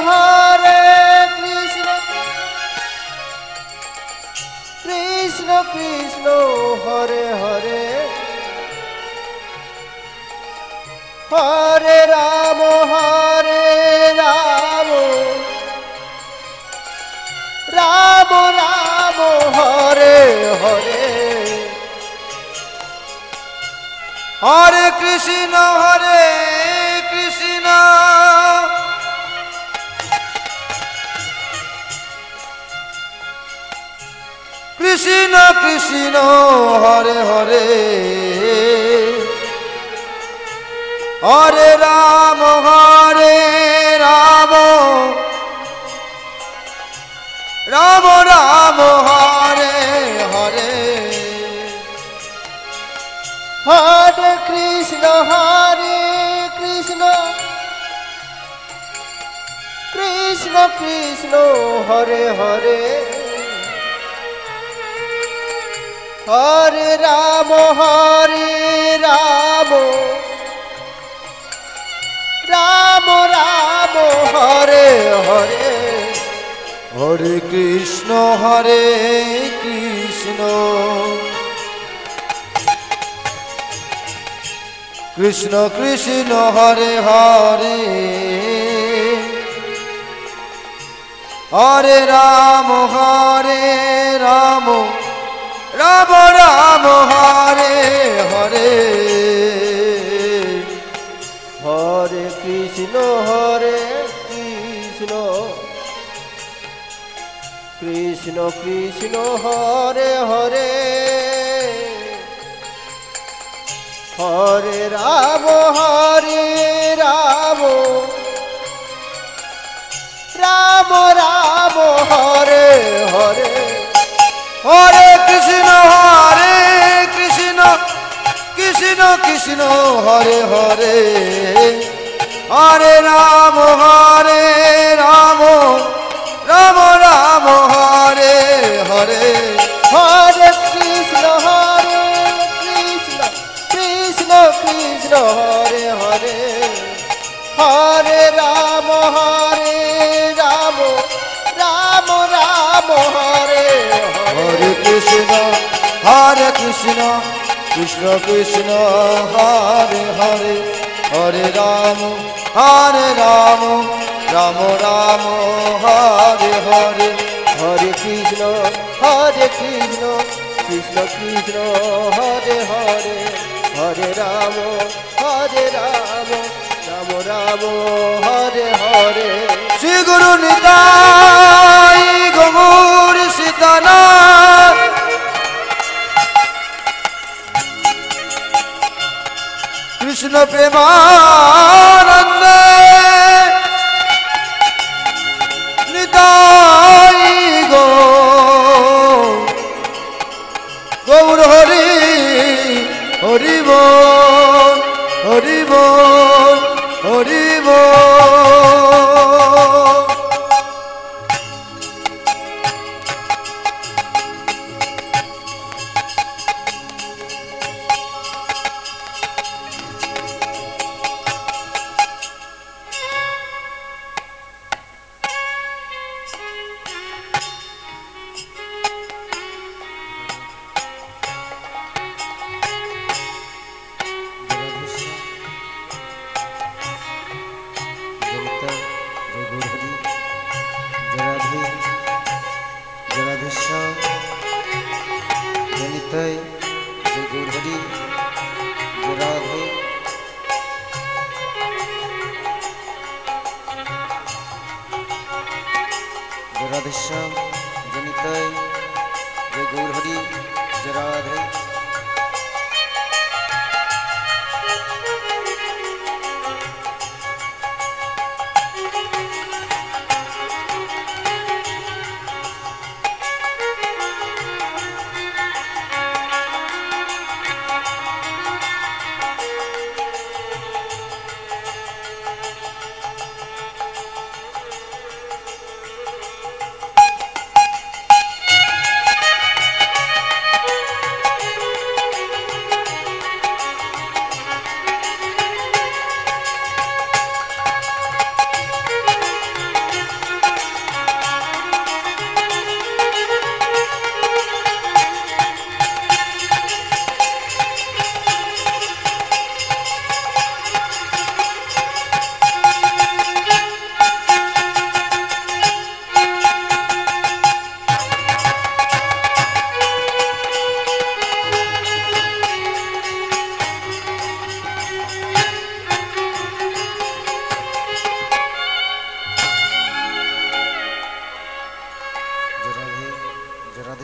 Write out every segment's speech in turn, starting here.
Hare Krishna, Krishna Krishna Hare Hare, Hare Rama Hare Rama, Rama Rama Hare Hare, Hare Krishna Hare Krishna, Krishna Krishna Hare Hare, Hare Rama Hare Rama, Rama Rama Hare Hare, Hare Krishna Krishna Krishna Hare Hare, Hare Rama Rama Rama Hare Hare, Hare Krishna Krishna Krishna Hare Hare, Hare Rama Rama Rama Hare Hare, Hare Krishna Krishna Krishna Hare Hare, Hare Rama Rama Rama Hare Hare, Hare Krishna Krishna Krishna Hare Hare, Hare Rama Rama Rama Hare Hare, Hare Krishna Krishna Krishna Hare Hare, Hare Rama Rama Rama Hare Hare, Krishna Krishna Krishna Hare Hare, Hare Rama Rama Rama Hare Hare, Hare Krishna Krishna Krishna Hare Hare, Hare Rama Rama Rama Hare Hare, Shri Guru Nitai Gaur Sitanath, Krishna Premanande, Nitai Gaur Hari Hari Bol, Hari Bol, Hari Bol. Radhesham, Janitai, Jai Gaur Hari, Jai Radhe.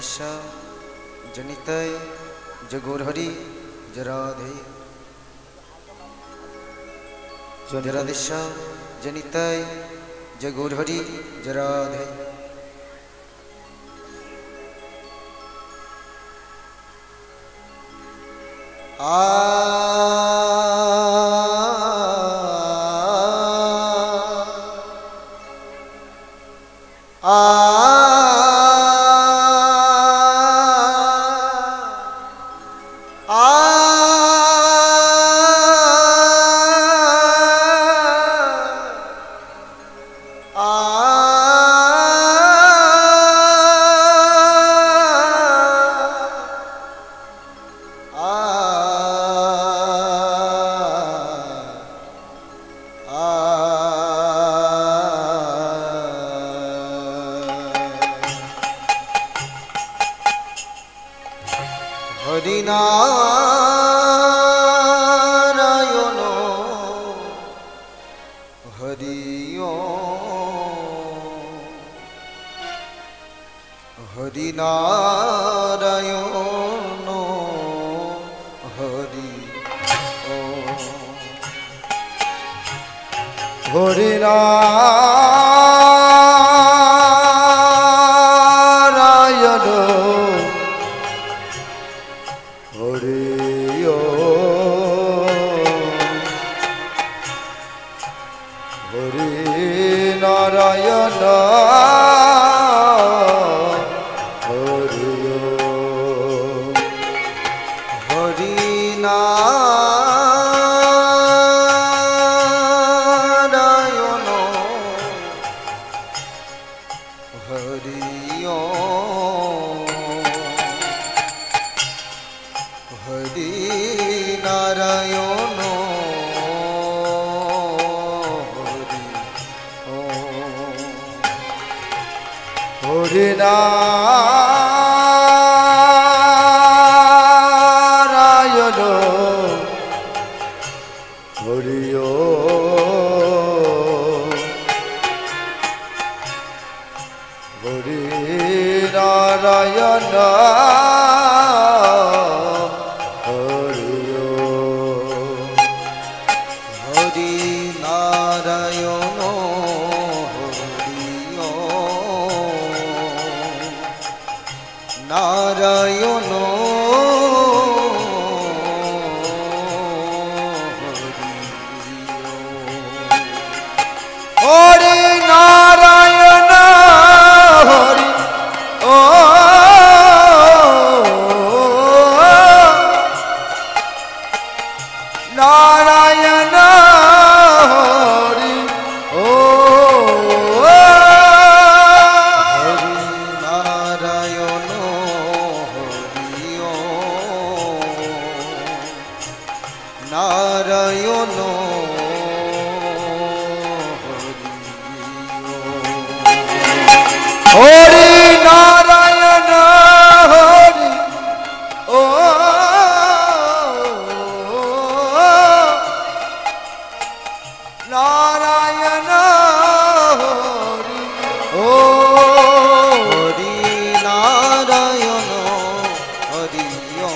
राधेश्या जनितय जय गौरहरि जय राधे जय राधेश्या जनितय जय गौरहरि जय राधे হরিনারায়ণ হরিও হরিনারায়ণ হরি ও হরিনারায়ণ হরিও হরি নারায়ণ হরিও হরি নারায়ণ হরিও হরি নারায়ণ হরি নারায়ণ হরিও হরি নারায়ণ নারায়ণ হরি নারায়ণ হরি ও নারায়ণ হরি ও নারায়ণ হরি নারায়ণ হরি ও নারায়ণ হরি ও হরি নারায়ণ হরি ও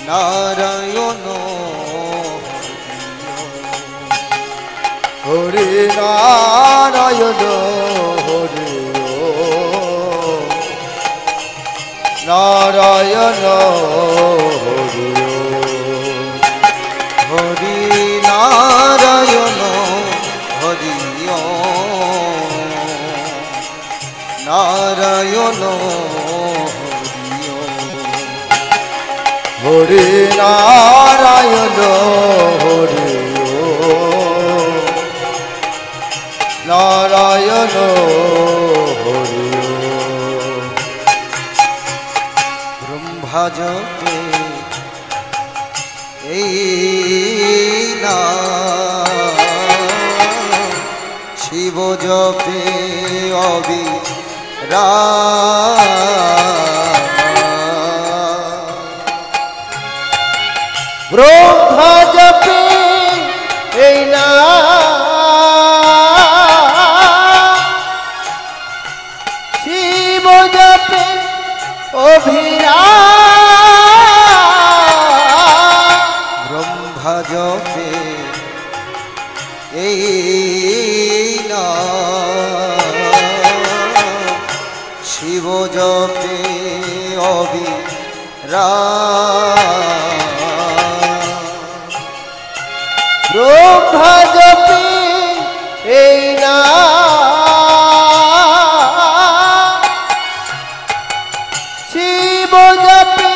নারায়ণ হরি নারায়ণ হরি নারায়ণ হরি হরি নারায়ণ হরি নারায়ণ হরি নারায়ণ হরি নারায়ণ হরি ব্রহ্মা জপে এই নাম শিব জপে ব্রহ্মা জপে এই নাম জপে ব্রহ্মা জপে এই না শিব জপে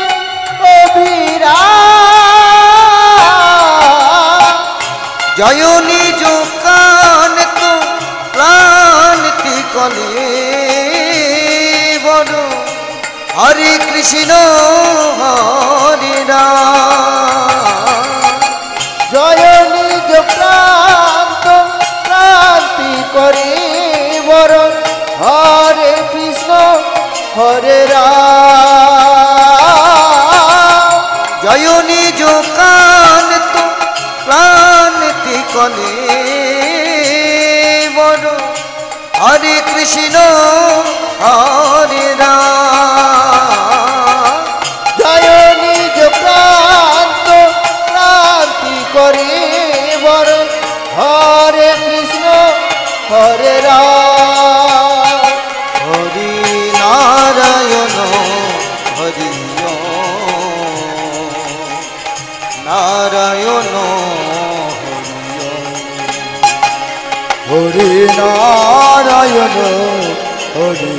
জয় নিজ কান তো প্রাণটি কলে বড় হরে কৃষ্ণ হরে রাম জয় নিজ প্রান্ত প্রান্তি করে বরণ হরে কৃষ্ণ হরে রাম জয় নিজ কান তো প্রাণটি কলে বড় হরে কৃষ্ণ হরে রাম জয় নিজ প্রান্ত প্রান্তি করে বরণ হরে কৃষ্ণ হরে রাম হরি নারায়ণ হরি নারায়ণ হরি নারায়ণ হরি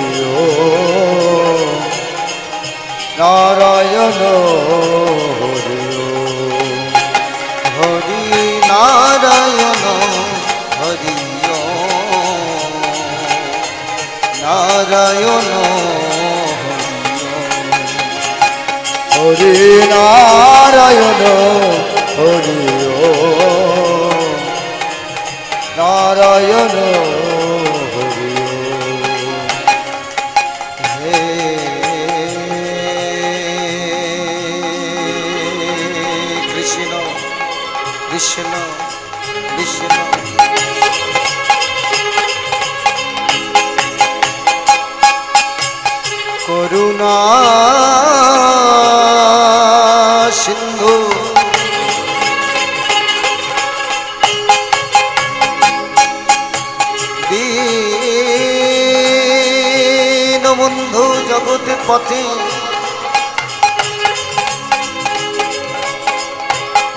নারায়ণ হরি হরি নারায়ণ হরি নারায়ণ হরি নারায়ণ হরি নারায়ণ হরি হে কৃষ্ণ কৃষ্ণ কৃষ্ণ করুণা সিন্ধু দীনবন্ধু জগৎ পথে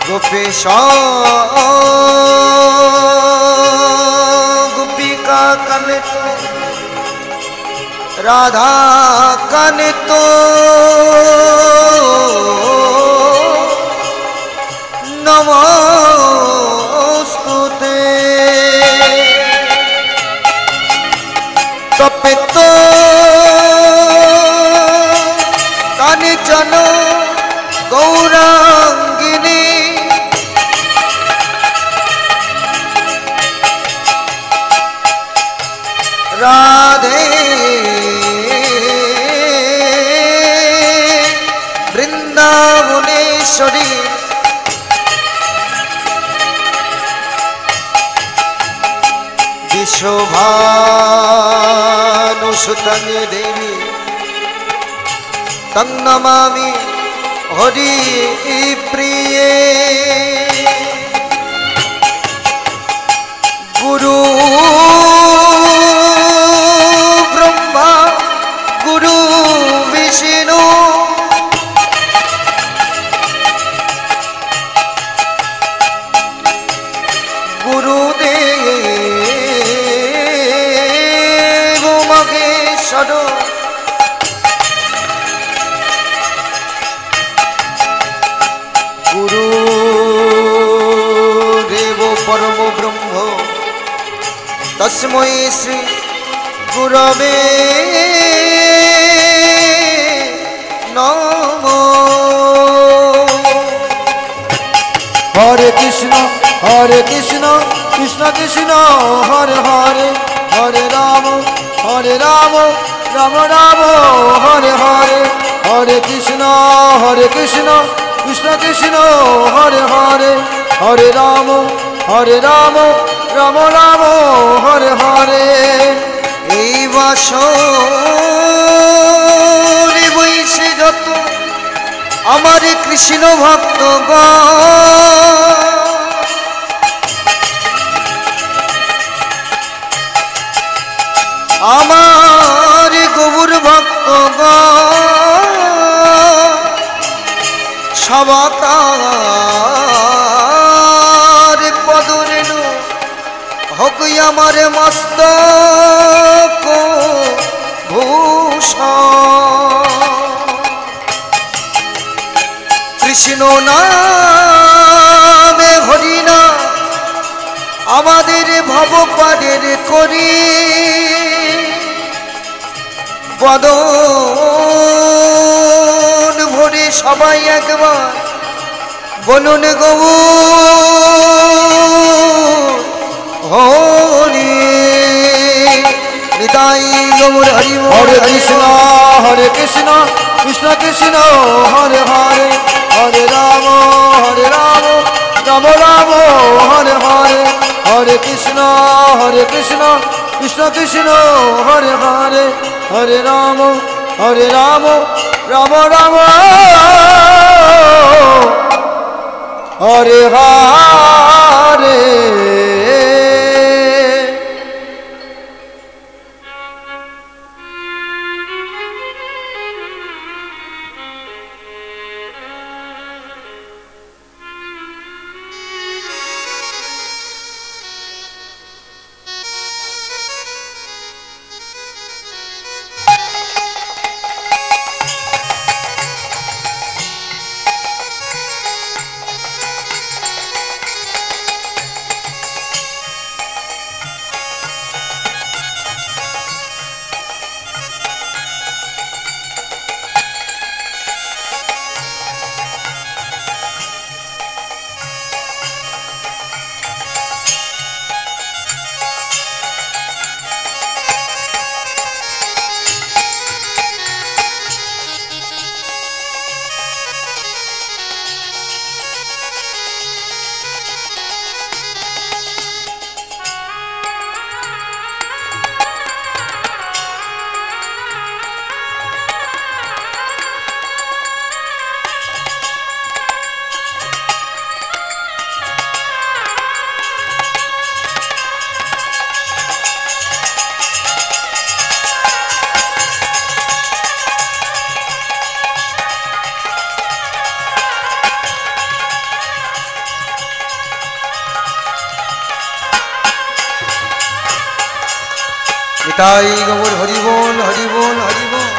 গোপেশ গোপিকা কানে তো রাধা কানে তো নমস্তুতে তপে তো কানিচন গৌরাঙ্গিনী রাধে বৃন্দাবনেশ্বরী বিশ্বভানুসুতং দেবী তং নমামি হরি প্রিয়ে গুরু ব্রহ্মা গুরু বিষ্ণু গুরুদেব মহেশ্বর গুরুদেব পরম ব্রহ্ম তস্मै শ্রী গুরবে নমঃ হরে কৃষ্ণ কৃষ্ণ কৃষ্ণ হরে হরে হরে রাম রাম রাম হরে হরে হরে কৃষ্ণ কৃষ্ণ কৃষ্ণ হরে হরে হরে রাম রাম রাম হরে হরে এই বাসরে বৈশে যত আমার কৃষ্ণ ভক্তগণ আমার প্রভুর ভক্ত সবাতার পদরেণু হোক আমার মস্তক ভূষণ। কৃষ্ণ নামে হরিনা আমাদের ভবপাদের করি বদন ভরে সবাই একবার বলুন গৌর হরি নিতাই গৌর হরি। হরে কৃষ্ণ কৃষ্ণ কৃষ্ণ হরে হরে, হরে রাম রাম রাম হরে হরে, হরে কৃষ্ণ কৃষ্ণ কৃষ্ণ হরে হরে, হরে রাম রাম রাম হরে হরে। নিতাই গৌর হরি বল হরি বল হরি বল।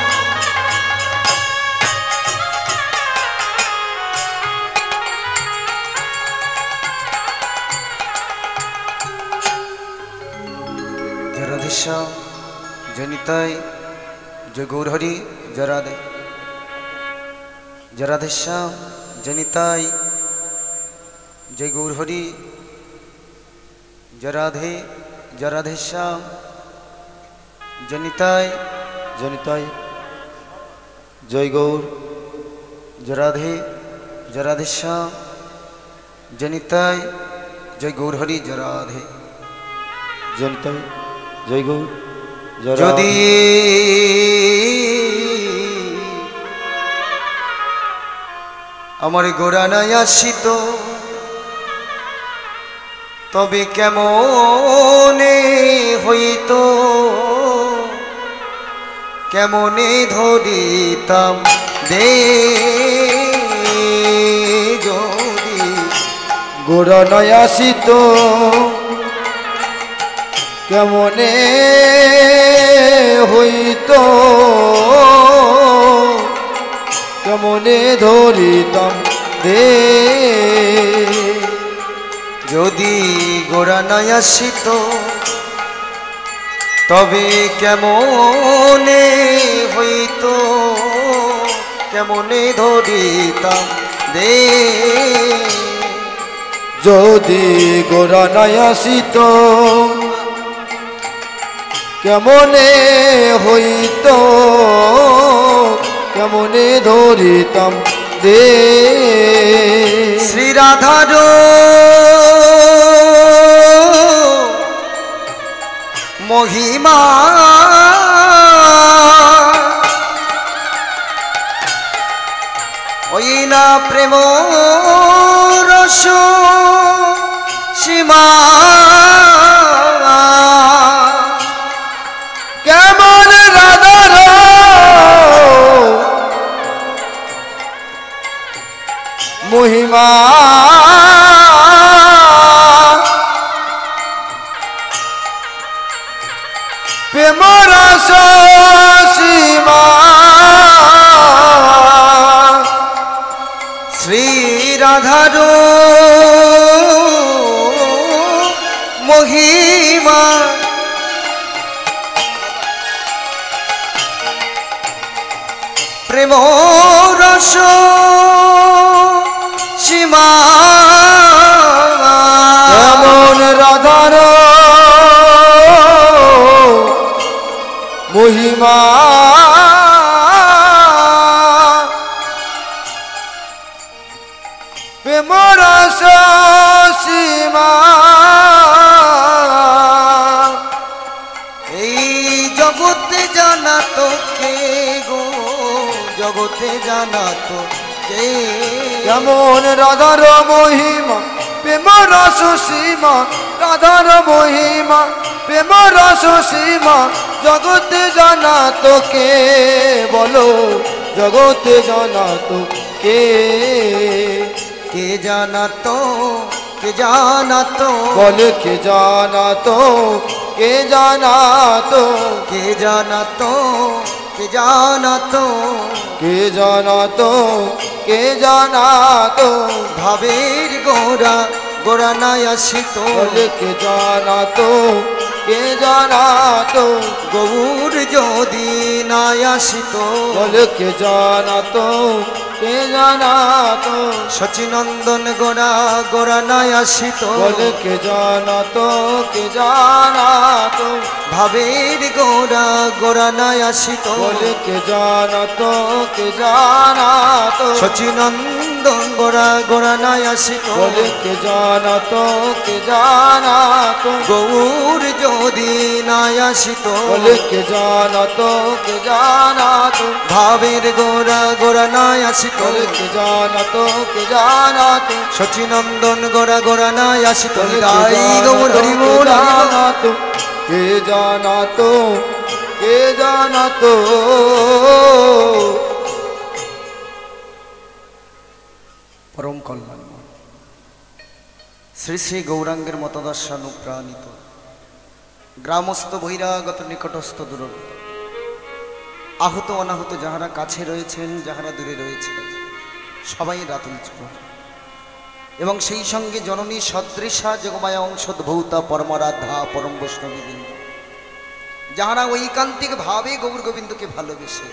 জয় রাধেশ্যাম জয় নিতাই জয় গৌর হরি জয় রাধে। জয় রাধেশ্যাম জয় নিতাই জয় গৌর হরি জয় রাধে। জয় রাধেশ্যাম জয় নিতাই জয় গৌর জয় রাধে। জয় রাধেশ্যাম জয় নিতাই জয় গৌর হরি জয় রাধে। জয় নিতাই জয় গৌর। যদি আমার গোড়া নাই আসিত তবে কেমনে হইত, কেমনে ধরিতাম দে যদি গোড়া নয় আসিত কেমনে হইত, কেমনে ধরিতাম দে। যদি গোড়া নাই আসিত তবে কেমনে হইত, কেমনে ধরিতাম দে। যদি গোড়া নাই আসিত কেমনে হইত, কেমনে ধরিতাম দে। শ্রী রাধার মহিমা ওই না প্রেম রস সীমা, কেমন রাধার প্রেম রস সীমা শ্রী রাধার মহিমা প্রেম রস সীমা এমন রাধার মহিমা প্রেম রস সীমা এই জগতে জানা তো কে গো জগতে জানা তো কে কেমন রাধার মহিমা প্রেম রস সীমা রাধার মহিমা প্রেম রস সীমা জগতে জানা তো কে বলো জগতে জানা তো কে কে জানা তো কে জানা তো বলে কে জানা তো কে জানা তো কে জানা তো কে জানা তো কে জানা তো কে জানা তো ভাবের গোরা গোরা নাই আসিত বলে কে জানা তো কে জানা তো গৌর যদি নাই আসিত বলে কে জানা তো কে জানা তো সচিনন্দন গোরা গোরা নাই আসিত বলে কে জানা তো কে জানা তো ভাবের গোরা গোরা নাই আসিত বলে কে জানা তো কে জানা তো সচিনন্দন গোরা গোরা নাই আসিত বলে কে জানা তো কে জানা তো গৌর যদি নাই আসিত বলে কে জানা তো কে জানা তো ভাবের গোরা গোরা নাই আসিত বলে কে জানা তো কে জানা তো সচিনন্দন গোরা গোরা নাই আসিত বলে কে তাই জানা গৌর তো হরি কে বল জানা তো কে জানা তো কে জানা তো পরম কল্যাণ শ্রী শ্রী গৌরাঙ্গের মতদর্শানুপ্রাণিত গ্রামস্থ বহিরাগত নিকটস্থ দূরগত আহত অনাহত যাহারা কাছে রয়েছেন যাহারা দূরে রয়েছেন সবাই রাতুল চূড়া এবং সেই সঙ্গে জননী সদৃশা যোগমায়া অংশোদ্ভূতা পরমারাধ্যা পরম বৈষ্ণবীবৃন্দ যাহারা ঐকান্তিক ভাবে গৌর গোবিন্দকে ভালোবেসে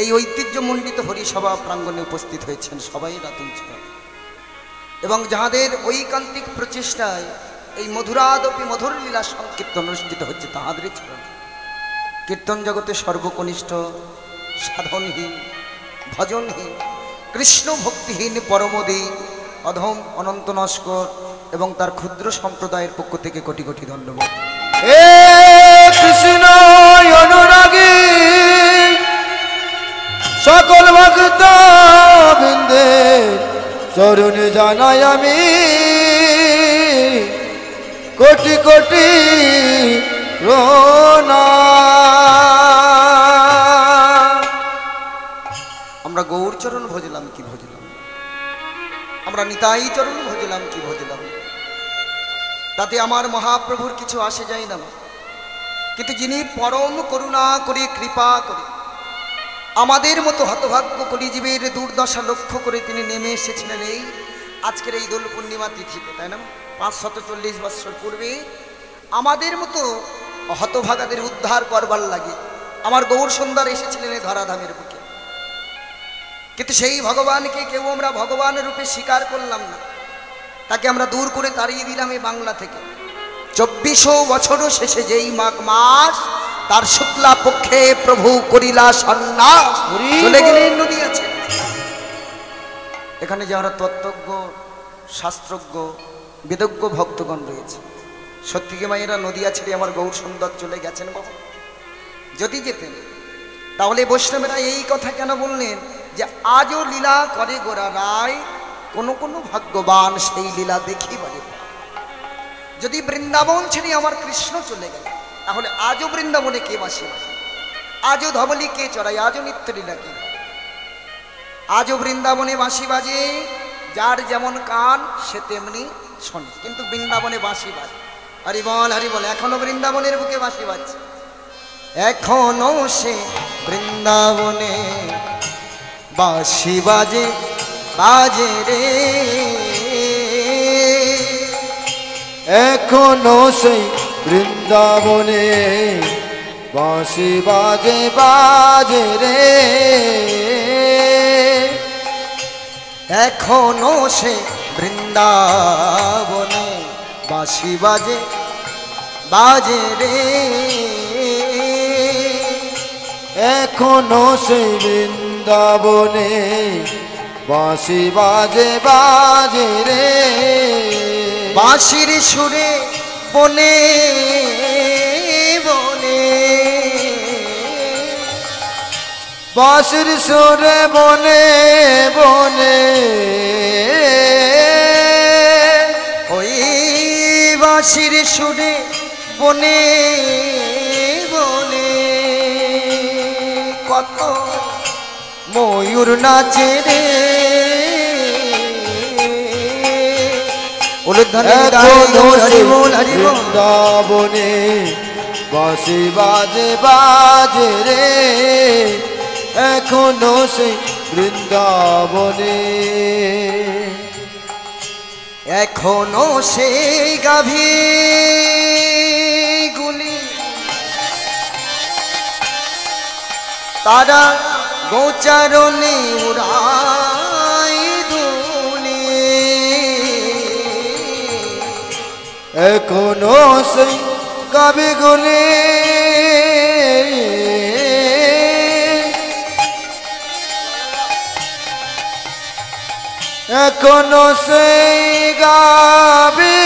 এই ঐতিহ্যমণ্ডিত হরিসভা প্রাঙ্গণে উপস্থিত হয়েছেন সবাই রাতুল চূড়া এবং যাহাদের ঐকান্তিক প্রচেষ্টায় এই মধুরাদপি মধুর লীলা সংকীর্তন অনুষ্ঠিত হচ্ছে তাহাদের চরণ কীর্তন জগতে সর্বকনিষ্ঠ সাধনহীন ভজনহীন কৃষ্ণ ভক্তিহীন পরমদীন অধম অনন্ত নস্কর এবং তার ক্ষুদ্র সম্প্রদায়ের পক্ষ থেকে কোটি কোটি ধন্যবাদ। এ কৃষ্ণ অনুরাগী সকল ভক্ত বৃন্দে চরণে জানাই আমি কোটি কোটি প্রণাম। আমরা গৌর চরণ ভজলাম কি ভজলাম, আমরা নিতাই চরণ ভজলাম কি ভজলাম, তাতে আমার মহাপ্রভুর কিছু আসে যায় না। কিন্তু যিনি পরম করুণা করে কৃপা করে আমাদের মতো হতভাগ্য কলিজীবের দুর্দশা লক্ষ্য করে তিনি নেমে এসেছিলেন এই আজকের এই দোল পূর্ণিমা তিথিতে, তাই না? 540 বৎসর পূর্বে আমাদের মতো হতভাগাদের উদ্ধার করবার লাগে আমার গৌর সুন্দর এসেছিলেন এই ধরাধামের বুকে। কিন্তু সেই ভগবানকে কেউ আমরা ভগবান রূপে স্বীকার করলাম না, তাকে আমরা দূর করে তাড়িয়ে দিলাম এই বাংলা থেকে। 2400 বছরও শেষে যেই মাঘ মাস তার শুক্লা পক্ষে প্রভু করিলা সন্ন্যাস, চলে গেলেন নদী আছে। এখানে যারা তত্ত্বজ্ঞ শাস্ত্রজ্ঞ বেদজ্ঞ ভক্তগণ রয়েছে, সত্যি কি মায়েরা নদিয়া ছেড়ে আমার গৌর সুন্দর চলে গেছেন বাবা? যদি যেতেন তাহলে বৈষ্ণবেরা এই কথা কেন বললেন যে আজও লীলা করে গোরা রায়, কোনো কোনো ভাগ্যবান সেই লীলা দেখি বলে। যদি বৃন্দাবন ছেড়ে আমার কৃষ্ণ চলে গেল তাহলে আজও বৃন্দাবনে কে বাসে, আজও ধবলি কে চড়াই, আজও নিত্যলীলা কে, আজও বৃন্দাবনে বাঁশি বাজে, যার যেমন কান সে তেমনি শোনে, কিন্তু বৃন্দাবনে বাঁশি বাজে। হরি বল, এখনো বৃন্দাবনের বুকে বাঁশি বাজছে। এখনো সে বৃন্দাবনে বাঁশি বাজে বাজে রে, এখনো সেই বৃন্দাবনে বাঁশি বাজে বাজে রে, এখনো সে বৃন্দাবনে বাঁশি বাজে বাজে রে, এখনো সেই বৃন্দাবনে বাঁশি বাজে বাজে রে, বাঁশির সুরে বনে বনে, বাঁশির সুরে বনে বনে, ওই বাঁশির সুরে বনে বনে কত ময়ূর নাচে রে, এখনো সেই বৃন্দাবনে বাঁশি বাজে বাজে রে, এখনো সেই বৃন্দাবনে, এখনো সেই গাভী গুলি তারা গোচারণে উড়াই ধুলি, এখনো সেই গাভীগুলি এখনো সেই গাভীগুলি,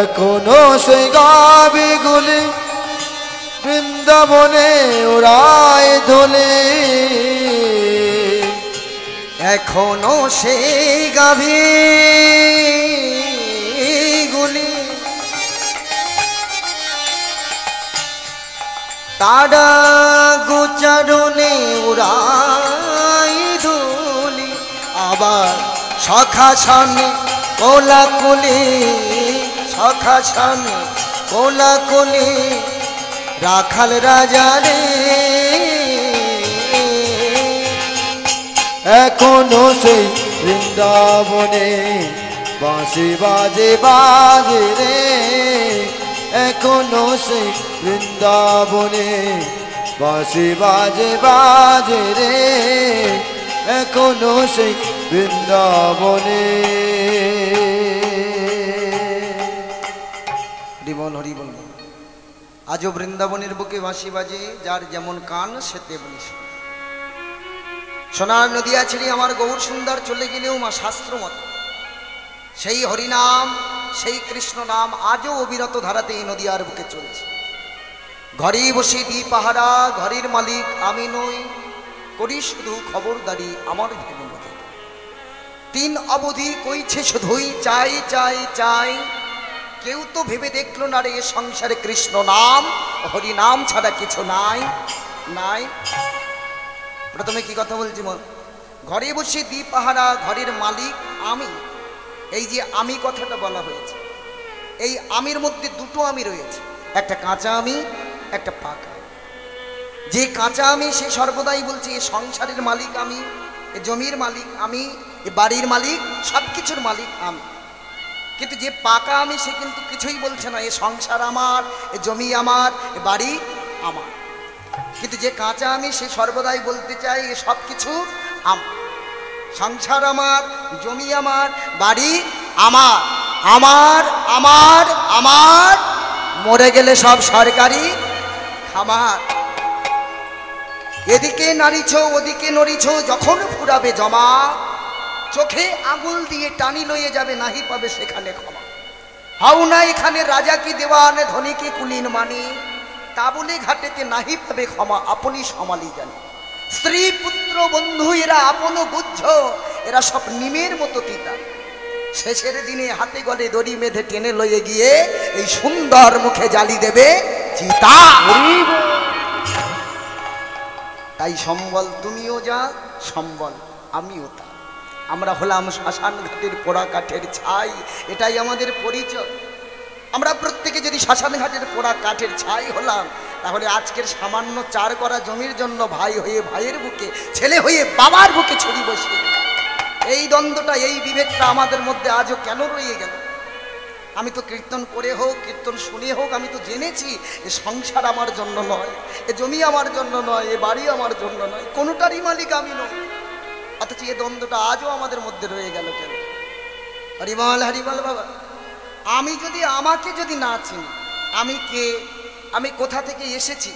এখনো সেই গাভীগুলি বৃন্দাবনে উড়ায় ধুলি, এখনো সেই গাভী গুলি তারা গোচারণে উড়াই ধুলি, আবার সখা সামনে কোলাকুলি, সখা সামনে কোলাকুলি রাখাল রাজা রে, এখনো সেই বৃন্দাবনে বাঁশি বাজে বাজে রে, এখনো সেই বৃন্দাবনে বাঁশি বাজে বাজে রে, এখনো সেই বৃন্দাবনে। হরিবল হরিবল। আজও বৃন্দাবনের বুকে বাঁশি বাজে, যার যেমন কান সে তেমনি শোনে। সোনার নদিয়া ছেড়ে আমার গৌর সুন্দর চলে গেলেও মা শাস্ত্র মত সেই হরিনাম সেই কৃষ্ণ নাম আজও অবিরত ধারাতে এই নদিয়ার বুকে চলছে। ঘরে বসে দি পাহারা, ঘরের মালিক আমি নই, করি শুধু খবরদারি আমার ভেবে মতে। তিন অবধি কইছে শুধুই চাই চাই চাই, কেউ তো ভেবে দেখলো না রে সংসারে কৃষ্ণ নাম হরি নাম ছাড়া কিছু নাই নাই। প্রথমে কি কথা বলছি, ঘরে বসে দি পাহারা, ঘরের মালিক আমি। এই যে আমি কথাটা বলা হয়েছে, এই আমির মধ্যে দুটো আমি রয়েছে, একটা কাঁচা আমি, একটা পাকা। যে কাঁচা আমি সে সর্বদাই বলছে এ সংসারের মালিক আমি, এ জমির মালিক আমি, এ বাড়ির মালিক, সব কিছুর মালিক আমি। কিন্তু যে পাকা আমি সে কিন্তু কিছুই বলছে না এ সংসার আমার, এ জমি আমার, এ বাড়ি আমার। কিন্তু যে কাঁচা আমি সে সর্বদাই বলতে চাই এ সব কিছু আমার, সংসার আমার, জমি আমার, বাড়ি আমার, আমার আমার আমার, মরে গেলে সব সরকারি খামার। এদিকে নাড়িছ ওদিকে নড়িছ, যখন ফুরাবে জমা, চোখে আঙুল দিয়ে টানি লয়ে যাবে, নাহি পাবে সেখানে ক্ষমা। হাও না এখানে রাজা কি দেওয়ান, ধনী কি কুলীন মানি, তা বলে ঘাটেতে নাহি পাবে ক্ষমা, আপনি সমালি জানি। স্ত্রী পুত্র বন্ধু এরা আপন বুঝছ, এরা সব নিমের মতো তিতা। শেষের দিনে হাতে গলে দড়ি বেঁধে টেনে লয়ে গিয়ে এই সুন্দর মুখে জ্বালি দেবে চিতা। তাই সম্বল তুমিও যা, সম্বল আমিও তা। আমরা হলাম শ্মশান ঘাটের পোড়া কাঠের ছাই, এটাই আমাদের পরিচয়। আমরা প্রত্যেকে যদি শ্মশান ঘাটের পোড়া কাঠের ছাই হলাম, তাহলে আজকের সামান্য 4 করা জমির জন্য ভাই হয়ে ভাইয়ের বুকে, ছেলে হয়ে বাবার বুকে ছড়ি বসে এই দ্বন্দ্বটা, এই বিভেদটা আমাদের মধ্যে আজও কেন রয়ে গেল? আমি তো কীর্তন করে হোক, কীর্তন শুনে হোক, আমি তো জেনেছি এ সংসার আমার জন্য নয়, এ জমি আমার জন্য নয়, এ বাড়ি আমার জন্য নয়, কোনোটারই মালিক আমি নই। অথচ এই দ্বন্দ্বটা আজও আমাদের মধ্যে রয়ে গেল কেন? হরিবল হরিবল বাবা। আমি যদি আমাকে যদি না চিনি, আমি কে, আমি কোথা থেকে এসেছি,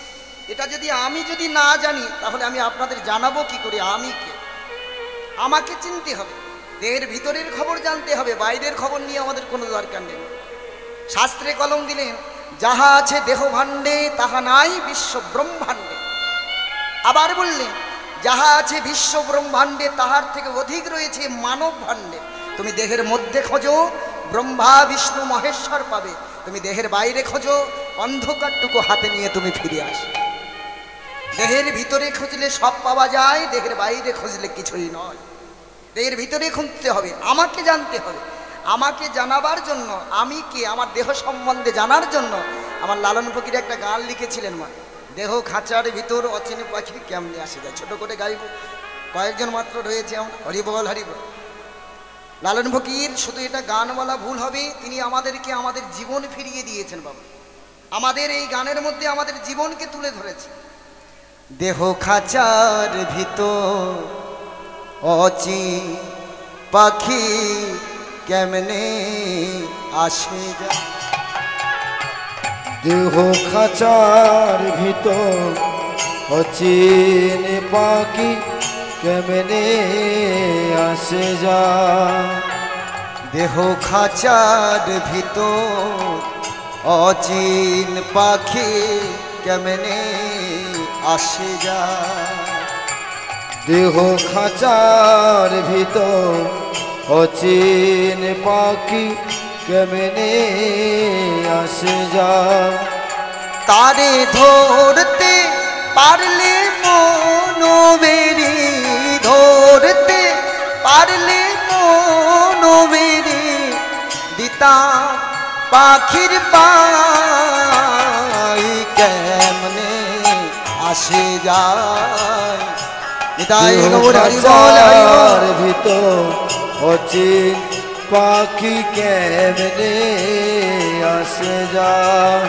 এটা যদি না জানি, তাহলে আমি আপনাদের জানাবো কি করে আমি কে? আমাকে চিনতে হবে, দেহের ভিতরের খবর জানতে হবে, বাইরের খবর নিয়ে আমাদের কোনো দরকার নেই। শাস্ত্রে কলম দিলেন, যাহা আছে দেহ ভাণ্ডে তাহা নাই বিশ্ব ব্রহ্মাণ্ডে। আবার বললেন, যাহা আছে বিশ্ব ব্রহ্মাণ্ডে তাহার থেকে অধিক রয়েছে মানব ভাণ্ডে। তুমি দেহের মধ্যে খোঁজো, ব্রহ্মা বিষ্ণু মহেশ্বর পাবে। তুমি দেহের বাইরে খোঁজো, অন্ধকারটুকু হাতে নিয়ে তুমি ফিরে আসো। দেহের ভিতরে খুঁজলে সব পাওয়া যায়, দেহের বাইরে খুঁজলে কিছুই নয়। দেহের ভিতরে খুঁজতে হবে, আমাকে জানতে হবে। আমাকে জানাবার জন্য, আমি কে, আমার দেহ সম্বন্ধে জানার জন্য আমার লালন ফকির একটা গান লিখেছিলেন, মা দেহ খাঁচার ভিতর অচেনা পাখি কেমনে আসে যায়। ছোট করে গাইব, কয়েকজন মাত্র রয়েছে আমরা। হরিবল হরিবল। লালন ফকির শুধু এটা গান বলা ভুল হবে, তিনি আমাদেরকে আমাদের জীবন ফিরিয়ে দিয়েছেন বাবা। আমাদের এই গানের মধ্যে আমাদের জীবনকে তুলে ধরেছে। দেহ খাঁচার ভিতর অচেনা পাখি কেমনে আসে যায়। দেহ খাঁচার ভিতর অচেনা পাখি কেমনে আসে যায়। দেহ খাঁচার ভিতর অচেনা পাখি কেমনে আসে যায়। দেহ খাঁচার ভিতর অচেনা পাখি কেমনে আসে যায়। তারে ধরতে পারলে মনোবেরি, ধরতে পারলে মনোবেরি, দিতাম পাখির পাই কেমনে আসে যায়। খাঁচার ভিতর অচেনা পাখি কেমনে আসে যায়।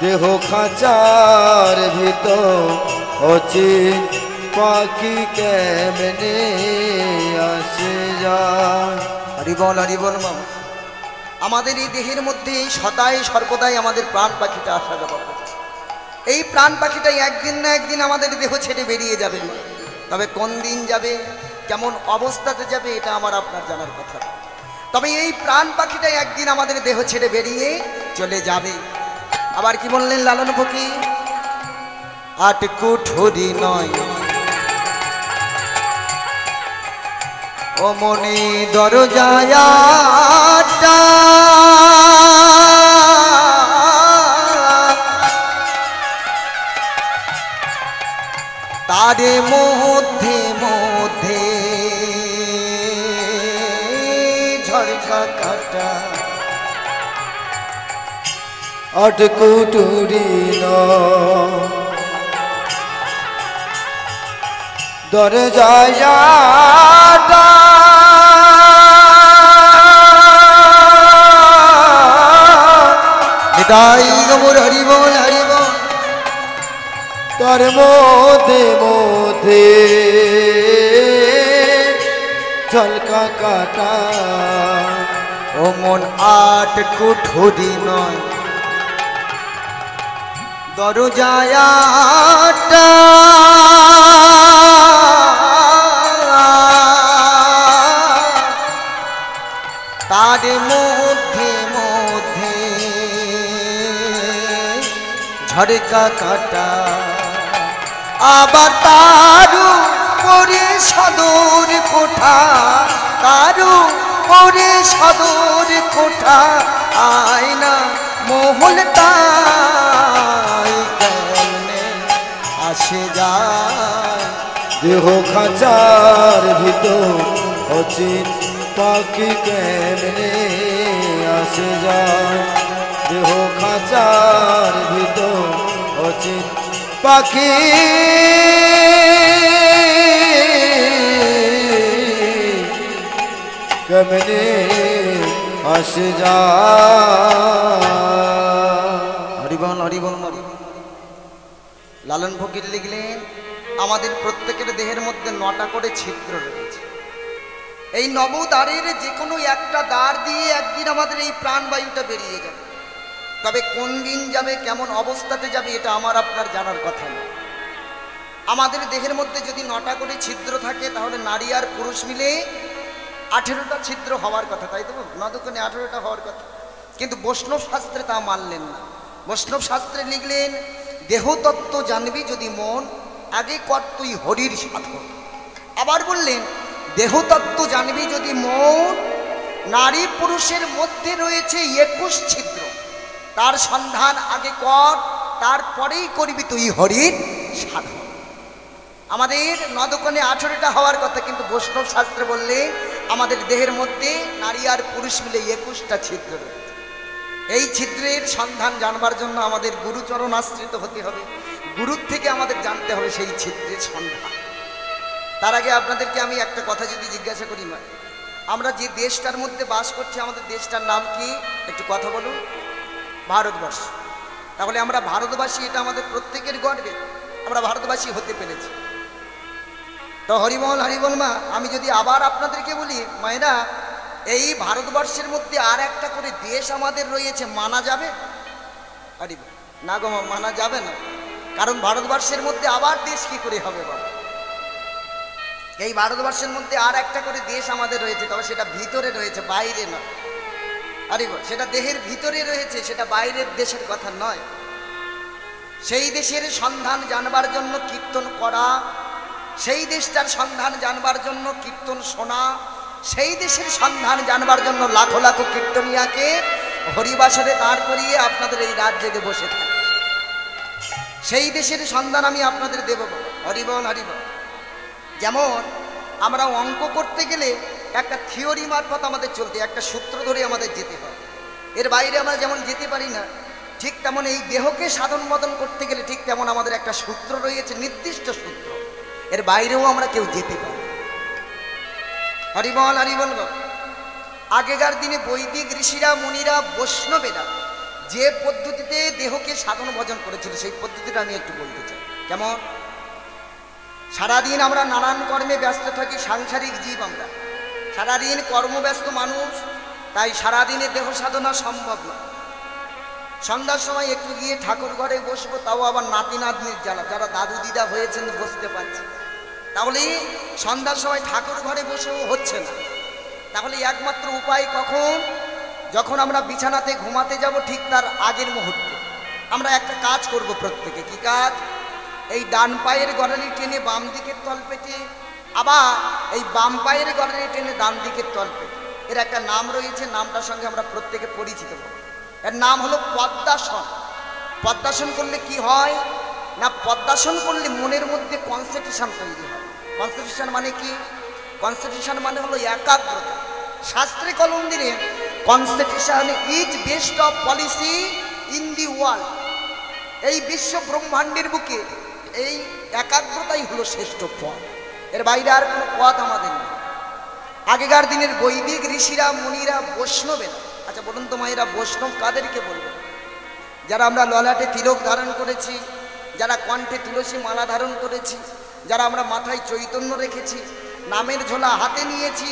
দেহ খাঁচার ভিতর অচেনা পাখি কেমনে আসে যায়। হরিবল হরিবল মামা। আমাদের এই দেহের মধ্যে সদাই সর্বদাই আমাদের প্রাণ পাখিটা আসা যাওয়া করছে। এই প্রাণ পাখিটাই একদিন না একদিন আমাদের দেহ ছেড়ে বেরিয়ে যাবে। তবে কোন দিন যাবে, কেমন অবস্থাতে যাবে, এটা আমার আপনার জানার কথা। তবে এই প্রাণ পাখিটাই একদিন আমাদের দেহ ছেড়ে বেরিয়ে চলে যাবে। আবার কি বললেন লালন ফকির? 8 কুঠরি নয় ও মনে দরজায় তারে মধ্যে মধ্যে ঝড়কা কাটা। 8 কুঠরি নয় দরজায় নিতাই গৌর হরিবল হরিবল। তার মধ্যে মধ্যে ঝলকা কাটা। ও মন 8 কুঠরি নয় দরজায় তার মধ্যে মধ্যে ঝড়কা কাটা। আবার তারু করে সদর কোঠা, তারু করে সদর কোঠা, আয়না মহলটাই কেমনে আসে যায়। দেহ খাঁচার ভিতর অচেনা পাখি কেমনে আসে যায়। দেহ খাঁচার ভিতর অচিন পাখি কেমনে আসে যা। হরিবল হরিবল হরিবল। লালন ফকির লিখলেন আমাদের প্রত্যেকের দেহের মধ্যে 9টা করে ছিদ্র রয়েছে। এই 9 দ্বারের যে কোনো একটা দ্বার দিয়ে একদিন আমাদের এই প্রাণবায়ুটা বেরিয়ে যাবে। তবে কোন দিন যাবে, কেমন অবস্থাতে যাবে, এটা আমার আপনার জানার কথা না। আমাদের দেহের মধ্যে যদি 9টা করে ছিদ্র থাকে তাহলে নারী আর পুরুষ মিলে 18টা ছিদ্র হওয়ার কথা, তাই তো? 9 দুগুণে 18টা হওয়ার কথা। কিন্তু বৈষ্ণব শাস্ত্রে তা মানলেন না। বৈষ্ণব শাস্ত্রে লিখলেন দেহতত্ত্ব জানবি যদি মন, আগে কর তুই হরির সাধন। আবার বললেন দেহতত্ত্ব জানবি যদি মন, নারী পুরুষের মধ্যে রয়েছে 21 ছিদ্র, তার সন্ধান আগে কর, তারপরেই করবি তুই হরির সাধন। আমাদের 9 দুগুণে 18টা হওয়ার কথা, কিন্তু বৈষ্ণব শাস্ত্রে বললে আমাদের দেহের মধ্যে নারী আর পুরুষ মিলে 21টা ছিদ্র রয়েছে। এই ছিদ্রের সন্ধান জানবার জন্য আমাদের গুরুচরণ আশ্রিত হতে হবে। গুরুর থেকে আমাদের জানতে হবে সেই ছিদ্রের সন্ধান। তার আগে আপনাদেরকে আমি একটা কথা যদি জিজ্ঞাসা করি, না আমরা যে দেশটার মধ্যে বাস করছি আমাদের দেশটার নাম কি? একটু কথা বলুন। ভারতবর্ষ। তাহলে আমরা ভারতবাসী, এটা আমাদের প্রত্যেকের গর্বে, আমরা ভারতবাসী হতে পেরেছি। তো হরিবল হরিবল মা, আমি যদি আবার আপনাদেরকে বলি মায়েরা, এই ভারতবর্ষের মধ্যে আর একটা করে দেশ আমাদের রয়েছে, মানা যাবে? না গো, মানা যাবে না। কারণ ভারতবর্ষের মধ্যে আবার দেশ কি করে হবে বাবা? এই ভারতবর্ষের মধ্যে আর একটা করে দেশ আমাদের রয়েছে, তবে সেটা ভিতরে রয়েছে, বাইরে নয়। সেটা দেহের ভিতরে রয়েছে, সেটা বাইরের দেশের কথা নয়। সেই দেশের সন্ধান জানবার জন্য কীর্তন করা, সেই দেশটার সন্ধান জানবার জন্য কীর্তন শোনা, সেই দেশের সন্ধান জানবার জন্য লাখো লাখো কীর্তনিয়াকে হরিবাসরে দাঁড় করিয়ে আপনাদের এই রাত জেগে বসে থাকে। সেই দেশের সন্ধান আমি আপনাদের দেব বাবা। হরিবল হরিবল। যেমন আমরা অঙ্ক করতে গেলে একটা থিওরি মারফত আমাদের চলতে, একটা সূত্র ধরে আমাদের যেতে হয়। এর বাইরে আমরা যেমন যেতে পারি না, ঠিক তেমন এই দেহকে সাধন মদন করতে গেলে ঠিক তেমন আমাদের একটা সূত্র রয়েছে, নির্দিষ্ট সূত্র। এর বাইরেও আমরা কেউ যেতে পারি। হরিবল হরিবল। আগেকার দিনে বৈদিক ঋষিরা মুনিরা বৈষ্ণবেরা যে পদ্ধতিতে দেহকে সাধন ভজন করেছিল, সেই পদ্ধতিটা আমি একটু বলতে চাই। কেমন? সারাদিন আমরা নানান কর্মে ব্যস্ত থাকি, সাংসারিক জীব আমরা, সারাদিন কর্মব্যস্ত মানুষ, তাই সারাদিনে দেহ সাধনা সম্ভব না। সন্ধ্যার সময় একটু গিয়ে ঠাকুর ঘরে বসবো, তাও আবার নাতি নাতনির জ্বালা, যারা দাদু দিদা হয়েছেন বসতে পারছে, তাহলে সন্ধ্যার সময় ঠাকুর ঘরে বসেও হচ্ছে না। তাহলে একমাত্র উপায় কখন? যখন আমরা বিছানাতে ঘুমাতে যাব ঠিক তার আগের মুহূর্তে আমরা একটা কাজ করব প্রত্যেকে। কি কাজ? এই ডান পায়ের গড়ালি টেনে বাম দিকের তলপেটে, আবার এই বাম পায়ের গড়ালি টেনে ডান দিকের তলপেটে। এর একটা নাম রয়েছে, নামটার সঙ্গে আমরা প্রত্যেকে পরিচিত হব। এর নাম হলো পদ্মাসন। পদ্মাসন করলে কি হয় না, পদ্মাসন করলে মনের মধ্যে কনসেন্ট্রেশন তৈরি হয়। কনসেন্ট্রেশন মানে কি? কনসেন্ট্রেশন মানে হলো একাগ্রতা। শাস্ত্রে কলম দিলে concentration is best of policy in the world. এই বিশ্ব ব্রহ্মাণ্ডের বুকে এই একাগ্রতাই হলো শ্রেষ্ঠ পথ, এর বাইরে আর কোনো পথ আমাদের নেই। আগেকার দিনের বৈদিক ঋষিরা মুনিরা বৈষ্ণবেরা। আচ্ছা বলুন তো মায়েরা, বৈষ্ণব কাদেরকে বলবো? যারা আমরা ললাটে তিলক ধারণ করেছি, যারা কণ্ঠে তুলসী মালা ধারণ করেছি, যারা আমরা মাথায় চৈতন্য রেখেছি, নামের ঝোলা হাতে নিয়েছি,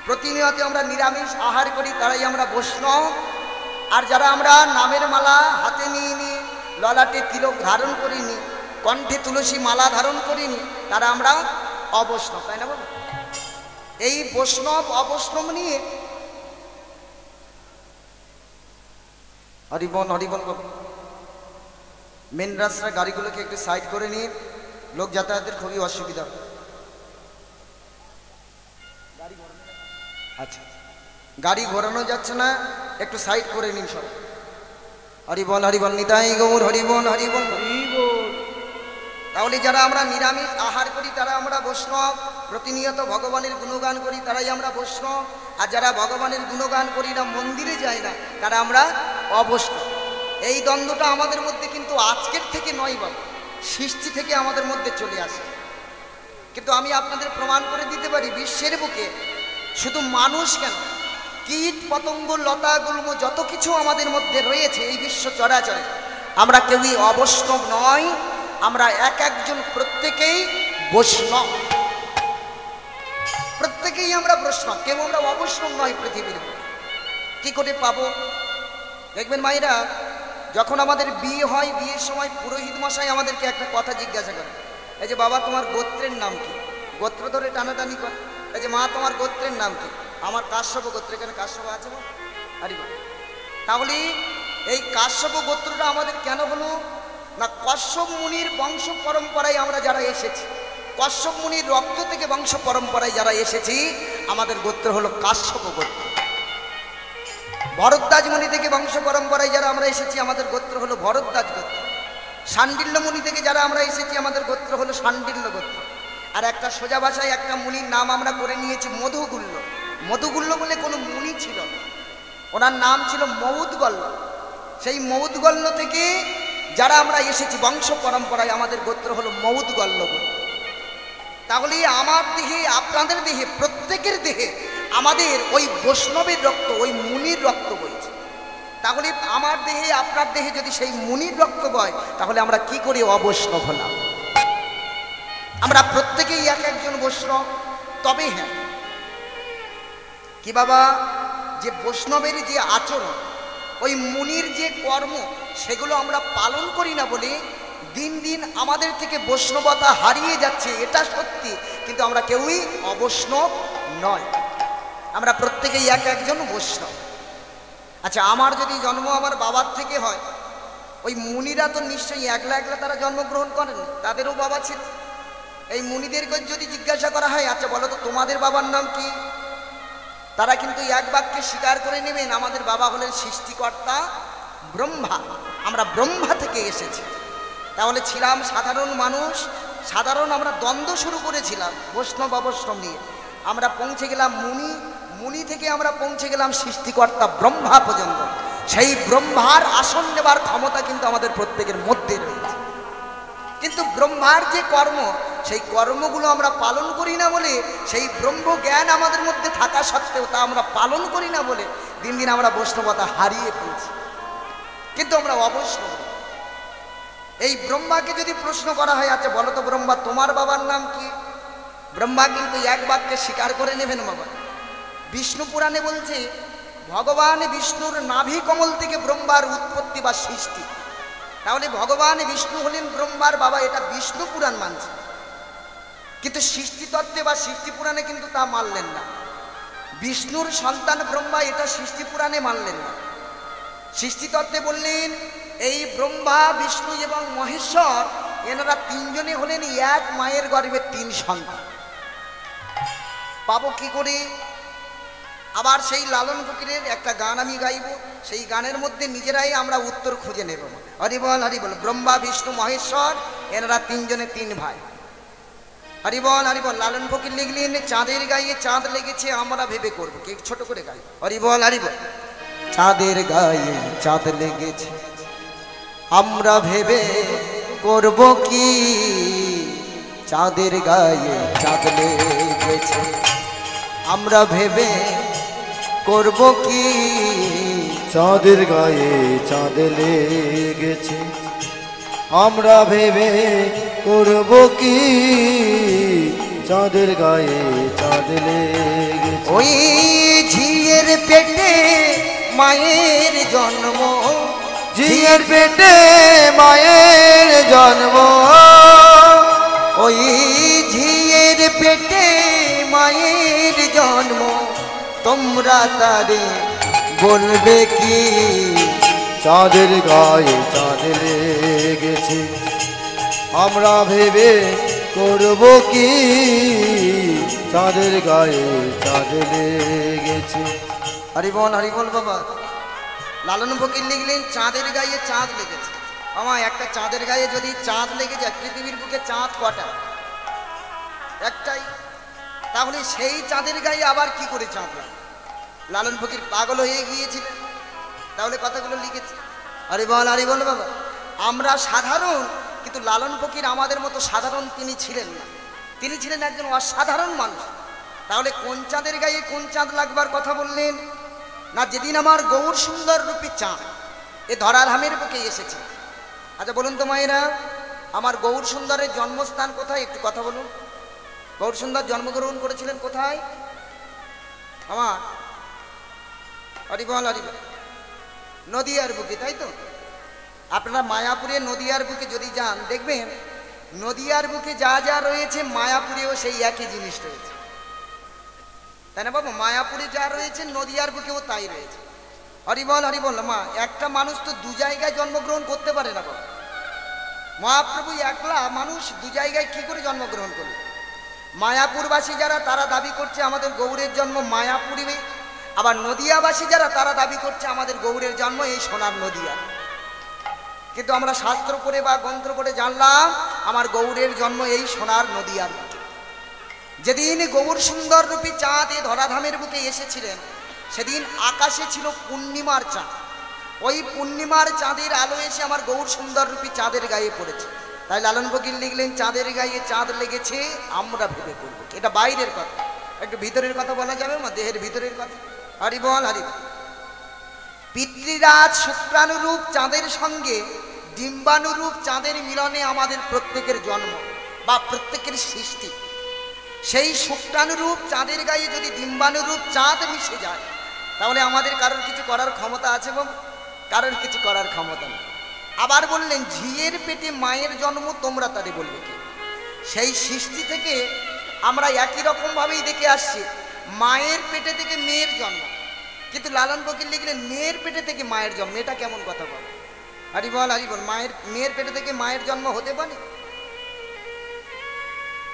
প্রতিনিয়ত আমরা নিরামিষ আহার করি, তারাই আমরা বৈষ্ণব। আর যারা আমরা নামের মালা হাতে নিইনি, ললাটে তিলক ধারণ করিনি, কণ্ঠে তুলসী মালা ধারণ করিনি, তারা আমরা অবৈষ্ণব, তাই না বলো? এই বৈষ্ণব অবৈষ্ণব নিয়ে হরিবল হরিবল। মেন রাস্তার গাড়িগুলোকে একটু সাইড করে নিয়ে, লোক যাতায়াতের খুবই অসুবিধা। আচ্ছা, গাড়ি ঘোরানো যাচ্ছে না, একটু সাইড করে নিন সব। হরিবল হরিবল, নিতাই গৌর হরিবল হরিবল হরিবল। তাহলে যারা আমরা নিরামিষ আহার করি তারা আমরা বৈষ্ণব, প্রতিনিয়ত ভগবানের গুণগান করি তারাই আমরা বৈষ্ণব। আর যারা ভগবানের গুণগান করি না, মন্দিরে যায় না, তারা আমরা অবৈষ্ণব। এই দ্বন্দ্বটা আমাদের মধ্যে কিন্তু আজকের থেকে নয় বাবা, সৃষ্টি থেকে আমাদের মধ্যে চলে আসে। কিন্তু আমি আপনাদের প্রমাণ করে দিতে পারি বিশ্বের বুকে শুধু মানুষ কেন, কীট পতঙ্গ লতা গুল্ম যত কিছু আমাদের মধ্যে রয়েছে এই বিশ্ব চরাচরে, আমরা কেউই অবৈষ্ণব নয়। আমরা এক একজন প্রত্যেকেই বৈষ্ণব, প্রত্যেকেই আমরা বৈষ্ণব, কেউ আমরা অবৈষ্ণব নয় পৃথিবীর। কি করে পাবো? দেখবেন মায়েরা, যখন আমাদের বিয়ে হয়, বিয়ের সময় পুরোহিত মশাই আমাদেরকে একটা কথা জিজ্ঞাসা করে, এই যে বাবা তোমার গোত্রের নাম কি? গোত্র ধরে টানাটানি করে। এই যে মা তোমার গোত্রের নাম কি? আমার কাশ্যপ গোত্র। এখানে কাশ্যপ আছে মা? আরে বাবা, তাহলে এই কাশ্যপ গোত্রটা আমাদের কেন হলো না? কশ্যপ মুনির বংশ পরম্পরায় আমরা যারা এসেছি, কশ্যপ মুনির রক্ত থেকে বংশ পরম্পরায় যারা এসেছি, আমাদের গোত্র হলো কাশ্যপ গোত্র। ভরদ্বাজ মুনি থেকে বংশ পরম্পরায় যারা আমরা এসেছি, আমাদের গোত্র হলো ভরদ্বাজ গোত্র। শাণ্ডিল্য মুনি থেকে যারা আমরা এসেছি, আমাদের গোত্র হলো শাণ্ডিল্য গোত্র। আর একটা সোজা ভাষায় একটা মুনির নাম আমরা করে নিয়েছি মধুগুল্য। মধুগুল্য বলে কোনো মুনি ছিল না, ওনার নাম ছিল মৌদগল্য। সেই মৌদগল্য থেকে যারা আমরা এসেছি বংশ পরম্পরায়, আমাদের গোত্র হলো মৌদগল্য গোত্র। তাহলে আমার দেহে, আপনাদের দেহে, প্রত্যেকের দেহে আমাদের ওই বৈষ্ণবের রক্ত, ওই মুনির রক্ত বইছে। তাহলে আমার দেহে, আপনার দেহে যদি সেই মুনির রক্ত বয়, তাহলে আমরা কি করে অবৈষ্ণব হলাম? আমরা প্রত্যেকেই এক একজন বৈষ্ণব। তবে হ্যাঁ, কি বাবা, যে বৈষ্ণবের যে আচরণ, ওই মুনির যে কর্ম, সেগুলো আমরা পালন করি না বলে দিন দিন আমাদের থেকে বৈষ্ণবতা হারিয়ে যাচ্ছে, এটা সত্যি। কিন্তু আমরা কেউই অবৈষ্ণব নয়, আমরা প্রত্যেকেই এক একজন বৈষ্ণব। আচ্ছা, আমার যদি জন্ম আমার বাবার থেকে হয়, ওই মুনিরা তো নিশ্চয়ই একলা একলা তারা জন্মগ্রহণ করেন, তাদেরও বাবা ছিল। এই মুনিদেরকে যদি জিজ্ঞাসা করা হয়, আচ্ছা বলো তো তোমাদের বাবার নাম কি, তারা কিন্তু এক বাক্যে স্বীকার করে নেবেন, আমাদের বাবা হলেন সৃষ্টিকর্তা ব্রহ্মা, আমরা ব্রহ্মা থেকে এসেছি। তাহলে ছিলাম সাধারণ মানুষ, সাধারণ আমরা দ্বন্দ্ব শুরু করেছিলাম বৈষ্ণব অবৈষ্ণব নিয়ে, আমরা পৌঁছে গেলাম মুনি, মুনি থেকে আমরা পৌঁছে গেলাম সৃষ্টিকর্তা ব্রহ্মা পর্যন্ত। সেই ব্রহ্মার আসন নেবার ক্ষমতা কিন্তু আমাদের প্রত্যেকের মধ্যে রয়েছে। কিন্তু ব্রহ্মার যে কর্ম, সেই কর্মগুলো আমরা পালন করি না বলে, সেই ব্রহ্ম জ্ঞান আমাদের মধ্যে থাকা সত্ত্বেও তা আমরা পালন করি না বলে দিন দিন আমরা বৈষ্ণবতা হারিয়ে ফেলছি। কিন্তু আমরা অবৈষ্ণব। এই ব্রহ্মাকে যদি প্রশ্ন করা হয়, আচ্ছা বলো তো ব্রহ্মা তোমার বাবার নাম কি, ব্রহ্মা কিন্তু এক বাক্যে স্বীকার করে নেবেন বাবা। বিষ্ণু পুরাণে বলছে, ভগবান বিষ্ণুর নাভি কমল থেকে ব্রহ্মার উৎপত্তি বা সৃষ্টি। তাহলে ভগবান বিষ্ণু হলেন ব্রহ্মার বাবা, এটা বিষ্ণু পুরাণ মানছে। কিন্তু সৃষ্টিতত্ত্বে বা সৃষ্টি পুরাণে কিন্তু তা মানলেন না। বিষ্ণুর সন্তান ব্রহ্মা, এটা সৃষ্টি পুরাণে মানলেন না। সৃষ্টিতত্ত্বে বললেন এই ব্রহ্মা, বিষ্ণু এবং মহেশ্বর, এনারা তিনজনে হলেন এক মায়ের গর্ভে তিন সন্তান। পাবো কি করে? আবার সেই লালন ফকিরের একটা গান আমি গাইব, সেই গানের মধ্যে নিজেরাই আমরা উত্তর খুঁজে নেব। হরি বল, হরি বল। ব্রহ্মা, বিষ্ণু, মহেশ্বর, এনারা তিনজনে তিন ভাই। হরি বল, হরি বল। লালন ফকির লিখলেন, চাঁদের গায়ে চাঁদ লেগেছে আমরা ভেবে করবো কি, ছোট করে গাই। হরি বল, হরি বল। চাঁদের গায়ে চাঁদ লেগেছে আমরা ভেবে করব কি, চাঁদের গায়ে চাঁদ লেগেছে আমরা ভেবে করব কি, চাঁদের গায়ে চাঁদ লেগেছে আমরা ভেবে করব কি, চাঁদের গায়ে চাঁদ লেগেছে। ওই ঝিয়ের পেটে মায়ের জন্ম, ঝিয়ের পেটে মায়ের জন্ম, ওই ঝিয়ের পেটে মায়ের জন্ম, তোমরা তারে বলবে কি, চাঁদের গায়ে চাঁদ লেগেছে আমরা ভেবে করব কি, চাঁদের গায়ে চাঁদ লেগেছে। হরি বল, হরি বল বাবা। লালন ফকির লিখলেন, চাঁদের গায়ে চাঁদ লেগেছে। আমার একটা চাঁদের গায়ে যদি চাঁদ লেগে যায়, পৃথিবীর বুকে চাঁদ কটা? একটাই। তাহলে সেই চাঁদের গায়ে আবার কি করে চাঁদ লাগে? লালন ফকির পাগল হয়ে গিয়েছিলেন। তাহলে কথাগুলো লিখেছি। আরে বল বাবা, আমরা সাধারণ, কিন্তু লালন ফকির আমাদের মতো সাধারণ তিনি ছিলেন না, তিনি ছিলেন একজন অসাধারণ মানুষ। তাহলে কোন চাঁদের গায়ে কোন চাঁদ লাগবার কথা বললেন না? যেদিন আমার গৌর সুন্দর রূপী চাঁদ এ ধরাধামের বুকে এসেছে। আচ্ছা বলুন তো মায়েরা, আমার গৌর সুন্দরের জন্মস্থান কোথায়? একটু কথা বলুন। গৌর সুন্দর জন্মগ্রহণ করেছিলেন কোথায় আমার? হরিবল হরিবল, নদিয়ার বুকে, তাই তো? আপনারা মায়াপুরে নদিয়ার বুকে যদি যান দেখবেন নদিয়ার বুকে যা যা রয়েছে মায়াপুরেও সেই একই জিনিস রয়েছে, তাই না বাবা? মায়াপুরে যা রয়েছে নদিয়ার বুকেও তাই রয়েছে। হরিবল হরিবল মা, একটা মানুষ তো দু জায়গায় জন্মগ্রহণ করতে পারে না বাবা। মহাপ্রভু একলা মানুষ দু জায়গায় কি করে জন্মগ্রহণ করবে? মায়াপুরবাসী যারা তারা দাবি করছে আমাদের গৌরের জন্ম মায়াপুরে, আবার নদিয়াবাসী যারা তারা দাবি করছে আমাদের গৌরের জন্ম এই সোনার নদিয়া। কিন্তু আমরা শাস্ত্র পড়ে বা গ্রন্থ পড়ে জানলাম আমার গৌরের জন্ম এই সোনার নদিয়ার বুকে। যেদিন গৌর সুন্দর রূপী চাঁদ এ ধরাধামের বুকে এসেছিলেন সেদিন আকাশে ছিল পূর্ণিমার চাঁদ। ওই পূর্ণিমার চাঁদের আলো এসে আমার গৌর সুন্দর রূপী চাঁদের গায়ে পড়েছে। তাই লালন ফকির লিখলেন চাঁদের গায়ে চাঁদ লেগেছে আমরা ভেবে করবো। এটা বাইরের কথা, একটু ভিতরের কথা বলা যাবে না? দেহের ভিতরের কথা। হরিবল হরিবল। পিতৃরাজ শুক্রানুরূপ চাঁদের সঙ্গে ডিম্বানুরূপ চাঁদের মিলনে আমাদের প্রত্যেকের জন্ম বা প্রত্যেকের সৃষ্টি। সেই শুক্রানুরূপ চাঁদের গায়ে যদি ডিম্বানুরূপ চাঁদ মিশে যায় তাহলে আমাদের কারোর কিছু করার ক্ষমতা আছে বাবু? কারোর কিছু করার ক্ষমতা নেই। আবার বললেন ঝিয়ের পেটে মায়ের জন্ম তোমরা তাদের বলবে কি? সেই সৃষ্টি থেকে আমরা একই রকমভাবেই দেখে আসছি মায়ের পেটে থেকে মেয়ের জন্ম, কিন্তু লালন ফকির লিখলেন মেয়ের পেটে থেকে মায়ের জন্ম। এটা কেমন কথা বল? হরিবল হরিবল। মেয়ের পেটে থেকে মায়ের জন্ম হতে পারে?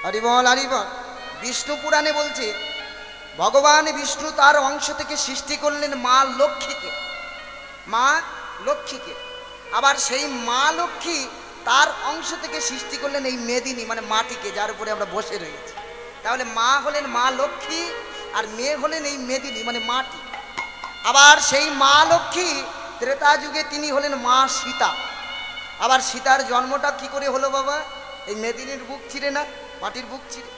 হরিবল হরিবল। বিষ্ণু পুরাণে বলছে ভগবান বিষ্ণু তার অংশ থেকে সৃষ্টি করলেন মা লক্ষ্মীকে, মা লক্ষ্মীকে। আবার সেই মা লক্ষ্মী তার অংশ থেকে সৃষ্টি করলেন এই মেদিনী মানে মাটিকে, যার উপরে আমরা বসে রয়েছি। তাহলে মা হলেন মা লক্ষ্মী আর মেয়ে হলেন এই মেদিনী মানে মাটি। আবার সেই মা লক্ষ্মী ত্রেতা যুগে তিনি হলেন মা সীতা। আবার সীতার জন্মটা কি করে হলো বাবা? এই মেদিনীর বুক ছিঁড়ে না, মাটির বুক ছিঁড়ে।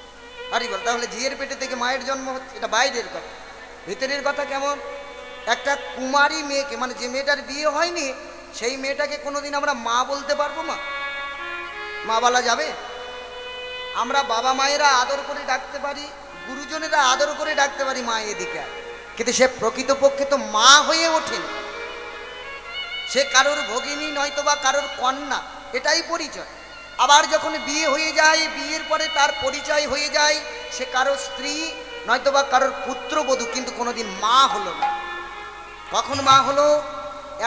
হরিবল। তাহলে ঝিয়ের পেটে থেকে মায়ের জন্ম হচ্ছে, এটা বাইরের কথা। ভিতরের কথা কেমন? একটা কুমারী মেয়েকে মানে যে মেয়েটার বিয়ে হয়নি সেই মেয়েটাকে কোনোদিন আমরা মা বলতে পারবো? মা বলা যাবে? আমরা বাবা মায়েরা আদর করে ডাকতে পারি, গুরুজনেরা আদর করে ডাকতে পারি মা এদিকে, কিন্তু সে প্রকৃতপক্ষে তো মা হয়ে ওঠেনি। সে কারোর ভগিনী নয়তো বা কারোর কন্যা, এটাই পরিচয়। আবার যখন বিয়ে হয়ে যায় বিয়ের পরে তার পরিচয় হয়ে যায় সে কারোর স্ত্রী নয়তো বা কারোর পুত্রবধূ, কিন্তু কোনোদিন মা হলো না। কখন মা হলো?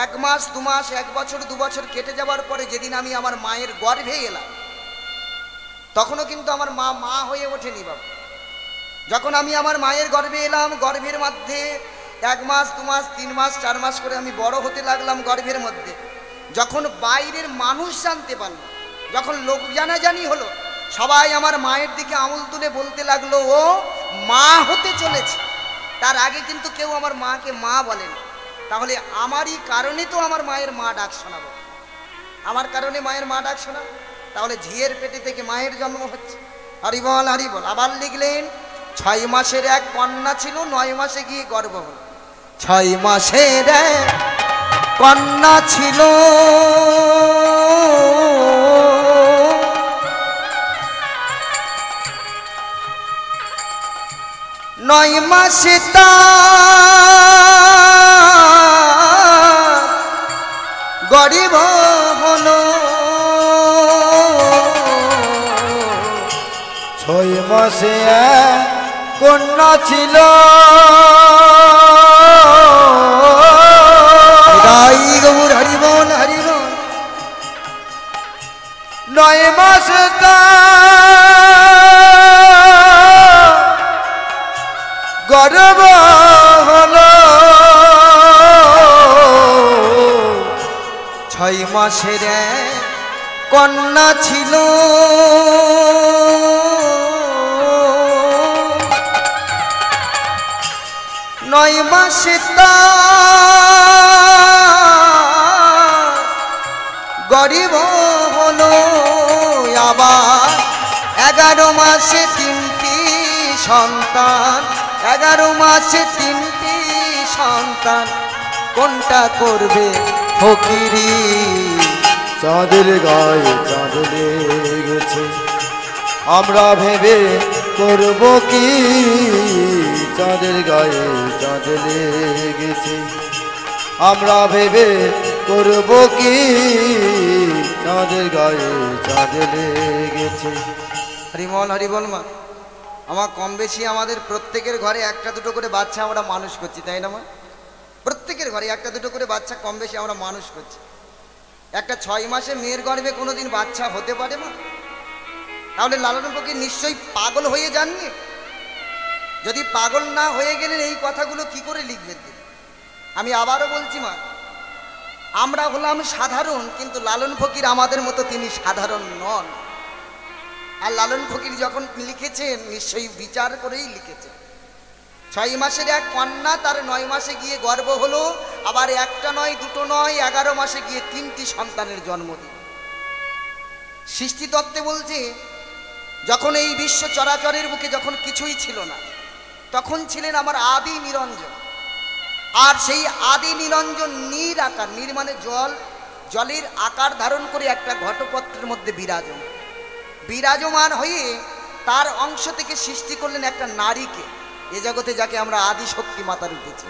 1 মাস 2 মাস 1 বছর 2 বছর কেটে যাওয়ার পরে যেদিন আমি আমার মায়ের গর্ভে এলাম তখনও কিন্তু আমার মা মা হয়ে ওঠেনি বাবা। যখন আমি আমার মায়ের গর্ভে এলাম, গর্ভের মধ্যে 1 মাস 2 মাস 3 মাস 4 মাস করে আমি বড় হতে লাগলাম গর্ভের মধ্যে। যখন বাইরের মানুষ জানতে পারলো, যখন লোক জানাজানি হলো, সবাই আমার মায়ের দিকে আঙুল তুলে বলতে লাগলো ও মা হতে চলেছে। তার আগে কিন্তু কেউ আমার মাকে মা বলেন। তাহলে আমারই কারণে তো আমার মায়ের মা ডাক শোনাবো, আমার কারণে মায়ের মা ডাক শোনা। তাহলে ঝিয়ের পেটে থেকে মায়ের জন্ম হচ্ছে। হরিবল হরিবল। আবার লিখলেন 6 মাসের এক কন্যা ছিল, 9 মাসে গিয়ে গর্ভ হল। 6 মাসের এক কন্যা ছিল, 9 মাসে তার গর্ভ হলো। 6 মাসে এক কন্যা ছিল, গৌর হরিবল হরিবল। 9 মাসে গর্ভ হলো। 6 মাসের এক কন্যা ছিল, 9 মাসে তার 11 মাসে 3টি সন্তান, 11 মাসে 3টি সন্তান, কোনটা করবে ফকিরি? চাঁদের গায়ে চাঁদ লেগেছে, আমরা ভেবে করব কি? চাঁদের গায়ে চাঁদ লেগেছে, আমরা ভেবে করব কি? চাঁদের গায়ে চাঁদ লেগেছে। হরিবল হরিবল মা। আমার কম বেশি আমাদের প্রত্যেকের ঘরে একটা দুটো করে বাচ্চা আমরা মানুষ করছি, তাই না মা? প্রত্যেকের ঘরে একটা দুটো করে বাচ্চা কম বেশি আমরা মানুষ করছি। একটা 6 মাসে মেয়ের গর্ভে কোনোদিন বাচ্চা হতে পারে মা? তাহলে লালন ফকির নিশ্চয়ই পাগল হয়ে যাননি। যদি পাগল না হয়ে গেলেন এই কথাগুলো কি করে লিখবেন? আমি আবারও বলছি মা, আমরা হলাম সাধারণ, কিন্তু লালন ফকির আমাদের মতো তিনি সাধারণ নন। আর লালন ফকির যখন লিখেছেন নিশ্চয়ই বিচার করেই লিখেছেন। 6 মাসের এক কন্যা, তার 9 মাসে গিয়ে গর্ভ হলো, আবার একটা নয় দুটো নয় 11 মাসে গিয়ে 3টি সন্তানের জন্ম দিল। সৃষ্টিতত্ত্বে বলছে যখন এই বিশ্ব চরাচরের বুকে যখন কিছুই ছিল না, তখন ছিলেন আমার আদি নিরঞ্জন। আর সেই আদি নিরঞ্জন নীর আকার, নীর মানে জল, জলের আকার ধারণ করে একটা ঘটপত্রের মধ্যে বিরাজমান হয়ে তার অংশ থেকে সৃষ্টি করলেন একটা নারীকে, এ জগতে যাকে আমরা আদি শক্তি মাতা রূপেছি।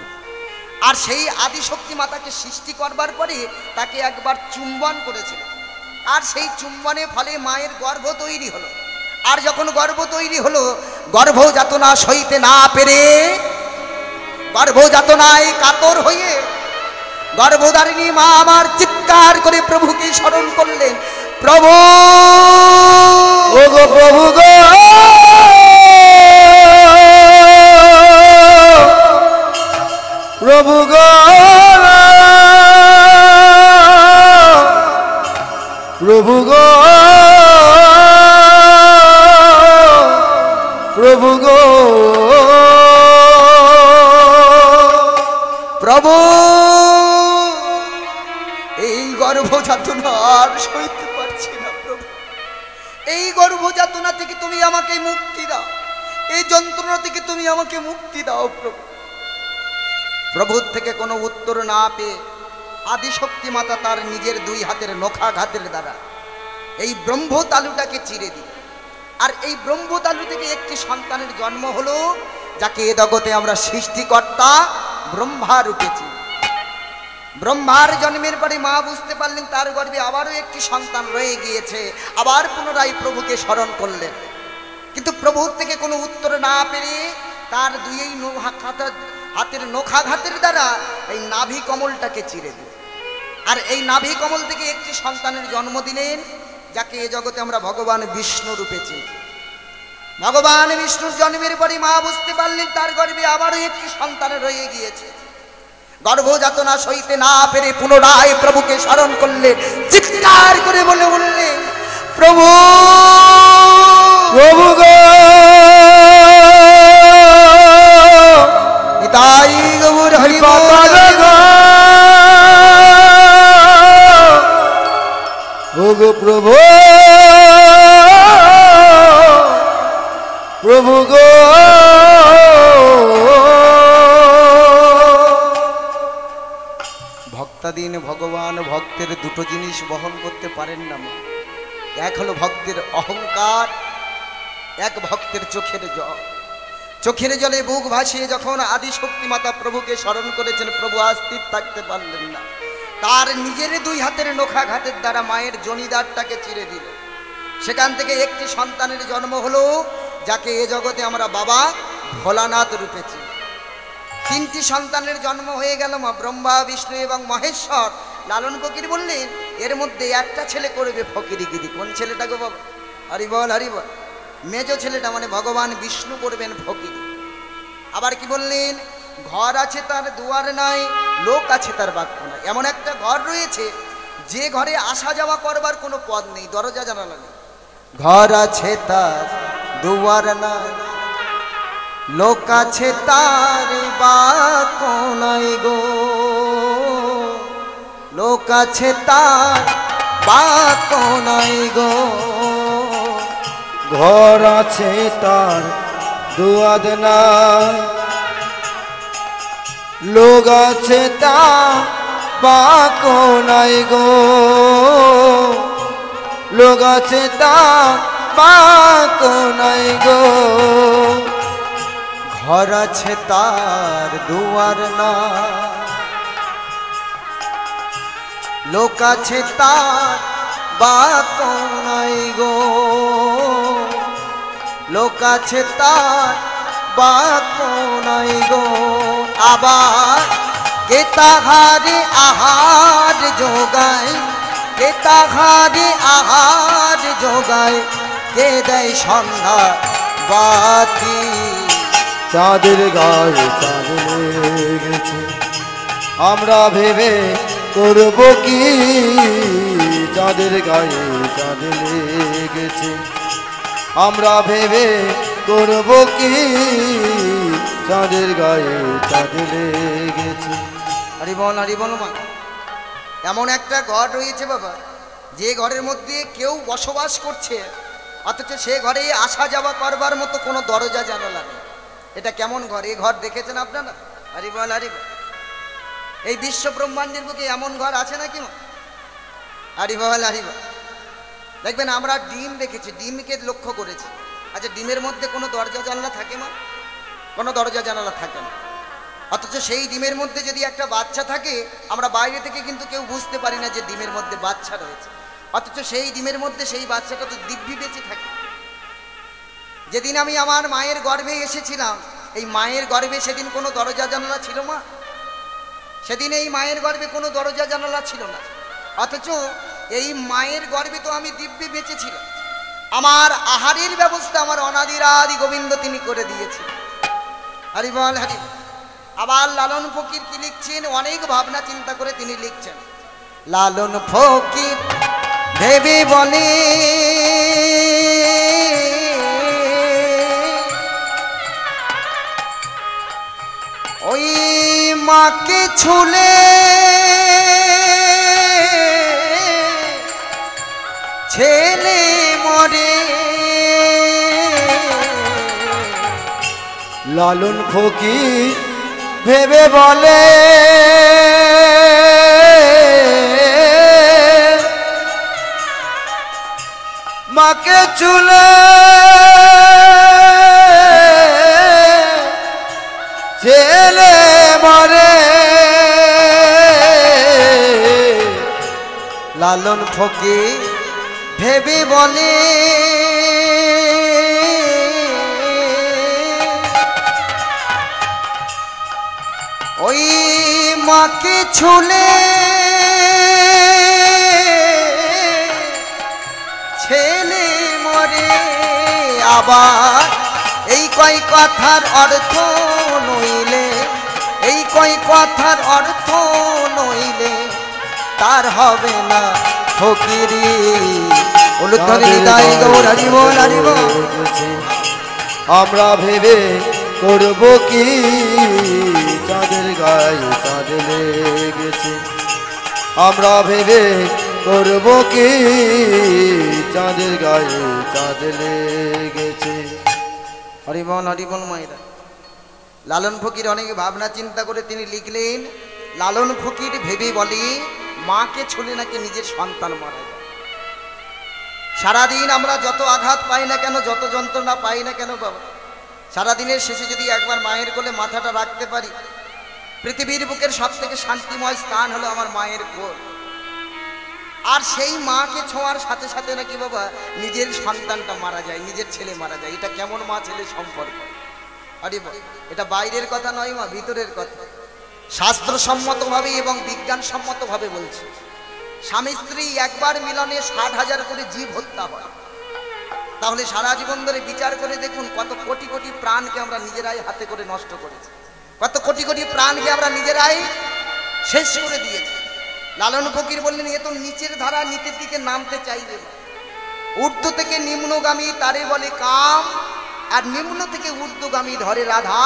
আর সেই আদি শক্তি মাতাকে সৃষ্টি করবার পরে তাকে একবার চুম্বন করেছিলেন, আর সেই চুম্বনের ফলে মায়ের গর্ভ তৈরি হলো। আর যখন গর্ভ তৈরি হলো, গর্ভ যাতনা সইতে না পেরে, গর্ভ যাতনায় কাতর হয়ে গর্ভধারিণী মা আমার চিৎকার করে প্রভুকে স্মরণ করলেন, প্রভু ও গো প্রভু গো, প্রভু গো, প্রভু গো, প্রভু গো, প্রভু এই গর্ভযাতনা আর সইতে পারছি না প্রভু, এই গর্ভযাতনা থেকে তুমি আমাকে মুক্তি দাও, এই যন্ত্রণা থেকে তুমি আমাকে মুক্তি দাও প্রভু। প্রভুর থেকে কোনো উত্তর না পেয়ে আদিশক্তি মাতা তার নিজের 2 হাতের নখাঘাতের দ্বারা এই ব্রহ্মতালুটাকে চিরে দিল। আর এই ব্রহ্মতালু থেকে একটি সন্তানের জন্ম হলো, যাকে এ জগতে আমরা সৃষ্টিকর্তা ব্রহ্মা রূপেছি। ব্রহ্মার জন্মের পরে মা বুঝতে পারলেন তার গর্ভে আবারও একটি সন্তান রয়ে গিয়েছে, আবার পুনরায় প্রভুকে স্মরণ করলেন। কিন্তু প্রভুর থেকে কোনো উত্তর না পেরে তার 2 হাতের নখাঘাতের দ্বারা এই নাভি কমলটাকে চিরে দিল। আর এই নাভি কমল থেকে একটি সন্তানের জন্ম দিলেন, যাকে এ জগতে আমরা ভগবান বিষ্ণু রূপেছি। ভগবান বিষ্ণুর জন্মের পরে মা বুঝতে পারলেন তার গর্ভে আবারও একটি সন্তান রয়ে গিয়েছে। গর্ভযাতনা সইতে না পেরে পুনরায় প্রভুকে স্মরণ করলেন, চিৎকার করে বলে উঠলেন, প্রভু প্রভু গো, নিতাই গৌর হরি বল। ও গো প্রভু, প্রভু গো, ভক্তাধীন ভগবান ভক্তের 2 জিনিস বহন করতে পারেন না। এক হলো ভক্তের অহংকার, এক ভক্তের চোখের জল। চোখের জলে বুক ভাসিয়ে যখন আদি শক্তি মাতা প্রভুকে স্মরণ করেছেন, প্রভু আর স্থির থাকতে পারলেন না, তার নিজের 2 হাতের নখাঘাতের দ্বারা মায়ের জনিদারটাকে চিরে দিল। সেখান থেকে একটি সন্তানের জন্ম হলো, যাকে এ জগতে আমরা বাবা ভোলানাথ রূপেছি। 3টি সন্তানের জন্ম হয়ে গেল মা, ব্রহ্মা বিষ্ণু এবং মহেশ্বর। লালন ফকির বললেন এর মধ্যে একটা ছেলে করবে ফকিরিগিরি। কোন ছেলেটা গো বাবা? হরিবল হরিবল। মেজ ছেলেটা মানে ভগবান বিষ্ণু করবেন ফকিরি। আবার কি বললেন, ঘর আছে তার দুয়ার নাই, লোক আছে তার বাক্য নাই। এমন একটা ঘর রয়েছে যে ঘরে আসা যাওয়া করবার কোনো পথ নেই, দরজা জানালা নেই। ঘর আছে তার দুয়ার নাই, লোক আছে তার বাক্য নাই গো, লোক আছে তার বাক্য নাই গো। ঘর আছে তার দুয়াদ নাই, লোক আছে তা বাকো নাই গো, লোক আছে তা বাকো নাই গো। ঘর আছে তার দুয়ার না, লোক আছে তার বাকো নাই গো, লোক আছে তার বাকো নাই গো। আবার কে তাহারে আহার যোগায়, কে তাহারে আহার যোগায়, কে দেয় সন্ধ্যা বাতি। চাঁদের গায়ে চাঁদ লেগেছে, আমরা ভেবে করব কি, চাঁদের গায়ে চাঁদ লেগেছে, আমরা ভেবে করব কি, চাঁদের গায়ে চাঁদ লেগেছে। হরি বল মা। এমন একটা ঘর রয়েছে বাবা, যে ঘরের মধ্যে কেউ বসবাস করছে, অথচ সে ঘরে আসা যাওয়া করবার মতো কোনো দরজা জানালা নেই। এটা কেমন ঘর? এই ঘর দেখেছেন আপনারা? হরি বল। এই বিশ্ব ব্রহ্মাণ্ডের বুকে এমন ঘর আছে নাকি মা? হরি বল। দেখবেন আমরা ডিম দেখেছি, ডিমকে লক্ষ্য করেছি। আচ্ছা, ডিমের মধ্যে কোনো দরজা জানালা থাকে মা? কোনো দরজা জানালা থাকে না। অথচ সেই ডিমের মধ্যে যদি একটা বাচ্চা থাকে, আমরা বাইরে থেকে কিন্তু কেউ বুঝতে পারি না যে ডিমের মধ্যে বাচ্চা রয়েছে। অথচ সেই ডিমের মধ্যে সেই বাচ্চাটা তো দিব্যি বেঁচে থাকে। যেদিন আমি আমার মায়ের গর্ভে এসেছিলাম, এই মায়ের গর্ভে সেদিন কোনো দরজা জানালা ছিল মা? সেদিন এই মায়ের গর্ভে কোনো দরজা জানালা ছিল না। অথচ এই মায়ের গর্ভে তো আমি দিব্যি বেঁচেছিলাম। আমার আহারের ব্যবস্থা আমার অনাদিরাদি গোবিন্দ তিনি করে দিয়েছেন। হরি বল। আবার লালন ফকির কি লিখছেন? অনেক ভাবনা চিন্তা করে তিনি লিখছেন। লালন ফকির ভেবে বলে, ওই মাকে ছুলে ছেলে মরে। লালন ফকির ভেবে বলে, মাকে চুলে ছেলে মরে। লালন ফকির ভেবে বলে, ওই মাকে ছুলে ছেলে মরে। আবার এই কয় কথার অর্থ নইলে, এই কয় কথার অর্থ নইলে তার হবে না ফকিরি। আমরা ভেবে করব কি, চাঁদের গায়ে চাঁদ লেগেছে, আমরা ভেবে করব কি, চাঁদের গায়ে চাঁদ লেগেছে। হরি বল মায়েরা। লালন ফকির অনেক ভাবনা চিন্তা করে তিনি লিখলেন, লালন ফকির ভেবে বলে, মাকে ছুলে নাকি নিজের সন্তান মারা যায়। সারাদিন আমরা যত আঘাত পাই না কেন, যত যন্ত্রণা পাই না কেন বাবা, সারাদিনের শেষে যদি একবার মায়ের কোলে মাথাটা রাখতে পারি, পৃথিবীর বুকের সব থেকে শান্তিময় স্থান হলো আমার মায়ের কোল। আর সেই মাকে ছোঁয়ার সাথে সাথে নাকি বাবা নিজের সন্তানটা মারা যায়, নিজের ছেলে মারা যায়। এটা কেমন মা ছেলে সম্পর্ক? আরে এটা বাইরের কথা নয় মা, ভিতরের কথা। শাস্ত্রসম্মতভাবে এবং বিজ্ঞানসম্মতভাবে বলছি, স্বামী স্ত্রী একবার মিলনে 60,000 করে জীব হত্যা হয়। তাহলে সারা জীবন ধরে বিচার করে দেখুন কত কোটি কোটি প্রাণকে আমরা নিজেরাই হাতে করে নষ্ট করেছি, কত কোটি কোটি প্রাণকে আমরা নিজেরাই শেষ করে দিয়েছি। লালন ফকির বললেন, এ তো নিচের ধারা নিচের দিকে নামতে চাইবে না। ঊর্ধ্ব থেকে নিম্নগামী তারে বলে কাম, আর নিম্ন থেকে ঊর্ধ্বগামী ধরে রাধা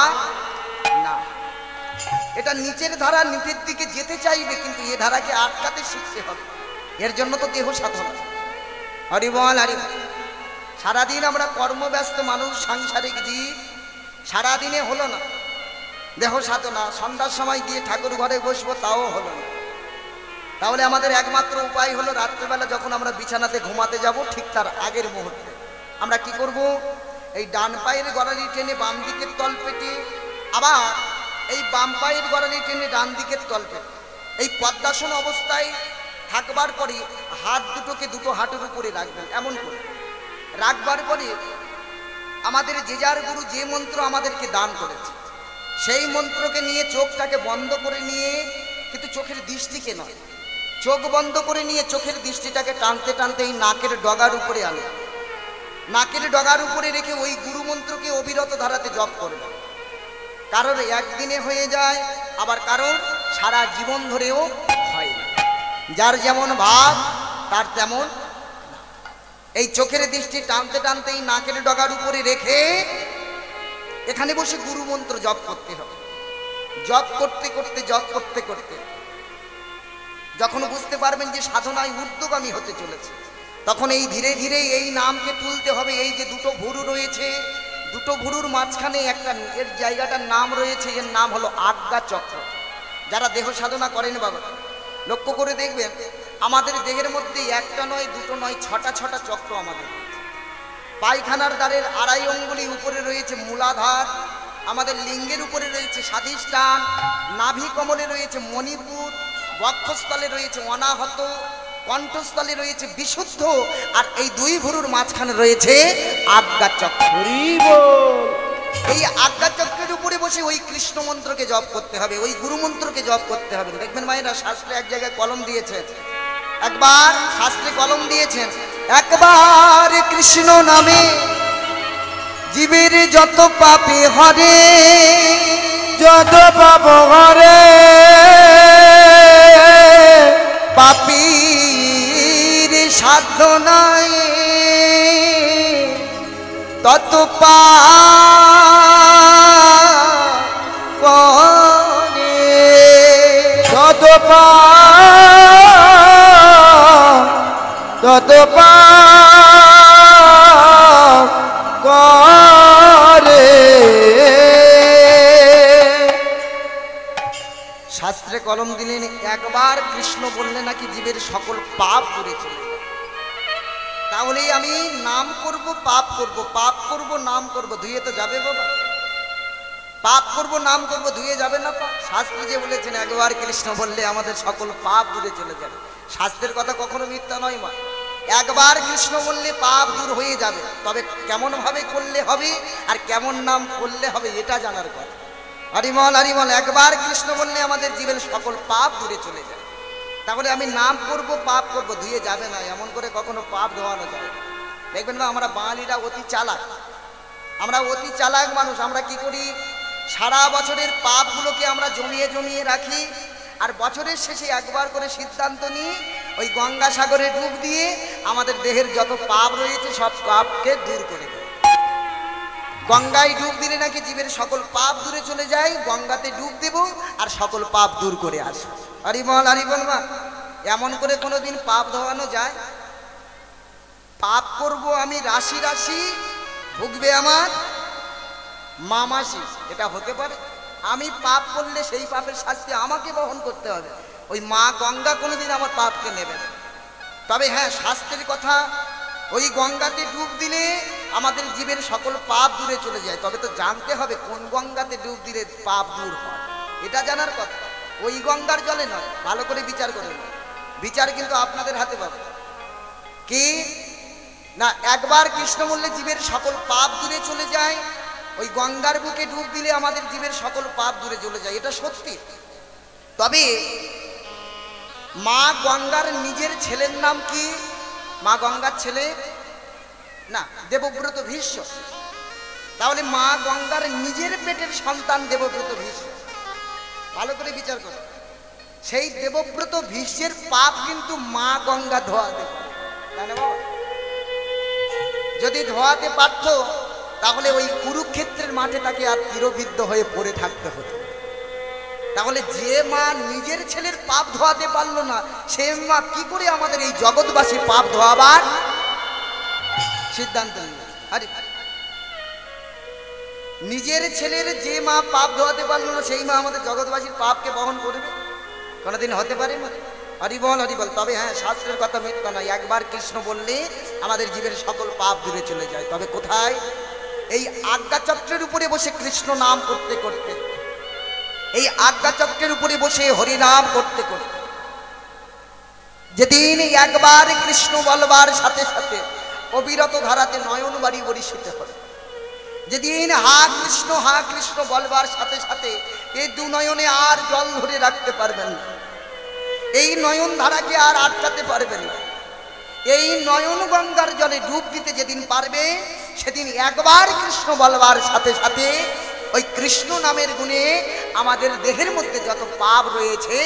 না। এটা নিচের ধারা নিচের দিকে যেতে চাইবে, কিন্তু এ ধারাকে আটকাতে শিখতে হবে। এর জন্য তো দেহ সাধনা। হরি বল। সারাদিন আমরা কর্মব্যস্ত মানুষ, সাংসারিক জীব, সারাদিনে হলো না দেহ সাধনা, সন্ধ্যার সময় গিয়ে ঠাকুর ঘরে বসবো তাও হলো না। তাহলে আমাদের একমাত্র উপায় হলো রাত্রেবেলা যখন আমরা বিছানাতে ঘুমাতে যাব ঠিক তার আগের মুহূর্তে আমরা কি করব, এই ডান পায়ের গড়ালি টেনে বাম দিকের তলপেটে, আবার এই বাম পায়ের গড়ালি টেনে ডান দিকের তলপেটে, এই পদ্মাসন অবস্থায় থাকবার পরে হাত দুটোকে দুটো হাঁটুর উপরে রাখবেন। এমন করে রাখবার পরে আমাদের যে যার গুরু যে মন্ত্র আমাদেরকে দান করেছে সেই মন্ত্রকে নিয়ে চোখটাকে বন্ধ করে নিয়ে, কিন্তু চোখের দৃষ্টিকে নয়, চোখ বন্ধ করে নিয়ে চোখের দৃষ্টিটাকে টানতে টানতে এই নাকের ডগার উপরে আনে, নাকের ডগার উপরে রেখে ওই গুরু মন্ত্রকে অবিরত ধারাতে জপ করবে। কারোর একদিনে হয়ে যায়, আবার কারোর সারা জীবন ধরেও হয় না। যার যেমন ভাব তার তেমন। এই চোখের দৃষ্টি টানতে টানতে এই নাকের ডগার উপরে রেখে এখানে বসে গুরু মন্ত্র জপ করতে হবে। জপ করতে করতে জপ করতে করতে যখন বুঝতে পারবেন যে সাধনায় ঊর্ধ্বগামী হতে চলেছে, তখন এই ধীরে ধীরে এই নামকে তুলতে হবে। এই যে দুটো ভুরু রয়েছে, দুটো ভুরুর মাঝখানে একটা এর জায়গাটার নাম রয়েছে, এর নাম হলো আজ্ঞা চক্র। যারা দেহ সাধনা করেন বাবা লক্ষ্য করে দেখবেন, আমাদের দেহের মধ্যে একটা নয় দুটো নয় ছটা ছটা চক্র আমাদের। পায়খানার দ্বারের আড়াই অঙ্গুলি উপরে রয়েছে মূলাধার, আমাদের লিঙ্গের উপরে রয়েছে স্বাধিষ্ঠান, নাভি কমলে রয়েছে মণিপুর, বক্ষস্থলে রয়েছে অনাহত, কণ্ঠস্থলে রয়েছে বিশুদ্ধ, আর এই দুই ভুরুর মাঝখানে রয়েছে আজ্ঞা চক্র। এই আজ্ঞা চক্রের উপরে বসে ওই কৃষ্ণ মন্ত্রকে জপ করতে হবে, ওই গুরু মন্ত্রকে জপ করতে হবে। দেখবেন মায়েরা শাস্ত্রে এক জায়গায় কলম দিয়েছেন, একবার শাস্ত্রে কলম দিয়েছেন, একবার কৃষ্ণ নামে জীবের যত পাপে হরে, যত পাপ হরে, পাপীর সাধ্য নাই তত পাপ করে, যত পাপ তত পাপ করে। শাস্ত্রে কলম দিলেন, একবার কৃষ্ণ বললে নাকি জীবের সকল পাপ করে চলে যায়। তাহলে আমি নাম করব পাপ করব, পাপ করব নাম করব, ধুয়ে তো যাবে বাবা? পাপ করব নাম করব, ধুয়ে যাবে না? শাস্ত্রে যে বলেছেন একবার কৃষ্ণ বললে আমাদের সকল পাপ দূরে চলে যাবে, শাস্ত্রের কথা কখনো মিথ্যা নয় মা। একবার কৃষ্ণ বললে পাপ দূর হয়ে যাবে, তবে কেমন ভাবে করলে হবে আর কেমন নাম করলে হবে এটা জানার কথা। হরিমল হরিমল। একবার কৃষ্ণ বললে আমাদের জীবনের সকল পাপ দূরে চলে যায়। তাহলে আমি নাম করব পাপ করব, ধুয়ে যাবে না, এমন করে কখনো পাপ ধোয়ানো যায় না। দেখবেন না আমরা বাঙালিরা অতি চালাক, আমরা অতি চালাক মানুষ। আমরা কি করি, সারা বছরের পাপগুলোকে আমরা জমিয়ে জমিয়ে রাখি, আর বছরের শেষে একবার করে সিদ্ধান্ত নিই ওই গঙ্গাসাগরে ডুব দিয়ে আমাদের দেহের যত পাপ রয়েছে সব পাপকে দূর করে দেয়। গঙ্গায় ডুব দিলে নাকি জীবের সকল পাপ দূরে চলে যায়, গঙ্গাতে ডুব দেব আর সকল পাপ দূর করে আসবো। হরিবল হরিবল মা। এমন করে কোনোদিন পাপ ধোয়ানো যায়? পাপ করব আমি রাশি রাশি, ভুগবে আমার মা মাসি, এটা হতে পারে? আমি পাপ করলে সেই পাপের শাস্তি আমাকে বহন করতে হবে, ওই মা গঙ্গা কোনোদিন আমার পাপকে নেবে না। তবে হ্যাঁ, শাস্ত্রের কথা, ওই গঙ্গাতে ডুব দিলে আমাদের জীবের সকল পাপ দূরে চলে যায়। তবে তো জানতে হবে কোন গঙ্গাতে ডুব দিলে পাপ দূর হয়, এটা জানার কথা। ওই গঙ্গার জলে নয়, ভালো করে বিচার করে নেয়। বিচার কিন্তু আপনাদের হাতে পাবে কি না। একবার কৃষ্ণ বললে জীবের সকল পাপ দূরে চলে যায়, ওই গঙ্গার বুকে ডুব দিলে আমাদের জীবের সকল পাপ দূরে চলে যায়, এটা সত্যি। তবে মা গঙ্গার নিজের ছেলের নাম কি? মা গঙ্গার ছেলে না, দেবব্রত ভীষ্ম। তাহলে মা গঙ্গার নিজের পেটের সন্তান দেবব্রত ভীষ্ম। ভালো করে বিচার করো, সেই দেবব্রত ভীষ্মের পাপ কিন্তু মা গঙ্গা ধোয়াতে পারে, জানে বাবা? যদি ধোয়াতে পারত তাহলে ওই কুরুক্ষেত্রের মাঠে তাকে আর তীরবিদ্ধ হয়ে পড়ে থাকতে হতো। তাহলে যে মা নিজের ছেলের পাপ ধোয়াতে পারলো না, সে মা কি করে আমাদের এই জগৎবাসী পাপ ধোয়াবার সিদ্ধান্ত নিল। আরে নিজের ছেলের যে মা পাপ ধোয়াতে পারলো না, সেই মা আমাদের জগৎবাসীর পাপকে বহন করবে? কোনোদিন হতে পারে না। হরি বল হরি বল। তবে হ্যাঁ, শাস্ত্রের কথা মিথ্যা নয়, একবার কৃষ্ণ বললে আমাদের জীবের সকল পাপ দূরে চলে যায়। তবে কোথায়? এই আজ্ঞাচক্রের উপরে বসে কৃষ্ণ নাম করতে করতে, এই আজ্ঞাচক্রের উপরে বসে হরি নাম করতে করতে যেদিন একবার কৃষ্ণ বলবার সাথে সাথে অবিরত ধারাতে নয়ন বাড়ি বরিশিত হয়, যেদিন হা কৃষ্ণ বলবার সাথে সাথে এই দু নয়নে আর জল ধরে রাখতে পারবেন না, এই নয়ন ধারাকে আর আটকাতে পারবেন না, এই নয়ন গঙ্গার জলে ডুব দিতে যেদিন পারবে, সেদিন একবার কৃষ্ণ বলবার সাথে সাথে ওই কৃষ্ণ নামের গুণে আমাদের দেহের মধ্যে যত পাপ রয়েছে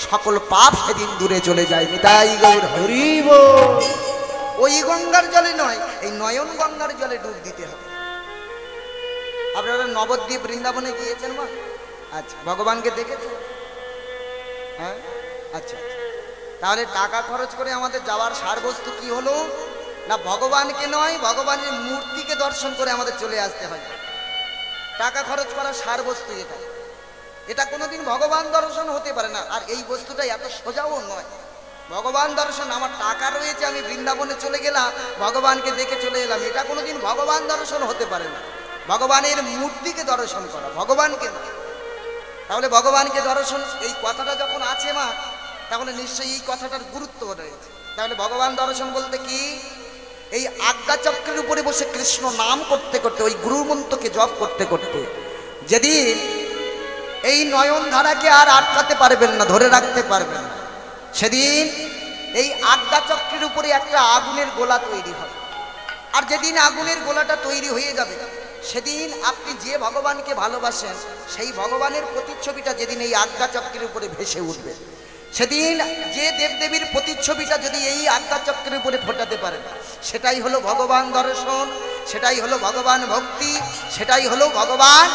সকল পাপ সেদিন দূরে চলে যায়। নিতাই গৌর হরি বল। ওই গঙ্গার জলে নয়, এই নয়ন গঙ্গার জলে ডুব দিতে হবে। আপনারা নবদ্বীপ বৃন্দাবনে গিয়েছেন মা? আচ্ছা, ভগবানকে দেখেছেন? হ্যাঁ, আচ্ছা। তাহলে টাকা খরচ করে আমাদের যাওয়ার সারবস্তু কি হলো? না, ভগবানকে নয়, ভগবানের মূর্তিকে দর্শন করে আমাদের চলে আসতে হয়। টাকা খরচ করার সারবস্তু এটা, এটা কোনোদিন ভগবান দর্শন হতে পারে না। আর এই বস্তুটা এত সোজাও নয়। ভগবান দর্শন, আমার টাকা রয়েছে, আমি বৃন্দাবনে চলে গেলাম, ভগবানকে দেখে চলে এলাম, এটা কোনোদিন ভগবান দর্শন হতে পারে না। ভগবানের মূর্তিকে দর্শন করা, ভগবানকে নয়। তাহলে ভগবানকে দর্শন, এই কথাটা যখন আছে মা, তাহলে নিশ্চয়ই এই কথাটার গুরুত্ব রয়েছে। তাহলে ভগবান দর্শন বলতে কি? এই আজ্ঞাচক্রের উপরে বসে কৃষ্ণ নাম করতে করতে, ওই গুরুমন্ত্রকে জপ করতে করতে যেদিন এই নয়ন ধারাকে আর আটকাতে পারবেন না, ধরে রাখতে পারবেন না, সেদিন এই আজ্ঞাচক্রের উপরে একটা আগুনের গোলা তৈরি হবে। আর যেদিন আগুনের গোলাটা তৈরি হয়ে যাবে, সেদিন আপনি যে ভগবানকে ভালোবাসেন সেই ভগবানের প্রতিচ্ছবিটা যেদিন এই আজ্ঞাচক্রের উপরে ভেসে উঠবে, সেদিন যে দেবদেবীর প্রতিচ্ছবিটা যদি এই আজ্ঞাচক্রের উপরে ফোটাতে পারেন, সেটাই হলো ভগবান দর্শন, সেটাই হলো ভগবান ভক্তি, সেটাই হলো ভগবান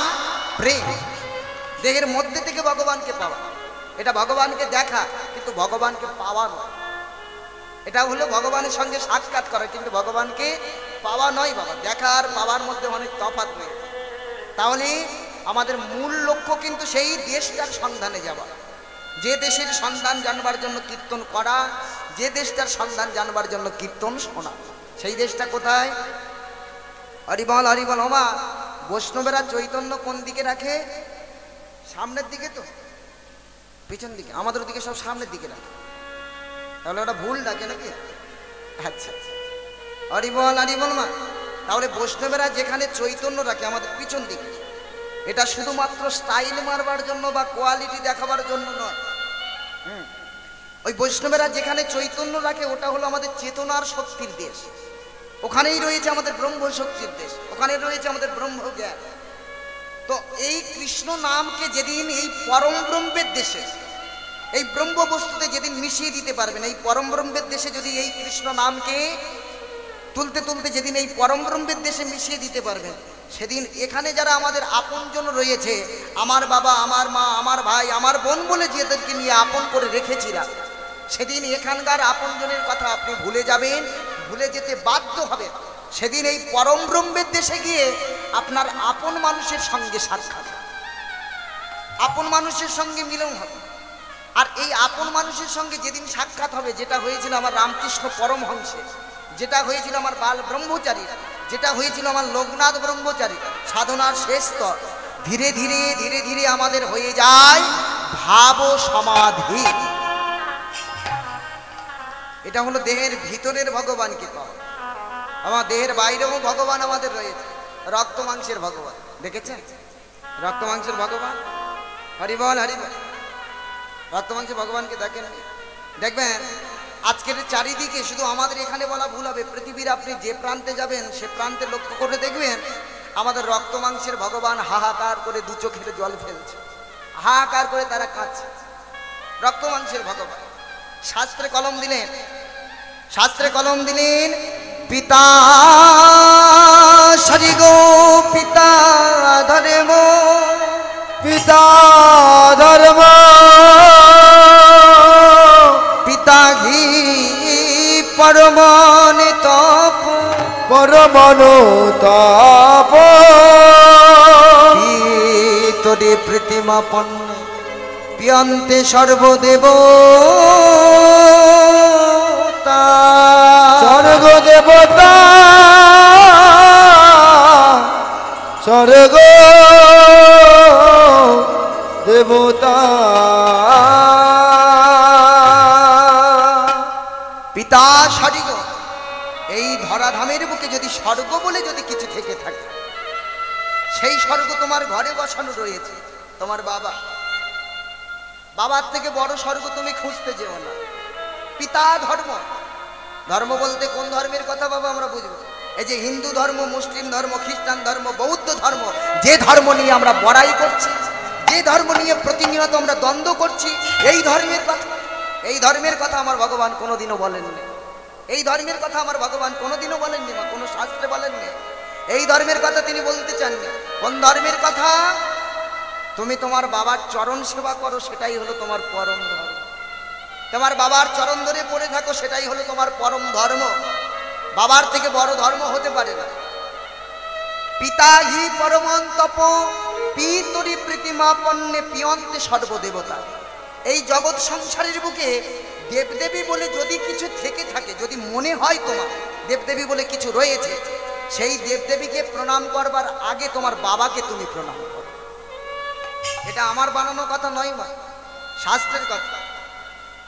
প্রেম। দেহের মধ্যে থেকে ভগবানকে পাওয়া, এটা ভগবানকে দেখা, কিন্তু ভগবানকে পাওয়া নয়। এটা হলো ভগবানের সঙ্গে সাক্ষাৎ করা, কিন্তু ভগবানকে পাওয়া নয় বাবা। দেখা আর পাওয়ার মধ্যে অনেক তফাৎ রয়েছে। তাহলে আমাদের মূল লক্ষ্য কিন্তু সেই দেশটার সন্ধানে যাওয়া, যে দেশের সন্ধান জানবার জন্য কীর্তন করা, যে দেশটার সন্ধান জানবার জন্য কীর্তন শোনা। সেই দেশটা কোথায়? হরিবল হরিবল। ওমা, বৈষ্ণবেরা চৈতন্য কোন দিকে রাখে? সামনের দিকে তো, পিছন দিকে? আমাদের দিকে সব সামনের দিকে রাখে। তাহলে ওটা ভুল ডাকে নাকি? আচ্ছা, হরিবল হরিবল মা। তাহলে বৈষ্ণবেরা যেখানে চৈতন্য রাখে আমাদের পিছন দিকে, এটা শুধুমাত্র স্টাইল মারবার জন্য বা কোয়ালিটি দেখাবার জন্য নয়। ওই বৈষ্ণবেরা যেখানে চৈতন্য রাখে ওটা হলো আমাদের চেতনার শক্তির দেশ। ওখানেই রয়েছে আমাদের ব্রহ্ম শক্তির দেশ, ওখানে রয়েছে আমাদের ব্রহ্ম জ্ঞান। তো এই কৃষ্ণ নামকে যেদিন এই পরম ব্রহ্মের দেশে, এই ব্রহ্ম বস্তুতে যেদিন মিশিয়ে দিতে পারবেন, এই পরম ব্রহ্মের দেশে যদি এই কৃষ্ণ নামকে তুলতে তুলতে যেদিন এই পরম ব্রহ্মের দেশে মিশিয়ে দিতে পারবেন, সেদিন এখানে যারা আমাদের আপনজন রয়েছে, আমার বাবা, আমার মা, আমার ভাই, আমার বোন বলে যাদেরকে নিয়ে আপন করে রেখেছিলাম, সেদিন এখানকার আপনজনের কথা আপনি ভুলে যাবেন, ভুলে যেতে বাধ্য হবেন। সেদিন এই পরম ব্রহ্মের দেশে গিয়ে আপনার আপন মানুষের সঙ্গে সাক্ষাৎ, আপন মানুষের সঙ্গে মিলন হবে। আর এই আপন মানুষের সঙ্গে যেদিন সাক্ষাৎ হবে, যেটা হয়েছিল আমার রামকৃষ্ণ পরমহংসের, যেটা হয়েছিল আমার বাল ব্রহ্মচারী, যেটা হয়েছিল আমার লোকনাথ ব্রহ্মচারী, সাধনার শেষ স্তর, ধীরে ধীরে ধীরে ধীরে আমাদের হয়ে যায় ভাব সমাধি। এটা হলো দেহের ভিতরের ভগবানকে পাওয়া। আমার দেহের বাইরেও ভগবান আমাদের রয়েছে, রক্ত মাংসের ভগবান। দেখেছেন রক্ত মাংসের ভগবান? হরিবল হরিবল। রক্ত মাংসের ভগবানকে দেখেন, দেখবেন আজকের চারিদিকে, শুধু আমাদের এখানে বলা ভুল হবে, পৃথিবীর আপনি যে প্রান্তে যাবেন সে প্রান্তে লক্ষ্য করে দেখবেন আমাদের রক্ত মাংসের ভগবান হাহাকার করে দু চোখের জল ফেলছে, হাহাকার করে তারা কাঁদছে। রক্ত মাংসের ভগবান শাস্ত্রে কলম দিলেন, শাস্ত্রে কলম দিলেন, পিতা সরি গো পিতা ধর্ম, পিতা ধর্ম, পিতা ঘি পরম তপ, পরমনুতাপ তোরে প্রতিমাপন্ন পিয়ন্তে সর্বদেব স্বর্গ দেবতা স্বর্গ দেবতা পিতা স্বর্গ। এই ধরাধামের বুকে যদি স্বর্গ বলে যদি কিছু থেকে থাকে, সেই স্বর্গ তোমার ঘরে বসানো রয়েছে। তোমার বাবা, বাবার থেকে বড় স্বর্গ তুমি খুঁজতে যেও না। পিতা ধর্ম, ধর্ম বলতে কোন ধর্মের কথা বাবা আমরা বুঝবো? এই যে হিন্দু ধর্ম, মুসলিম ধর্ম, খ্রিস্টান ধর্ম, বৌদ্ধ ধর্ম, যে ধর্ম নিয়ে আমরা বড়াই করছি, যে ধর্ম নিয়ে প্রতিনিয়ত আমরা দ্বন্দ্ব করছি, এই ধর্মের কথা, এই ধর্মের কথা আমার ভগবান কোনোদিনও বলেননি। এই ধর্মের কথা আমার ভগবান কোনোদিনও বলেননি, বা কোনো শাস্ত্রে বলেননি। এই ধর্মের কথা তিনি বলতে চাননি। কোন ধর্মের কথা? তুমি তোমার বাবার চরণ সেবা করো, সেটাই হলো তোমার পরম ধর্ম। তোমার বাবার চরণ ধরে পড়ে থাকো, সেটাই হলো তোমার পরম ধর্ম। বাবার থেকে বড় ধর্ম হতে পারে না। পিতা হি পরমন্তপ পিতরি প্রীতিমাপন্নে পিয়ন্তে সর্বদেবতা। এই জগৎ সংসারের বুকে দেবদেবী বলে যদি কিছু থেকে থাকে, যদি মনে হয় তোমার দেবদেবী বলে কিছু রয়েছে, সেই দেবদেবীকে প্রণাম করবার আগে তোমার বাবাকে তুমি প্রণাম করো। এটা আমার বানানো কথা নয়, মা, শাস্ত্রের কথা।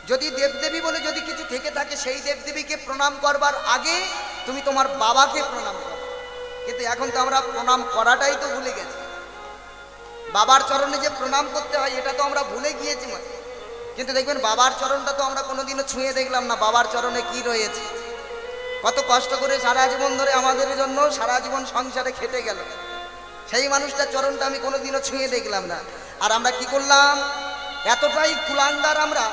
যদি দেবদেবী বলে যদি কিছু থেকে থাকে, সেই দেবদেবীকে প্রণাম করবার আগে তুমি তোমার বাবাকে প্রণাম করো। কিন্তু এখন তো আমরা প্রণাম করাটাই তো ভুলে গেছি। বাবার চরণে যে প্রণাম করতে হয় এটা তো আমরা ভুলে গিয়েছি, মা। কিন্তু দেখবেন বাবার চরণটা তো আমরা কোনোদিনও ছুঁয়ে দেখলাম না। বাবার চরণে কি রয়েছে, কত কষ্ট করে সারা জীবন ধরে আমাদের জন্য সারা জীবন সংসারে খেটে গেল, সেই মানুষটার চরণটা আমি কোনোদিনও ছুঁয়ে দেখলাম না। আর আমরা কি করলাম? এতটাই কুলাঙ্গার আমরা,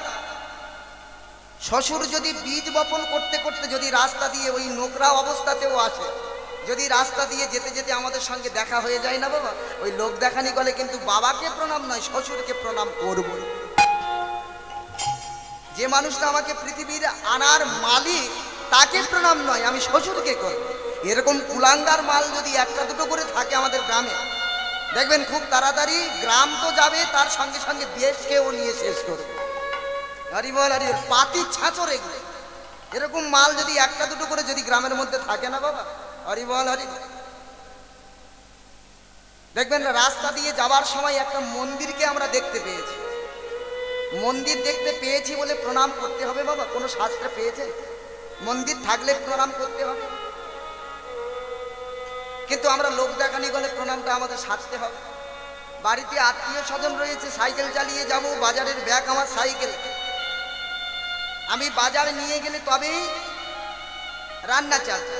শ্বশুর যদি বীজ বপন করতে করতে যদি রাস্তা দিয়ে ওই নোংরা অবস্থাতেও আসে, যদি রাস্তা দিয়ে যেতে যেতে আমাদের সঙ্গে দেখা হয়ে যায় না বাবা, ওই লোক দেখানি বলে কিন্তু বাবাকে প্রণাম নয়, শ্বশুরকে প্রণাম করব। যে মানুষটা আমাকে পৃথিবীর আনার মালিক, তাকে প্রণাম নয়, আমি শ্বশুরকে করব। এরকম কুলাঙ্গার মাল যদি একটা দুটো করে থাকে আমাদের গ্রামে, দেখবেন খুব তাড়াতাড়ি গ্রাম তো যাবে, তার সঙ্গে সঙ্গে দেশকেও নিয়ে শেষ করবে। হরি বল হরি, পাতি ছাঁচর এগুলো। এরকম মাল যদি একটা দুটো করে যদি গ্রামের মধ্যে থাকে না বাবা, হরি বল হরি। দেখবেন রাস্তা দিয়ে যাবার সময় একটা মন্দিরকে আমরা দেখতে পেয়েছি। মন্দির দেখতে পেয়েছি বলে প্রণাম করতে হবে বাবা? কোনো শাস্ত্রে পেয়েছে মন্দির থাকলে প্রণাম করতে হবে? কিন্তু আমরা লোক দেখানি বলে প্রণামটা আমাদের সারতে হবে। বাড়িতে আত্মীয় স্বজন রয়েছে, সাইকেল চালিয়ে যাব, বাজারের ব্যাগ আমার সাইকেল, আমি বাজারে নিয়ে গেলে তবেই রান্না চালছে।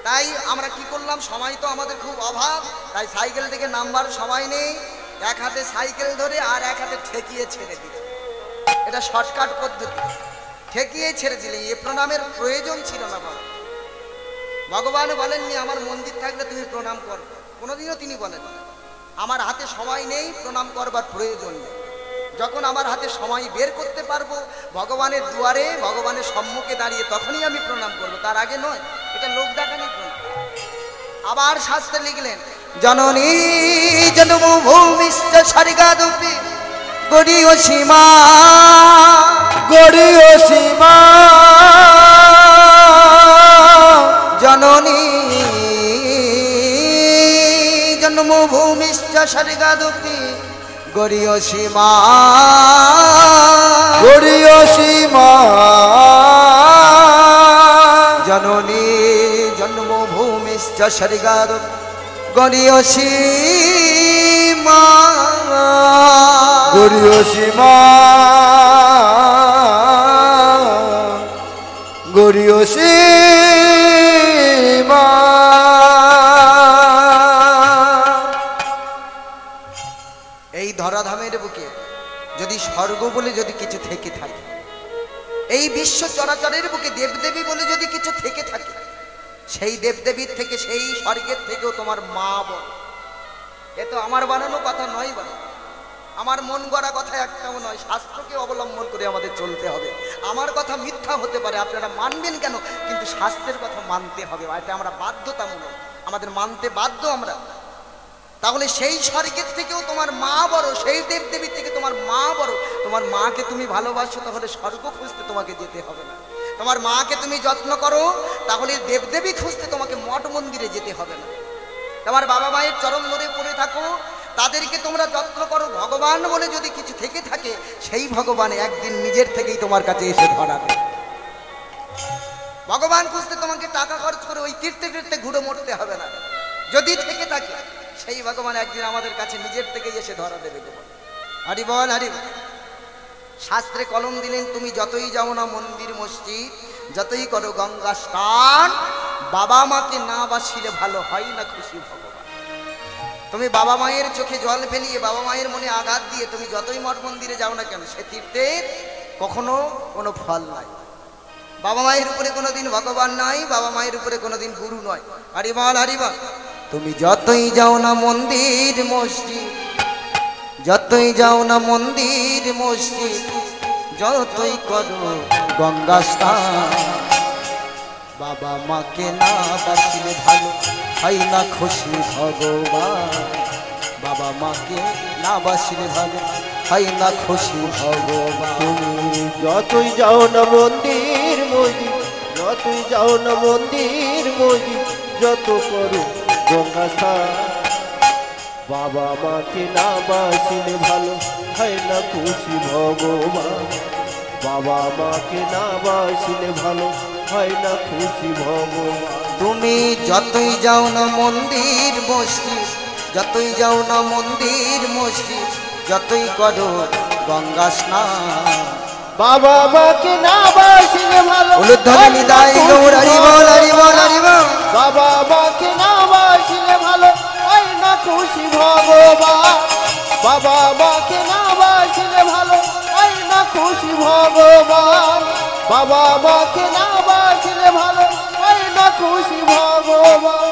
তাই আমরা কি করলাম, সময় তো আমাদের খুব অভাব, তাই সাইকেল থেকে নামবার সময় নেই, এক হাতে সাইকেল ধরে আর এক হাতে ঠেকিয়ে ছেড়ে দিল। এটা শর্টকাট পদ্ধতি, ঠেকিয়ে ছেড়ে দিলে। এ প্রণামের প্রয়োজন ছিল না বাবা। ভগবান বলেননি আমার মন্দির থাকলে তুমি প্রণাম করো, কোনোদিনও তিনি বলেন আমার হাতে সময় নেই, প্রণাম করবার প্রয়োজন নেই। যখন আমার হাতে সময় বের করতে পারবো ভগবানের দুয়ারে, ভগবানের সম্মুখে দাঁড়িয়ে, তখনই আমি প্রণাম করবো, তার আগে নয়। এটা লোক দেখানি প্রণাম। আবার শাস্ত্রে লিখলেন, জননী জন্মভূমিষ্ঠ স্বর্গাদপি গড়ীয় সীমা, গড়ীয় সীমা, জননী জন্মভূমিষ্ঠ স্বর্গাদপি গড়ীয় সীমা, গড়ীয় সীমা, জননী জন্মভূমিশ্চ স্বর্গাদপি গড়ীয় সীমা, গড়ীয় সীমা, গড়ীয় সীমা। এই ধরাধামের বুকে যদি স্বর্গ বলে যদি কিছু থেকে থাকে, এই বিশ্ব চরাচরের বুকে দেবদেবী বলে যদি কিছু থেকে থাকে, সেই দেবদেবীর থেকে, সেই স্বর্গের থেকেও তোমার মা বল। এ তো আমার বানানো কথা নয় বাবা। আমার মন গড়া কথা একটাও নয়, শাস্ত্রকে অবলম্বন করে আমাদের চলতে হবে। আমার কথা মিথ্যা হতে পারে, আপনারা মানবেন কেন, কিন্তু শাস্ত্রের কথা মানতে হবে, এটা আমরা বাধ্যতামূলক, আমাদের মানতে বাধ্য আমরা। তাহলে সেই স্বর্গের থেকেও তোমার মা বড়, সেই দেবদেবীর থেকে তোমার মা বড়। তোমার মাকে তুমি ভালোবাসো, তাহলে স্বর্গ খুঁজতে তোমাকে যেতে হবে না। তোমার মাকে তুমি যত্ন করো, তাহলে দেবদেবী খুঁজতে তোমাকে মঠ মন্দিরে যেতে হবে না। তোমার বাবা মায়ের চরণ ধরে পড়ে থাকো, তাদেরকে তোমরা যত্ন করো। ভগবান বলে যদি কিছু থেকে থাকে, সেই ভগবান একদিন নিজের থেকেই তোমার কাছে এসে ধরাবে। ভগবান খুঁজতে তোমাকে টাকা খরচ করে ওই তীর্থে তীর্থে ঘুরে মরতে হবে না। যদি থেকে থাকে, সেই ভগবান একদিন আমাদের কাছে নিজের থেকেই এসে ধরা দেবে। হরি বল, হরি বল। শাস্ত্রে কলম দিলেন, তুমি যতই যাও না মন্দির মসজিদ, যতই করো গঙ্গা স্নান, বাবা মাকে না বাসিলে ভালো হয় না খুশি ভগবান। তুমি বাবা মায়ের চোখে জল ফেলিয়ে, বাবা মায়ের মনে আঘাত দিয়ে তুমি যতই মঠ মন্দিরে যাও না কেন, সে তীর্থের কখনো কোনো ফল নাই। বাবা মায়ের উপরে কোনোদিন ভগবান নাই, বাবা মায়ের উপরে কোনোদিন গুরু নয়। হরি বল, হরি বল। তুমি যতই যাও না মন্দির মসজিদ, যতই যাও না মন্দির মসজিদ, যতই করো গঙ্গা স্নান, বাবা মাকে না বাসিলে ভালো হয় না খুশি ভগবান। বাবা মাকে না বাসিলে ভালো হয় না খুশি ভগবান। তুমি যতই যাও না মন্দির মসজিদ, যতই যাও না মন্দির মসজিদ, যত করো গঙ্গা স্নান, বাবা মাকে না বাসিলে ভালো হয় না খুশি ভগবান। বাবা মাকে না বাসিলে ভালো হয় না খুশি ভগবান। তুমি যতই যাও না মন্দির মসজিদ, যতই যাও না মন্দির মসজিদ, যতই করো গঙ্গা স্নান, বাবা মাকে না বাসিলে ভালো উলুধ্বনি দাই গৌর হরি বল, হরি বল, হরি বল। বাবা মাকে না বাসিলে ভালো হয় না খুশি ভগবান। বাবা মাকে না বাসিলে ভালো হয় না খুশি ভগবান। বাবা মাকে না বাসিলে ভালো হয় না খুশি ভগবান।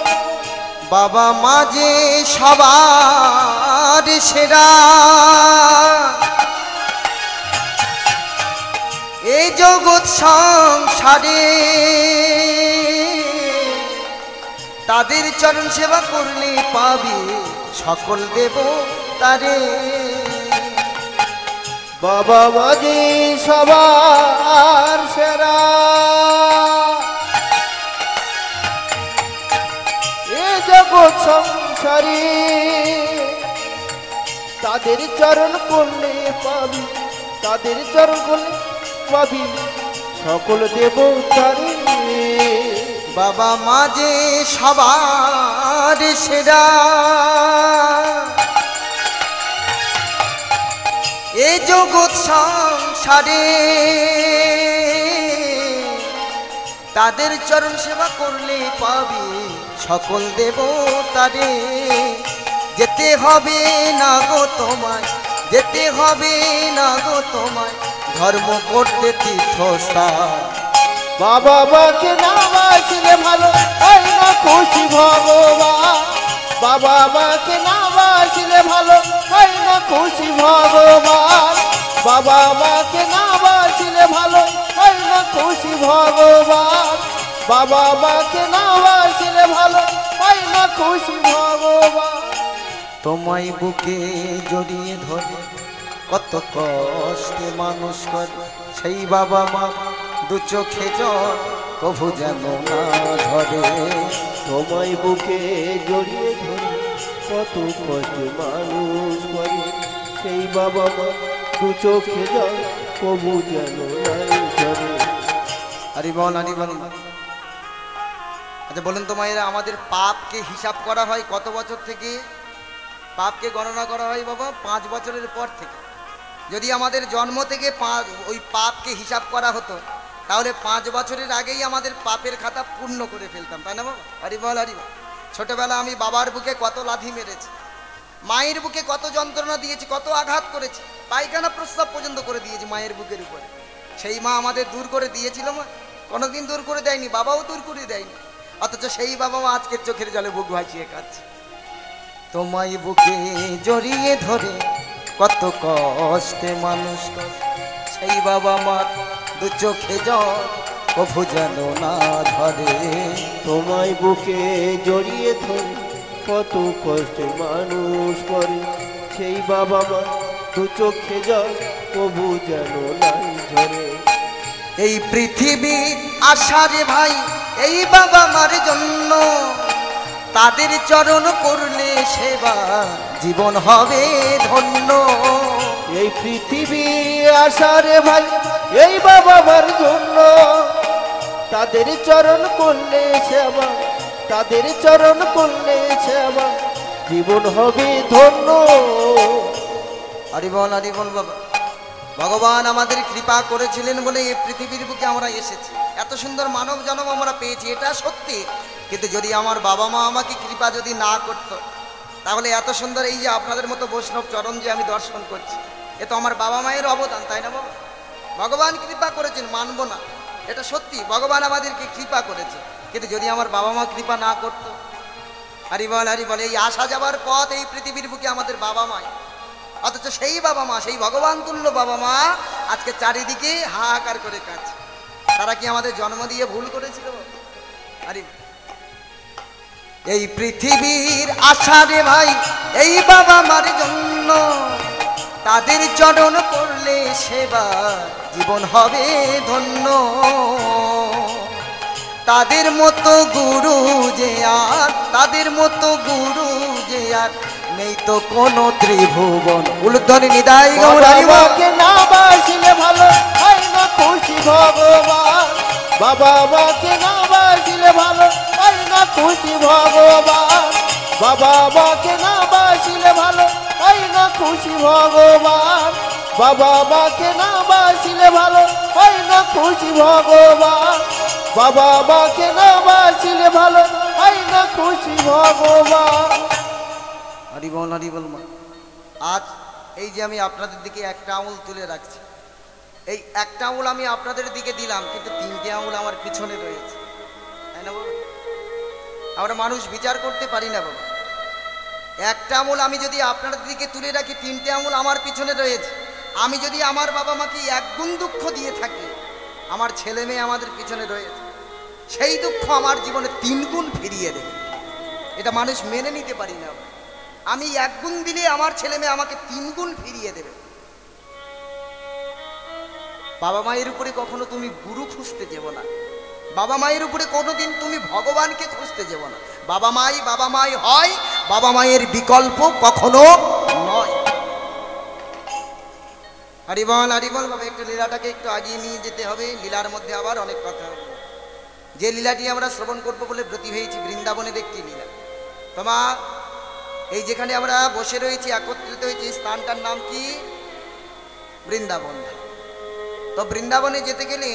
বাবা মা যে সবার সেরা, এই জগৎ সংসারে তাদের চরণ সেবা করলে পাবি সকল দেব তারে। বাবা মাঝি সবার সেরা, এ জগৎ সংসারে তাদের চরণ করলে পাবি, তাদের চরণ করলে পাবি সকল দেবতারে। বাবা মা যে সবার সেরা, এ জগৎ সংসারে তাদের চরণ সেবা করলে পাবি সকল দেবতারে। যেতে হবে না গো তোমায়, যেতে হবে না গো তোমায়, ধর্ম করতে তীর্থস্থান। বাবা মাকে না বাসিলে ভালো হয় না খুশি ভগবান। বাবা মাকে না বাসিলে ভালো হয় না খুশি ভগবান। বাবা মাকে না বাসিলে ভালো হয় না খুশি ভগবান। বাবা মাকে না বাসিলে ভালো হয় না খুশি ভগবান। তোমায় বুকে জড়িয়ে ধরে কত কষ্টে মানুষ করে, সেই বাবা মা দু চোখে জল কভু যেন না ধরে। তোমায় বুকে জড়িয়ে ধরে কত কষ্ট মানুষ করে, সেই বাবা মা দু চোখে জল কবু যেন নাই ধরে। হরি বল, হরি বল। আচ্ছা বলুন তো মায়েরা, আমাদের পাপকে হিসাব করা হয় কত বছর থেকে? পাপকে গণনা করা হয় বাবা 5 বছরের পর থেকে। যদি আমাদের জন্ম থেকে ওই পাপকে হিসাব করা হতো, তাহলে 5 বছরের আগেই আমাদের পাপের খাতা পূর্ণ করে ফেলতাম, তাই না বাবা? হরি বল, হরি বল। ছোটবেলা আমি বাবার বুকে কত লাথি মেরেছি, মায়ের বুকে কত যন্ত্রণা দিয়েছি, কত আঘাত করেছি, পায়খানা প্রস্রাব পর্যন্ত করে দিয়েছি মায়ের বুকের উপরে। সেই মা আমাদের দূর করে দিয়েছিল মা? কোনোদিন দূর করে দেয়নি, বাবাও দূর করে দেয়নি। অথচ সেই বাবা মা আজকের চোখের জলে বুক ভাসিয়ে কাঁদছে। তোমায় বুকে জড়িয়ে ধরে কত কষ্টে মানুষ করে সেই বাবা মার দু চোখে জল কভু যেন না ধরে। তোমায় বুকে জড়িয়ে ধরে কত কষ্টে মানুষ করে সেই বাবা মা দু চোখে জল কবু যেন নাই ঝরে। এই পৃথিবীর আশারে ভাই এই বাবা মার জন্য, তাদের চরণ করলে সেবা জীবন হবে ধন্য। এই পৃথিবী আশারে ভাই এই বাবা মার জন্য, তাদের চরণ করলে সেবা, তাদের চরণ করলে সেবা জীবন হবে ধন্য। হরি বল বাবা। ভগবান আমাদের কৃপা করেছিলেন বলে এই পৃথিবীর বুকে আমরা এসেছি, এত সুন্দর মানব জন্ম আমরা পেয়েছি, এটা সত্যি। কিন্তু যদি আমার বাবা মা আমাকে কৃপা যদি না করতো, তাহলে এত সুন্দর এই যে আপনাদের মতো বৈষ্ণব চরণ যে আমি দর্শন করছি, এ তো আমার বাবা মায়ের অবদান, তাই না বাবা? ভগবান কৃপা করেছেন, মানবো না, এটা সত্যি। ভগবান আমাদেরকে কৃপা করেছে, কিন্তু যদি আমার বাবা মা কৃপা না করতো, হরি বল, এই আসা যাবার পথ এই পৃথিবীর বুকে আমাদের বাবা মাই। অথচ সেই বাবা মা, সেই ভগবান তুল্য বাবা মা আজকে চারিদিকে হাহাকার করে কাছে। তারা কি আমাদের জন্ম দিয়ে ভুল করেছিল? আরে এই পৃথিবীর আশারে ভাই এই বাবা মার জন্য, তাদের চরণ করলে সেবা জীবন হবে ধন্য। তাদের মতো গুরু যে আর, তাদের মতো গুরু যে আর নেই তো কোনো ত্রিভুবন। উলুধ্বনি নিদায় বাবাকে না বাসিলে ভালো হয় না খুশি ভগবান, বাবা মাকে না বাসিলে ভালো হয় না খুশি ভগবান, বাবা মাকে না বাসিলে ভালো হয় না খুশি ভগবান, বাবা মাকে না বাসিলে ভালো হয় না খুশি ভগবান, বাবা মাকে না বাসিলে ভালো হয় না খুশি ভগবান। হরি বল মা। আজ এই যে আমি আপনাদের দিকে একটা আঙুল তুলে রাখছি, এই একটা আঙুল আমি আপনাদের দিকে দিলাম, কিন্তু তিনটে আঙুল আমার পিছনে রয়েছে, তাই না বাবা? আমরা মানুষ বিচার করতে পারি না বাবা। একটা আঙুল আমি যদি আপনাদের দিকে তুলে রাখি, তিনটে আঙুল আমার পিছনে রয়েছে। আমি যদি আমার বাবা মাকে এক গুণ দুঃখ দিয়ে থাকি, আমার ছেলে মেয়ে আমাদের পিছনে রয়েছে, সেই দুঃখ আমার জীবনে 3 গুণ ফিরিয়ে দেবে। এটা মানুষ মেনে নিতে পারি না। আমি 1 গুণ দিলে আমার ছেলে মেয়ে আমাকে 3 গুণ ফিরিয়ে দেবে। বাবা মায়ের উপরে কখনো তুমি গুরু খুঁজতে যেও না, বাবা মায়ের উপরে কোনোদিন তুমি ভগবানকে খুঁজতে যেও না। বাবা মাই হয়, বাবা মায়ের বিকল্প কখনো নয়। হরি বল বাবা। একটু লীলাটাকে একটু আগিয়ে নিয়ে যেতে হবে, লীলার মধ্যে আবার অনেক কথা হবে। যে লীলাটি আমরা শ্রবণ করবো বলে ব্রতী হয়েছি, বৃন্দাবনের একটি লীলা। তোমার এই যেখানে আমরা বসে রয়েছি, একত্রিত হয়েছি, স্থানটার নাম কি? বৃন্দাবন। তো বৃন্দাবনে যেতে গেলে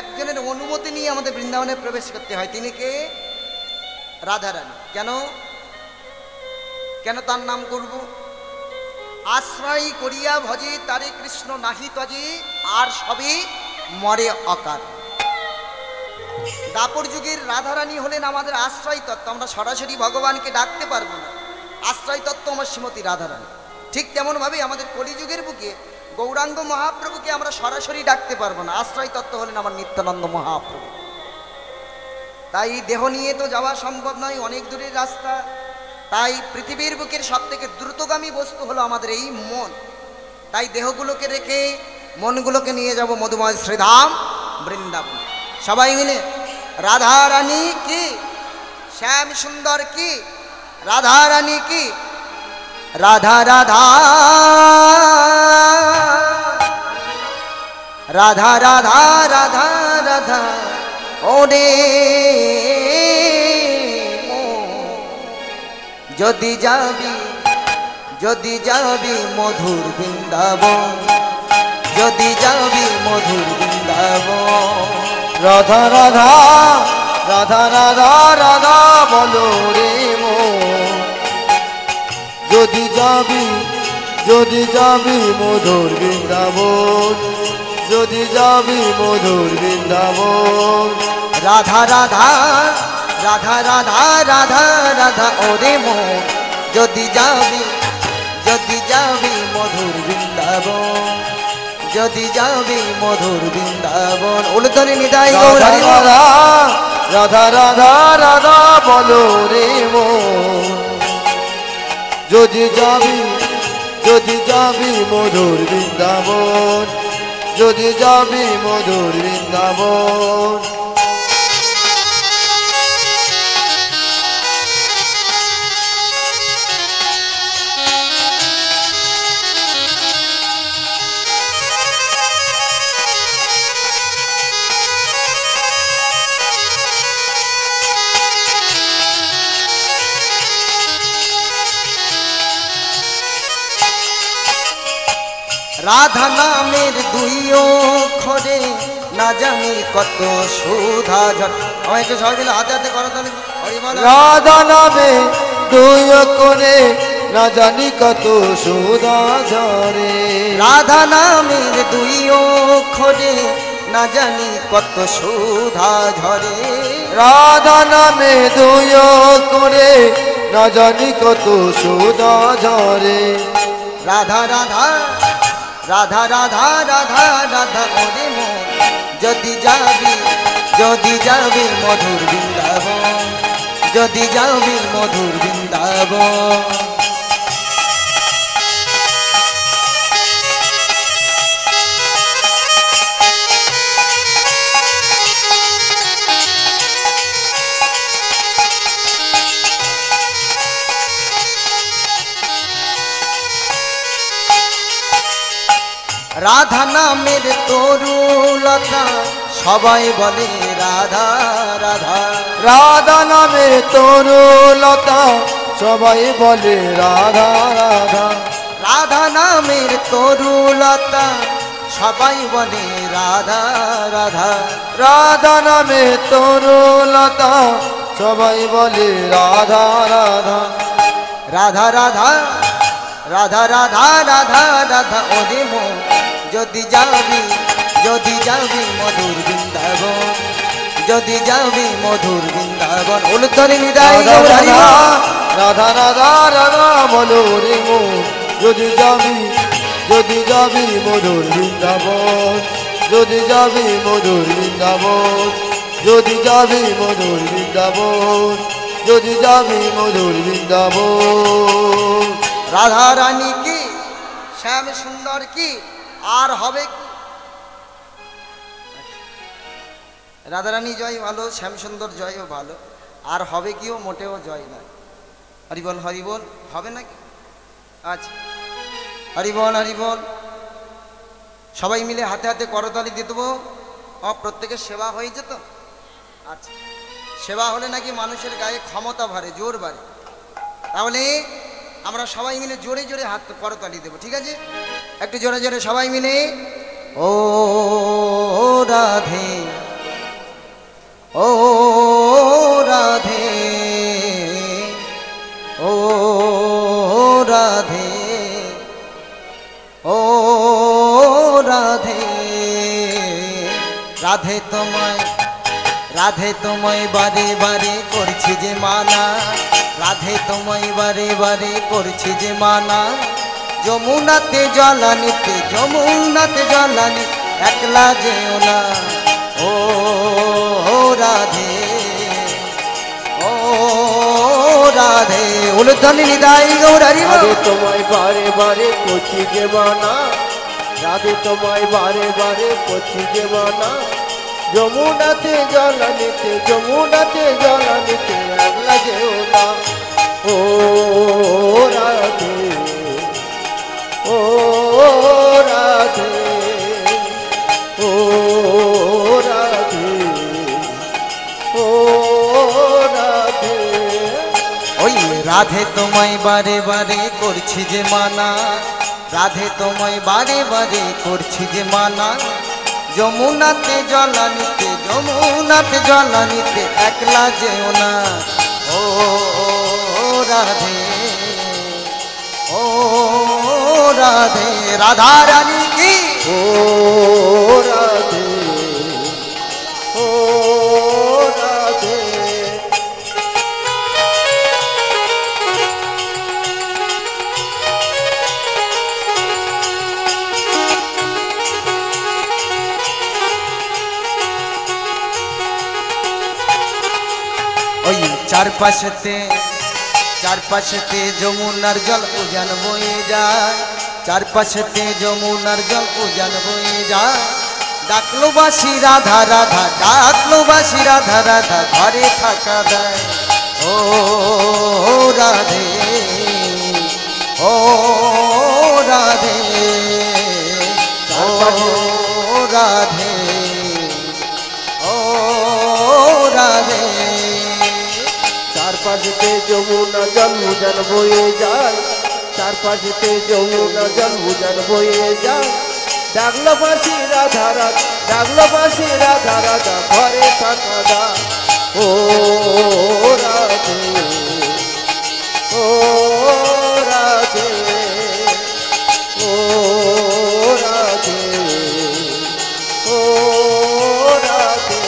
একজনের অনুমতি নিয়ে আমাদের বৃন্দাবনে প্রবেশ করতে হয়। তিনি কে? রাধারানী। কেন তার নাম করব? আশ্রয় করিয়া ভজে তারে কৃষ্ণ নাহি তজে, আর সবে মরে অকার। দাপর যুগের রাধারানী হলেন আমাদের আশ্রয় তত্ত্ব। আমরা সরাসরি ভগবানকে ডাকতে পারবো না, আশ্রয় তত্ত্ব আমার শ্রীমতী রাধারানী। ঠিক তেমনভাবে আমাদের কলিযুগের বুকে গৌরাঙ্গ মহাপ্রভুকে আমরা সরাসরি ডাকতে পারবো না, আশ্রয় তত্ত্ব হলেন আমার নিত্যানন্দ মহাপ্রভু। তাই দেহ নিয়ে তো যাওয়া সম্ভব নয়, অনেক দূরের রাস্তা। তাই পৃথিবীর বুকের সব থেকে দ্রুতগামী বস্তু হলো আমাদের এই মন। তাই দেহগুলোকে রেখে মনগুলোকে নিয়ে যাব মধুময় শ্রীধাম বৃন্দাবন। সবাই মিলে রাধারানী কি, শ্যাম সুন্দর কি, রাধারানী কি, রাধা রাধা রাধা রাধা রাধা রাধা ওরে যদি যাবি মধুর বৃন্দাবন, যদি যাবি মধুর বৃন্দাবন। রাধা রাধা রাধা রাধা রাধা বলো রে মো, যদি যাবি মধুর বৃন্দাবন, যদি যাবি মধুর বৃন্দাবন। রাধা রাধা রাধা রাধা রাধা রাধা ওরে মো, যদি যাবি মধুর বৃন্দাবন, যদি যাবি মধুর বৃন্দাবন। উলুধ্বনি নিতাই গৌর হরি বল। রাধা রাধা রাধা রাধা বলো রে মন, যদি যাবি মধুর বৃন্দাবন, যদি যাবি মধুর বৃন্দাবন। রাধা নামের দুই অক্ষরে না জানি কত সুধা ঝর। আমাকে সবাই মিলে হাতে হাতে করো তাহলে হরি বল। রাধা নামে দুই করে না জানি কত সুধা ঝরে, রাধা নামের দুই অক্ষরে না জানি কত সুধা ঝরে, রাধা নামে দুই করে না জানি কত সুধা ঝরে। রাধা রাধা রাধা রাধা রাধা রাধা ওরে মন, যদি যাবি মধুর বৃন্দাবন, যদি যাবি মধুর বৃন্দাবন। রাধা নামের তরুলতা সবাই বলে রাধা রাধা, রাধা নামে তরুলতা সবাই বলে রাধা রাধা, রাধা নামের তরুলতা সবাই বলে রাধা রাধা, রাধা নামে তরুলতা সবাই বলে রাধা রাধা। রাধা রাধা রাধা রাধা রাধা রাধা ওরে মন, যদি যাবি মধুর বৃন্দাবন, যদি যাবি মধুর বৃন্দাবন। উলুধ্বনি নিতাই গৌর হরি বল। রাধা রাধা রাধা বলো রে মন, যদি যাবি মধুর বৃন্দাবন, যদি যাবি মধুর বৃন্দাবন, যদি যাবি মধুর বৃন্দাবন, যদি যাবি মধুর বৃন্দাবন। রাধা রানী কি, শ্যাম সুন্দর কি, আর হবে কি? রাধা রানী জয় ভালো, শ্যাম সুন্দর জয়ও ভালো, আর হবে কিও মোটেও জয় না। হরিবল হরিবল হবে নাকি? আচ্ছা হরিবল হরিবল। সবাই মিলে হাতে হাতে করতালি দিয়ে দেবো। প্রত্যেকের সেবা হয়েছে তো? আচ্ছা, সেবা হলে নাকি মানুষের গায়ে ক্ষমতা বাড়ে, জোর বাড়ে। তাহলে আমরা সবাই মিলে জোরে জোরে হাত করতালি দেবো, ঠিক আছে? একটু জোরে জোরে সবাই মিলে। ও রাধে ও রাধে ও রাধে ও রাধে, রাধে তোমায় বারে বারে করছি যে মানা, রাধে তোমায় বারে বারে করছি যে মানা। যমুনাতে জলানিতে একলা যেও না, ও রাধে ও রাধে। উলুধ্বনি নিতাই গৌর হরি বল। রাধে তোমায় বারে বারে করছি যে মানা, রাধে তোমায় বারে বারে করছি যে মানা। যমুনাতে জলানিতে একলা যেও না, ও রাধে ও রাধে ও রাধে ও রাধে। ওই রাধে তোমায় বারে বারে করছি যে মানা, রাধে তোমায় বারে বারে করছি যে মানা। যমুনাতে জলানিতে একলা যেও না, ও রাধে ও রাধে। রাধা রানী কি, ও রাধে ও রাধে। ওই চারপাশেতে যমুনার জল উজান বয়ে যায়, চারপাশেতে যমুনার জল উজান বয়ে যায়। ডাকলো বাঁশি রাধা রাধা, ডাকলো বাঁশি রাধা রাধা, ঘরে থাকা দেয়। ও রাধে, ও রাধে, ও রাধে, ও রাধে। চারপাশেতে যমুনা জল উজান বয়ে যায়, চারপাশেতে যমুনা জল উজান বয়ে যায়। ডাকলো বাঁশি রাধা রাধা, ডাকলো বাঁশি রাধা রাধা, ঘরে থাকা দায়। ও রাধে, ও রাধে, ও রাধে, ও রাধে।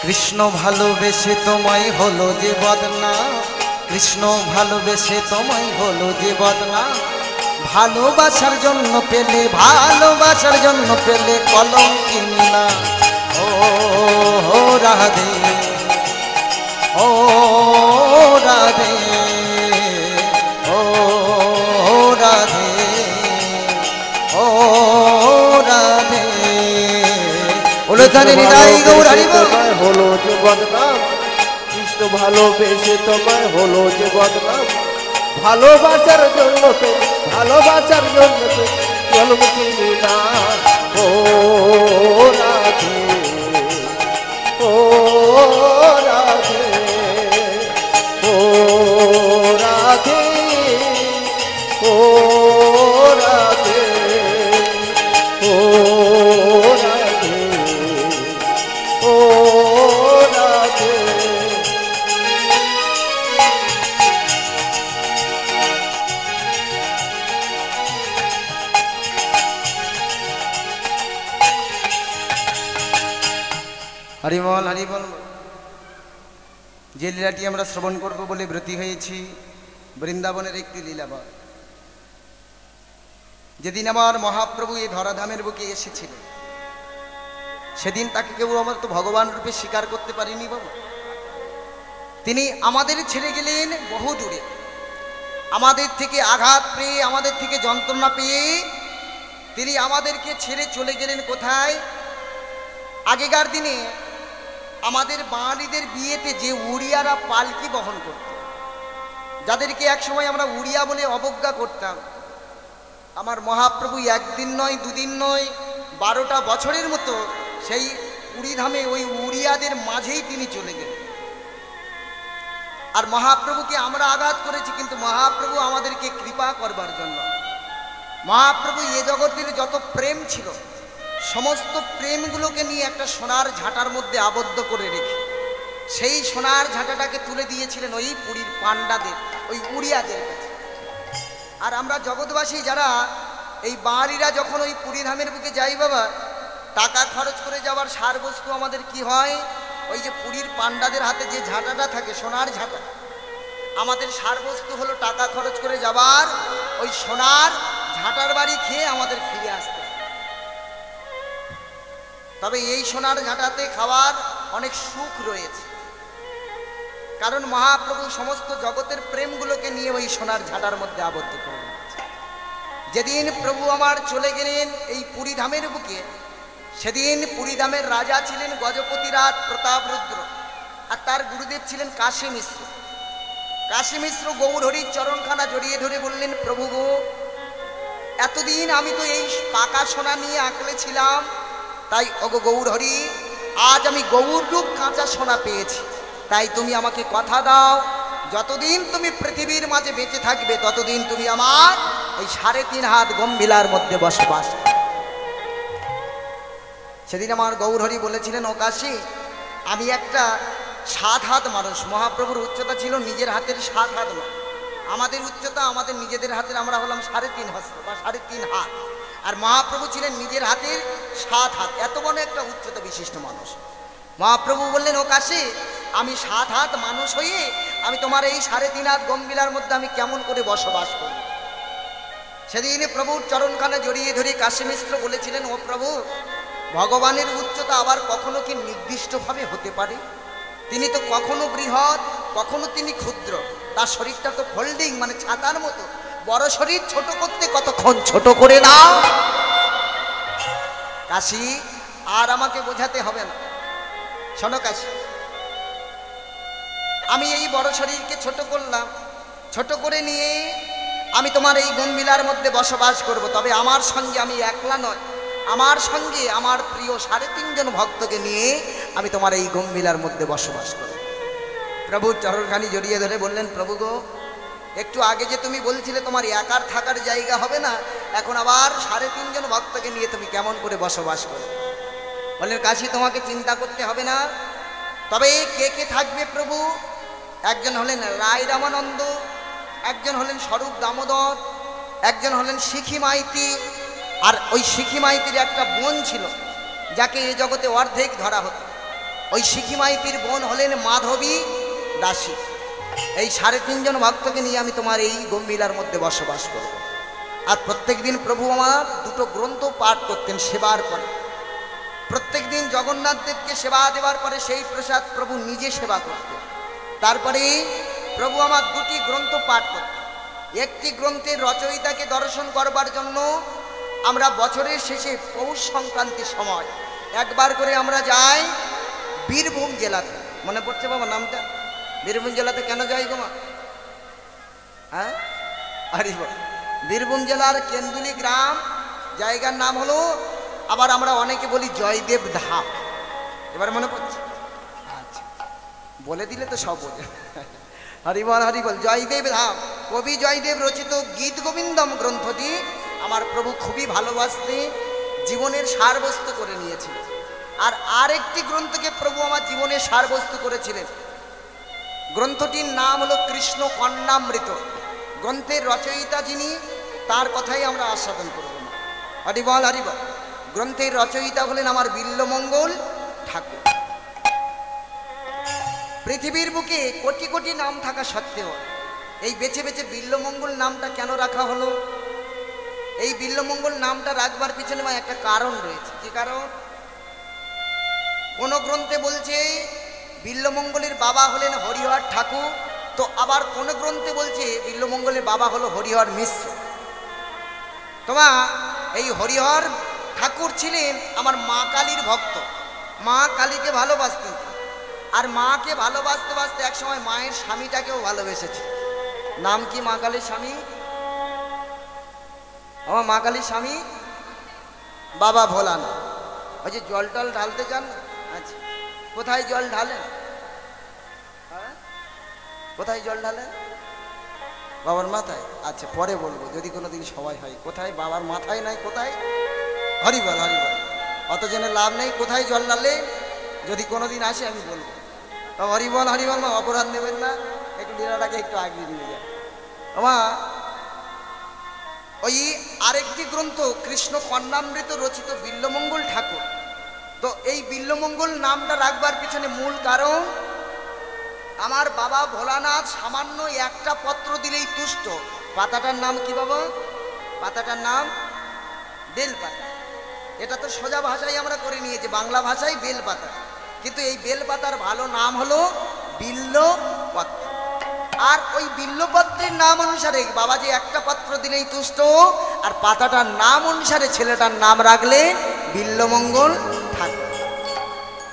কৃষ্ণ ভালোবেসে তোমায় হলো যে বদনাম, কৃষ্ণ ভালোবেসে তোমায় হলো যে বদনাম। ভালোবাসার জন্য পেলে, ভালোবাসার জন্য পেলে কলঙ্কিনী না। ও রাধে, ও রাধে, ও রাধে, ও রাধে। ওলধানে নিদাই গৌর হরি বল। তোমায় হলো যে বদনাম, কৃষ্ণ ভালোবেসে তোমায় হলো যে বদনাম। ভালোবাসার জন্য তো, ভালোবাসার জন্য তো কলঙ্কিনী না। ও রাধে, ও রাধে, ও রাধে, ও রাধে, ও রাধে, ও রাধে। হরি বল, হরি বল। যে লীলাটি আমরা শ্রবণ করব বলে ব্রতী হয়েছি, বৃন্দাবনের একটি লীলাবৎ। যেদিন আমার মহাপ্রভু এই ধরাধামের বুকে এসেছিলেন, সেদিন তাকে কেউ আমার তো ভগবান রূপে স্বীকার করতে পারিনি বাবা। তিনি আমাদের ছেড়ে গেলেন বহু দূরে, আমাদের থেকে আঘাত পেয়ে, আমাদের থেকে যন্ত্রণা পেয়ে তিনি আমাদেরকে ছেড়ে চলে গেলেন কোথায়? আগেকার দিনে আমাদের বাঙালিদের বিয়েতে যে উড়িয়ারা পালকি বহন করত, যাদেরকে একসময় আমরা উড়িয়া বলে অবজ্ঞা করতাম, আমার মহাপ্রভু একদিন নয়, দুদিন নয়, 12টা বছরের মতো সেই পুরীধামে ওই উড়িয়াদের মাঝেই তিনি চলে গেলেন। আর মহাপ্রভুকে আমরা আঘাত করেছি, কিন্তু মহাপ্রভু আমাদেরকে কৃপা করবার জন্য, মহাপ্রভু এ জগতের যত প্রেম ছিল সমস্ত প্রেমগুলোকে নিয়ে একটা সোনার ঝাঁটার মধ্যে আবদ্ধ করে রেখে সেই সোনার ঝাঁটাটাকে তুলে দিয়েছিলেন ওই পুরীর পাণ্ডাদের, ওই উড়িয়াদের কাছে। আর আমরা জগৎবাসী যারা এই বাঙালিরা যখন ওই পুরীধামের বুকে যাই বাবা, টাকা খরচ করে যাওয়ার সার বস্তু আমাদের কি হয়? ওই যে পুরীর পাণ্ডাদের হাতে যে ঝাঁটাটা থাকে, সোনার ঝাঁটা, আমাদের সার বস্তু হলো টাকা খরচ করে যাবার ওই সোনার ঝাঁটার বাড়ি খেয়ে আমাদের ফিরে আসতে। তবে এই সোনার ঝাঁটাতে খাওয়ার অনেক সুখ রয়েছে, কারণ মহাপ্রভু সমস্ত জগতের প্রেমগুলোকে নিয়ে ওই সোনার ঝাঁটার মধ্যে আবদ্ধ করে রেখেছে। যেদিন প্রভু আমার চলে গেলেন এই পুরীধামের বুকে, সেদিন পুরীধামের রাজা ছিলেন গজপতিরাজ প্রতাপরুদ্র, আর তার গুরুদেব ছিলেন কাশী মিশ্র। কাশী মিশ্র গৌরহরির চরণখানা জড়িয়ে ধরে বললেন, প্রভু গো, এতদিন আমি তো এই পাকা সোনা নিয়ে আঁকলে ছিলাম, তাই ওগো গৌরহরি, আজ আমি গৌররূপ কাঁচা সোনা পেয়েছি, তাই তুমি আমাকে কথা দাও, যতদিন তুমি পৃথিবীর মাঝে বেঁচে থাকবে ততদিন তুমি আমার এই 3.5 হাত গম্ভীরার মধ্যে বসবাস। সেদিন আমার গৌরহরি বলেছিলেন, ও কাশী, আমি একটা 7 হাত মানুষ। মহাপ্রভুর উচ্চতা ছিল নিজের হাতের 7 হাত নয়, আমাদের উচ্চতা আমাদের নিজেদের হাতের, আমরা হলাম 3.5 হস্ত বা 3.5 হাত, আর মহাপ্রভু ছিলেন নিজের হাতের 7 হাত। এত বড় একটা উচ্চতা বিশিষ্ট মানুষ। মহাপ্রভু বললেন, ও কাশী, আমি 7 হাত মানুষ হয়ে আমি তোমার এই 3.5 হাত গম্বিলার মধ্যে আমি কেমন করে বসবাস করি। সেদিন প্রভুর চরণখানে জড়িয়ে ধরে কাশী মিশ্র বলেছিলেন, ও প্রভু, ভগবানের উচ্চতা আবার কখনো কি নির্দিষ্টভাবে হতে পারে? তিনি তো কখনো বৃহৎ, কখনো তিনি ক্ষুদ্র। তার শরীরটা তো ফোল্ডিং, মানে ছাতার মতো। বড় শরীর ছোট করতে কতক্ষণ ছোট করে নাও। কাশী, আর আমাকে বোঝাতে হবে না। শোনো কাশী, আমি এই বড় শরীরকে ছোট করলাম, ছোট করে নিয়ে আমি তোমার এই গম্বিলার মধ্যে বসবাস করব। তবে আমার সঙ্গে আমি একলা নয়, আমার সঙ্গে আমার প্রিয় 3.5 জন ভক্তকে নিয়ে আমি তোমার এই গম্বিলার মধ্যে বসবাস করব। প্রভুর চরণখানি জড়িয়ে ধরে বললেন, প্রভু গো, একটু আগে যে তুমি বলছিলে তোমার একার থাকার জায়গা হবে না, এখন আবার 3.5 জন ভক্তকে নিয়ে তুমি কেমন করে বসবাস করো? বললেন, কাশী, তোমাকে চিন্তা করতে হবে না। তবে কে কে থাকবে প্রভু? একজন হলেন রায় রামানন্দ, একজন হলেন স্বরূপ দামোদর, একজন হলেন শিখি মাইতি, আর ওই শিখি মাইতির একটা বোন ছিল যাকে এ জগতে অর্ধেক ধরা হতো। ওই শিখি মাইতির বোন হলেন মাধবী দাসী। এই 3.5 জন ভক্তকে নিয়ে আমি তোমার এই গম্বিলার মধ্যে বসবাস করব। আর প্রত্যেক দিন প্রভু আমার 2টো গ্রন্থ পাঠ করতেন সেবার পরে। প্রত্যেক দিন জগন্নাথ দেবকে সেবা দেওয়ার পরে সেই প্রসাদ প্রভু নিজে সেবা করতেন। তারপরে প্রভু আমার 2টি গ্রন্থ পাঠ করতেন। একটি গ্রন্থের রচয়িতাকে দর্শন করবার জন্য আমরা বছরের শেষে পৌষ সংক্রান্তির সময় একবার করে আমরা যাই বীরভূম জেলাতে। মনে পড়ছে বাবা নামটা? বীরভূম জেলাতে কেন যাই গো মা? হ্যাঁ, আরে বীরভূম জেলার কেন্দুলি গ্রাম, জায়গার নাম হলো, আবার আমরা অনেকে বলি জয়দেব ধাম। এবার মনে পড়ছে? আচ্ছা, বলে দিলে তো সব বোঝে। হরিবল হরিবল। জয়দেব ধাম, কবি জয়দেব রচিত গীত গোবিন্দম গ্রন্থটি আমার প্রভু খুবই ভালোবাসতে জীবনের সারবস্তু করে নিয়েছিলেন। আর আরেকটি গ্রন্থকে প্রভু আমার জীবনের সারবস্তু করেছিলেন। গ্রন্থটির নাম হলো কৃষ্ণ কন্যামৃত। গ্রন্থের রচয়িতা যিনি, তার কথাই আমরা আস্বাদন করব না। হরিবল হরিবল। গ্রন্থের রচয়িতা হলেন আমার বিল্লমঙ্গল ঠাকুর। পৃথিবীর বুকে কোটি কোটি নাম থাকা সত্ত্বেও এই বেছে বেছে বিল্লমঙ্গল নামটা কেন রাখা হলো? এই বিল্লমঙ্গল নামটা রাখবার পিছনে একটা কারণ রয়েছে। কি কারণ? কোন গ্রন্থে বলছে বিল্লমঙ্গলের বাবা হলেন হরিহর ঠাকুর, তো আবার কোন গ্রন্থে বলছে বিল্লমঙ্গলের বাবা হলো হরিহর মিশ্র। তোমা এই হরিহর ঠাকুর ছিলেন আমার মা কালীর ভক্ত। মা কালীকে ভালোবাসতেন, আর মাকে ভালোবাসতে বাসতে একসময় মায়ের স্বামীটাকেও ভালোবেসেছে। নাম কি মা কালীর স্বামী? আমার মা কালীর স্বামী বাবা ভোলানাথ। ওই যে জল টল ঢালতে চান না? আচ্ছা, কোথায় জল ঢালেন? হ্যাঁ, কোথায় জল ঢালেন? বাবার মাথায়? আচ্ছা, পরে বলবো যদি কোনোদিন সময় হয়। কোথায়? বাবার মাথায় নাই, কোথায়? হরিবল হরিবল। অত জেনে লাভ নেই, কোথায় জল ঢালে যদি কোনোদিন আসে আমি বলবো। হরিবল হরিবল মা, অপরাধ নেবেন না, একটু লীলাটাকে একটু আগিয়ে নিয়ে যান। আমার ওই আরেকটি গ্রন্থ কৃষ্ণ কন্যামৃত রচিত বিল্লমঙ্গল ঠাকুর। তো এই বিল্লমঙ্গল নামটা রাখবার পিছনে মূল কারণ, আমার বাবা ভোলানাথ সামান্য একটা পত্র দিলেই তুষ্ট। পাতাটার নাম কি বাবা? পাতাটার নাম বেলপাতা। এটা তো সোজা ভাষায় আমরা করে নিয়েছি, বাংলা ভাষায় বেলপাতা, কিন্তু এই বেলপাতার ভালো নাম হলো বিল্লপত্র। আর ওই বিল্লপত্রের নাম অনুসারে বাবা যে একটা পত্র দিলেই তুষ্ট, আর পাতাটার নাম অনুসারে ছেলেটার নাম রাখলেন বিল্লমঙ্গল ঠাকুর।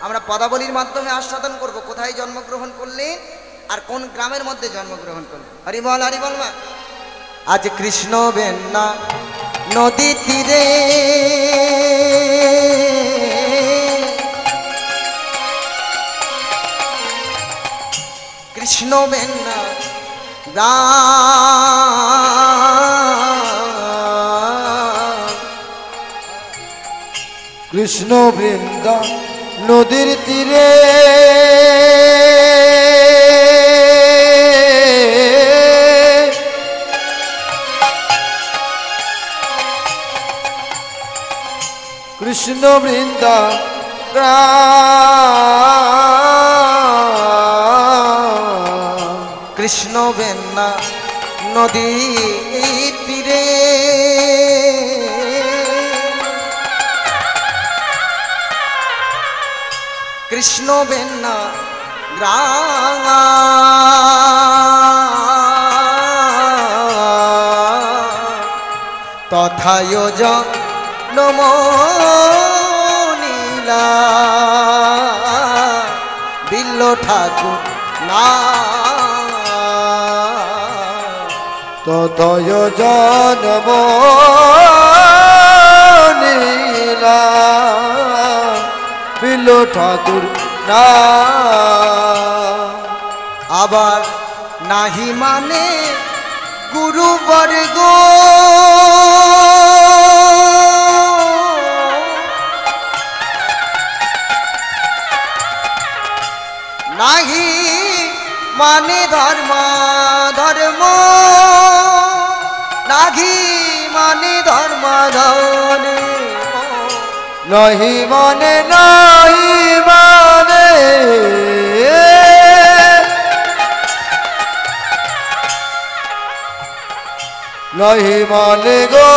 আমরা পদাবলীর মাধ্যমে আস্বাদন করব কোথায় জন্মগ্রহণ করলেন আর কোন গ্রামের মধ্যে জন্মগ্রহণ করলেন। হরিবল হরিবল মা। আজ কৃষ্ণ বেন্না নদী তীরে কৃষ্ণ বেন্না কৃষ্ণ বৃন্দা নদীর তীরে কৃষ্ণ বৃন্দা কৃষ্ণ বেন্না নদী তীরে কৃষ্ণ বেন্না গ্রাম তথায় জনমনীলা বিল্ল ঠাকুর না ততয় জন্ম নীলা বিল্ল ঠাকুর না আবার নাহি মানে গুরু বর্গ নাহি মানে ধর্ম ধর্ম নাহি মানে ধর্ম ধর্ম নহি মনে নহি মানে নহি মনে গো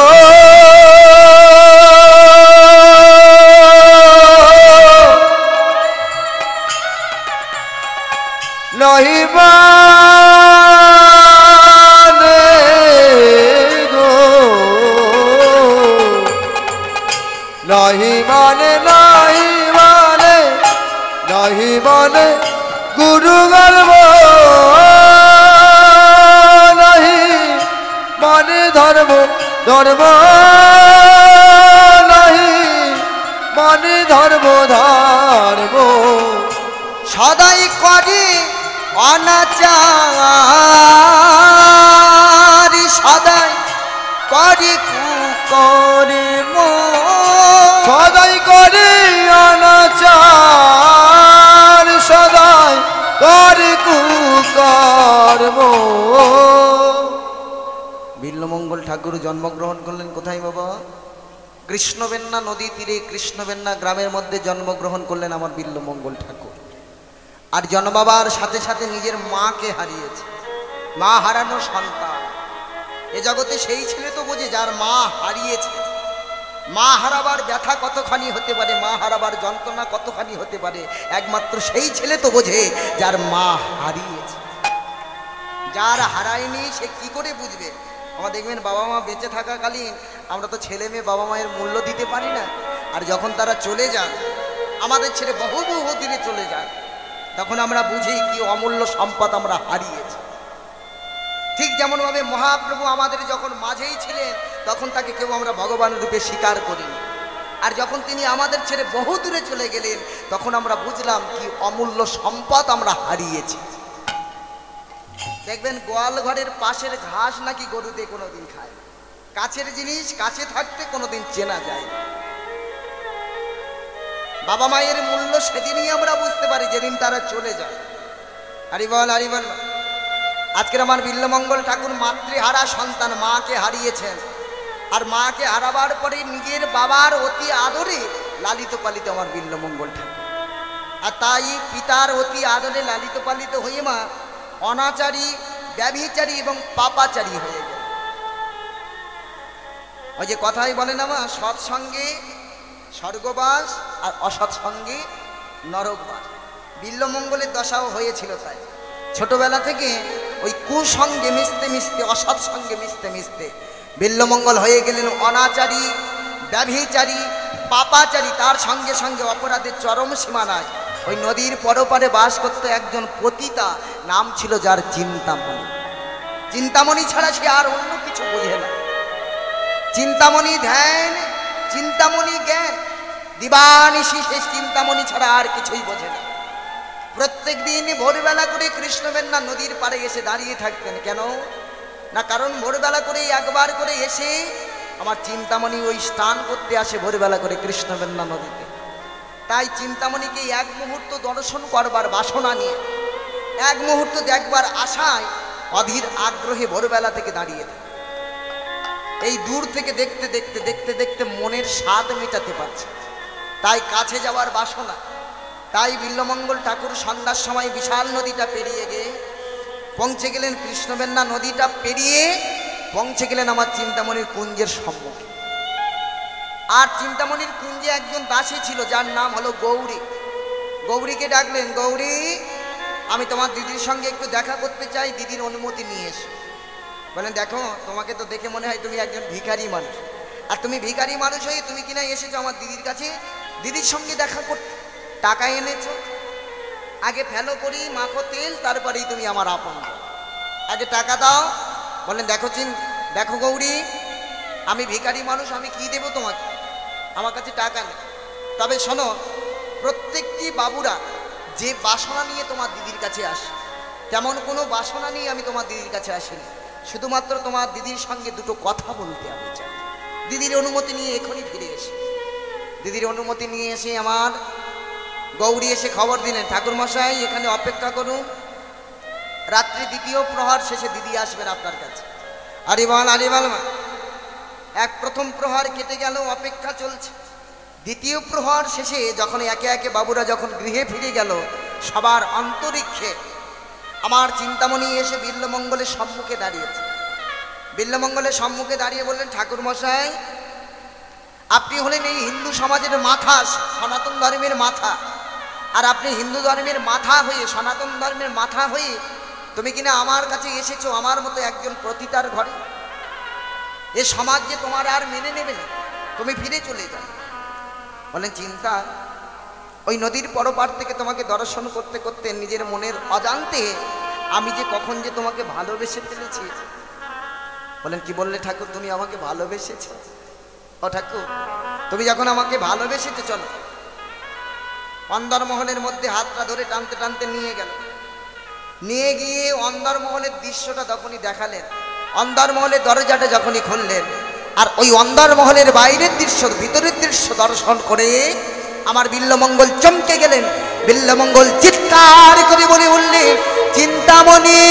নহি মানে গো নহি মানে নহি মানে নহি মানে গুরু গর্ব নহি মানে ধর্ম ধর্ম নহি মানে ধর্ম ধর্ম সদাই করি অনাচার সদাই করি কুকর্ম সদাই করি অনাচার সদাই করি কুকর্ম বিল্লমঙ্গল ঠাকুর জন্মগ্রহণ করলেন কোথায় বাবা? কৃষ্ণবেন্না নদী তীরে কৃষ্ণবেন্না গ্রামের মধ্যে জন্মগ্রহণ করলেন আমার বিল্লমঙ্গল ঠাকুর। আর জন্মাবার সাথে সাথে নিজের মাকে হারিয়েছে। মা হারানো সন্তান এ জগতে সেই ছেলে তো বোঝে যার মা হারিয়েছে। মা হারাবার ব্যথা কতখানি হতে পারে, মা হারাবার যন্ত্রণা কতখানি হতে পারে, একমাত্র সেই ছেলে তো বোঝে যার মা হারিয়েছে। যার হারায়নি সে কি করে বুঝবে? আমরা দেখবেন বাবা মা বেঁচে থাকাকালীন আমরা তো ছেলে মেয়ে বাবা মায়ের মূল্য দিতে পারি না। আর যখন তারা চলে যান, আমাদের ছেড়ে বহু বহু দিনে চলে যায়, তখন আমরা বুঝি কি অমূল্য সম্পদ আমরা হারিয়েছি। ঠিক যেমনভাবে মহাপ্রভু আমাদের যখন মাঝেই ছিলেন তখন তাকে কেউ আমরা ভগবান রূপে স্বীকার করিনি। আর যখন তিনি আমাদের ছেড়ে বহু দূরে চলে গেলেন তখন আমরা বুঝলাম কি অমূল্য সম্পদ আমরা হারিয়েছি। দেখবেন গোয়াল ঘরের পাশের ঘাস নাকি গরুতে কোনোদিন খায়। কাছের জিনিস কাছে থাকতে কোনোদিন চেনা যায় না। বাবা মায়ের মূল্য সেদিনই আমরা বুঝতে পারি যেদিন তারা চলে যায়। হরিবল হরিবল। আজকের আমার বিল্লমঙ্গল ঠাকুর মাতৃহারা সন্তান, মাকে হারিয়েছেন। আর মাকে হারাবার পরে নিজের বাবার অতি আদরে লালিত পালিত আমার বিল্লমঙ্গল ঠাকুর। আর তাই পিতার অতি আদরে লালিত পালিত হয়ে মা অনাচারী, ব্যভিচারী এবং পাপাচারী হয়ে গেল। ওই যে কথাই বলে না মা, সৎসঙ্গে স্বর্গবাস আর অসৎসঙ্গে নরকবাস। বিল্লমঙ্গলের দশাও হয়েছিল তাই। ছোটবেলা থেকে ওই কুসঙ্গে মিশতে মিশতে, অসৎ সঙ্গে মিশতে মিশতে বিল্লমঙ্গল হয়ে গেলেন অনাচারী, ব্যভিচারী, পাপাচারী। তার সঙ্গে সঙ্গে অপরাধের চরম সীমানায় ওই নদীর পরপারে বাস করত একজন পতিতা, নাম ছিল যার চিন্তামণি। চিন্তামণি ছাড়া সে আর অন্য কিছু বোঝে না। চিন্তামণি ধ্যান, চিন্তামণি জ্ঞান, দিবানিশি সে চিন্তামণি ছাড়া আর কিছুই বোঝে না। প্রত্যেক দিন ভোরবেলা করে কৃষ্ণবেন্না নদীর পাড়ে এসে দাঁড়িয়ে থাকতেন। কেন না, কারণ ভোরবেলা করে একবার করে এসে আমার চিন্তামণি ওই স্নান করতে আসে ভোরবেলা করে কৃষ্ণবেন্না নদীতে। তাই চিন্তামণিকে এক মুহূর্ত দর্শন করবার বাসনা নিয়ে, এক মুহূর্ত দেখবার আশায় অধীর আগ্রহে ভোরবেলা থেকে দাঁড়িয়ে থাকে। এই দূর থেকে দেখতে দেখতে দেখতে দেখতে মনের স্বাদ মেটাতে পারছে, তাই কাছে যাওয়ার বাসনা। তাই বিল্লমঙ্গল ঠাকুর সন্ধ্যার সময় বিশাল নদীটা পেরিয়ে গিয়ে পৌঁছে গেলেন কৃষ্ণবেন্না নদীটা পেরিয়ে পৌঁছে গেলেন আমার চিন্তামণির কুঞ্জের সম্মুখে। আর চিন্তামণির কুঞ্জে একজন দাসী ছিল যার নাম হলো গৌরী। গৌরীকে ডাকলেন, গৌরী আমি তোমার দিদির সঙ্গে একটু দেখা করতে চাই, দিদির অনুমতি নিয়ে এসো। বলেন দেখো তোমাকে তো দেখে মনে হয় তুমি একজন ভিখারি মানুষ, আর তুমি ভিখারি মানুষ হয়ে তুমি কিনা এসেছো আমার দিদির কাছে দিদির সঙ্গে দেখা করতে, টাকা এনেছো, আগে ফেলো করি মাখো তেল, তারপরেই তুমি আমার আপন, আগে টাকা দাও। বলেন দেখো গৌরী আমি ভিখারি মানুষ, আমি কি দেবো তোমাকে, আমার কাছে টাকা নেই। তবে শোনো, প্রত্যেকটি বাবুরা যে বাসনা নিয়ে তোমার দিদির কাছে আসে তেমন কোনো বাসনা নিয়ে আমি তোমার দিদির কাছে আসিনি, শুধুমাত্র তোমার দিদির সঙ্গে দুটো কথা বলতে আমি চাই। দিদির অনুমতি নিয়ে এখনই ফিরে এসে, দিদির অনুমতি নিয়ে এসে আমার গৌরী এসে খবর দিলেন, ঠাকুরমশাই এখানে অপেক্ষা করুন, রাত্রি দ্বিতীয় প্রহর শেষে দিদি আসবেন আপনার কাছে। আরে বল মা। এক প্রথম প্রহর কেটে গেল, অপেক্ষা চলছে। দ্বিতীয় প্রহর শেষে যখন একে একে বাবুরা যখন গৃহে ফিরে গেল, সবার অন্তরিক্ষে আমার চিন্তামণি এসে বিল্লমঙ্গলের সম্মুখে দাঁড়িয়েছে। বিল্লমঙ্গলের সম্মুখে দাঁড়িয়ে বললেন, ঠাকুরমশাই আপনি হলেন এই হিন্দু সমাজের মাথা, সনাতন ধর্মের মাথা, আর আপনি হিন্দু ধর্মের মাথা হয়ে, সনাতন ধর্মের মাথা হয়ে তুমি কিনা আমার কাছে এসেছো আমার মতো একজন পতিতার ঘরে। এ সমাজ যে তোমার আর মেনে নেবে না, তুমি ফিরে চলে যাও। বলেন চিন্তা, ওই নদীর পরপার থেকে তোমাকে দর্শন করতে করতে নিজের মনের অজান্তে আমি যে কখন যে তোমাকে ভালোবেসে ফেলেছি। বলেন কি বললে ঠাকুর, তুমি আমাকে ভালোবেসেছো? ও ঠাকুর তুমি যখন আমাকে ভালোবেসেছো, চলো। অন্দরমহলের মধ্যে হাতটা ধরে টানতে টানতে নিয়ে গেল, নিয়ে গিয়ে অন্দরমহলের দৃশ্যটা তখনই দেখালেন। অন্দরমহলের দরজাটা যখনই খুললেন, আর ওই অন্দরমহলের বাইরের দৃশ্য, ভিতরের দৃশ্য দর্শন করে আমার বিল্লমঙ্গল চমকে গেলেন। বিল্লমঙ্গল চিৎকার করে বলে উঠলেন, চিন্তামণি,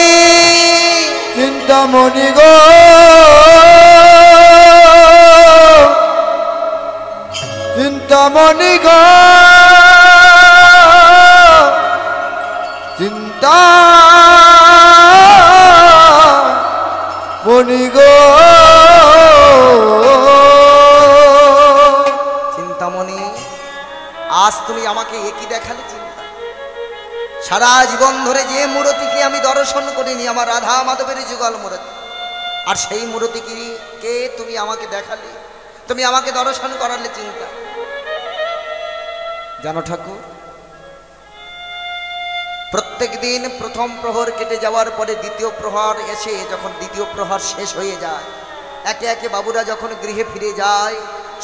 চিন্তামণি গো, চিন্তামণি গো, চিন্তামণি গো। চিন্তামণি আজ তুমি আমাকে একই দেখালে চিন্তা। সারা জীবন ধরে যে মূর্তিকে আমি দর্শন করিনি, আমার রাধা মাধবের যুগল মূর্তি, আর সেই মূর্তিকে তুমি আমাকে দেখালে, তুমি আমাকে দর্শন করালে চিন্তা। জানো ঠাকুর, প্রত্যেক দিন প্রথম প্রহর কেটে যাওয়ার পরে দ্বিতীয় প্রহর এসে যখন দ্বিতীয় প্রহর শেষ হয়ে যায়, একে একে বাবুরা যখন গৃহে ফিরে যায়,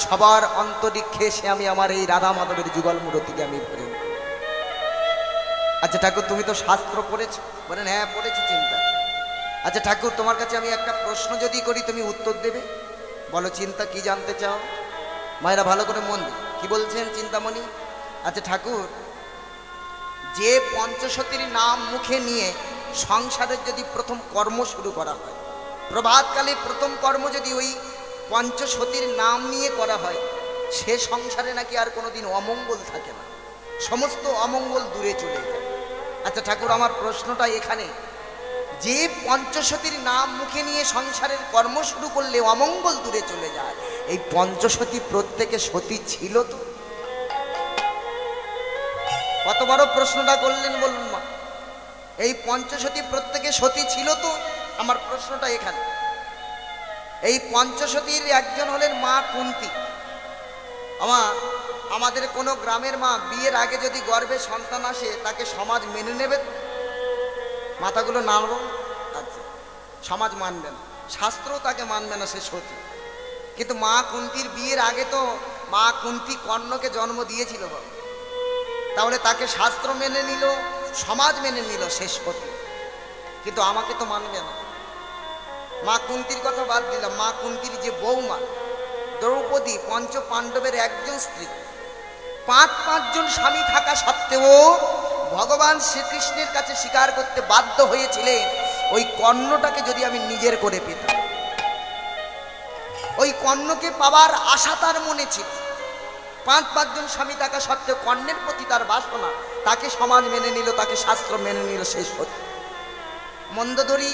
সবার অন্তরিক্ষে এসে আমি আমার এই রাধা মাধবের যুগল মূর্তিকে আমি ভরে। আচ্ছা ঠাকুর তুমি তো শাস্ত্র পড়েছ? বলেন হ্যাঁ পড়েছি চিন্তা। আচ্ছা ঠাকুর তোমার কাছে আমি একটা প্রশ্ন যদি করি তুমি উত্তর দেবে? বলো চিন্তা, কি জানতে চাও? মায়েরা ভালো করে মন দিন, কি বলছেন চিন্তামণি? আচ্ছা ঠাকুর, যে পঞ্চসতীর নাম মুখে নিয়ে সংসারের যদি প্রথম কর্ম শুরু করা হয়, প্রভাতকালে প্রথম কর্ম যদি ওই পঞ্চসতীর নাম নিয়ে করা হয়, সে সংসারে নাকি আর কোনোদিন অমঙ্গল থাকে না, সমস্ত অমঙ্গল দূরে চলে যায়। আচ্ছা ঠাকুর আমার প্রশ্নটা এখানে, যে পঞ্চসতীর নাম মুখে নিয়ে সংসারের কর্ম শুরু করলে অমঙ্গল দূরে চলে যায়, এই পঞ্চসতী প্রত্যেকে সতী ছিল তো? কত বড় প্রশ্নটা করলেন বলুন মা। এই পঞ্চসতী প্রত্যেকে সতী ছিল তো? আমার প্রশ্নটা এখানে। এই পঞ্চসতীর একজন হলেন মা কুন্তী। আমাদের কোনো গ্রামের মা বিয়ের আগে যদি গর্ভে সন্তান আসে, তাকে সমাজ মেনে নেবে? মাথাগুলো নাড়ব। আচ্ছা, সমাজ মানবে না, শাস্ত্রও তাকে মানবে না, সে সতী। কিন্তু মা কুন্তীর বিয়ের আগে তো মা কুন্তী কর্ণকে জন্ম দিয়েছিল বাবা, তাহলে তাকে শাস্ত্র মেনে নিল, সমাজ মেনে নিল, সে সতী। কিন্তু আমাকে তো মানবে না। মা কুন্তীর কথা বাদ দিলাম, মা কুন্তীর যে বৌমা দ্রৌপদী, পঞ্চ পাণ্ডবের একজন স্ত্রী, পাঁচজন স্বামী থাকা সত্ত্বেও ভগবান শ্রীকৃষ্ণের কাছে স্বীকার করতে বাধ্য হয়েছিলেন, ওই কর্ণটাকে যদি আমি নিজের করে পেতাম। ওই কর্ণকে পাওয়ার আশা তার মনে ছিল। পাঁচজন স্বামী থাকা সত্ত্বেও কর্ণের প্রতি তার বাসনা, তাকে সমাজ মেনে নিল, তাকে শাস্ত্র মেনে নিল, সেই সত্যি। মন্দোদরী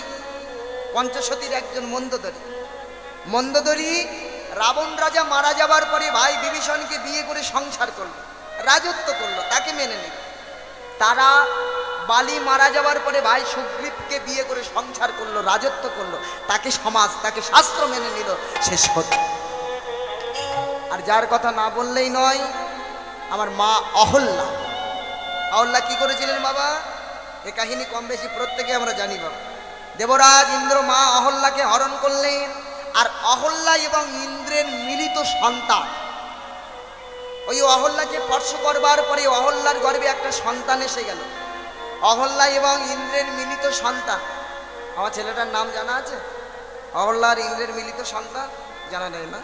পঞ্চসতীর একজন মন্দোদরী। মন্দোদরী রাবণ রাজা মারা যাবার পরে ভাই বিভীষণকে বিয়ে করে সংসার করলো, রাজত্ব করলো, তাকে মেনে নিল। তারা বালি মারা যাওয়ার পরে ভাই সুগ্রীবকে বিয়ে করে সংসার করলো, রাজত্ব করলো, তাকে সমাজ, তাকে শাস্ত্র মেনে নিল, সে সত্য। আর যার কথা না বললেই নয়, আমার মা অহল্যা। অহল্যা কি করেছিলেন বাবা? এ কাহিনী কম বেশি প্রত্যেকে আমরা জানি বাবা। দেবরাজ ইন্দ্র মা অহল্যাকে হরণ করলেন, আর অহল্যা এবং ইন্দ্রের মিলিত সন্তান, ওই অহল্যাকে স্পর্শ করবার পরে অহল্যার গর্ভে একটা সন্তান এসে গেল। অহল্যা এবং ইন্দ্রের মিলিত সন্তান। আমার ছেলেটার নাম জানা আছে? অহল্যা আর ইন্দ্রের মিলিত সন্তান জানা নেই না?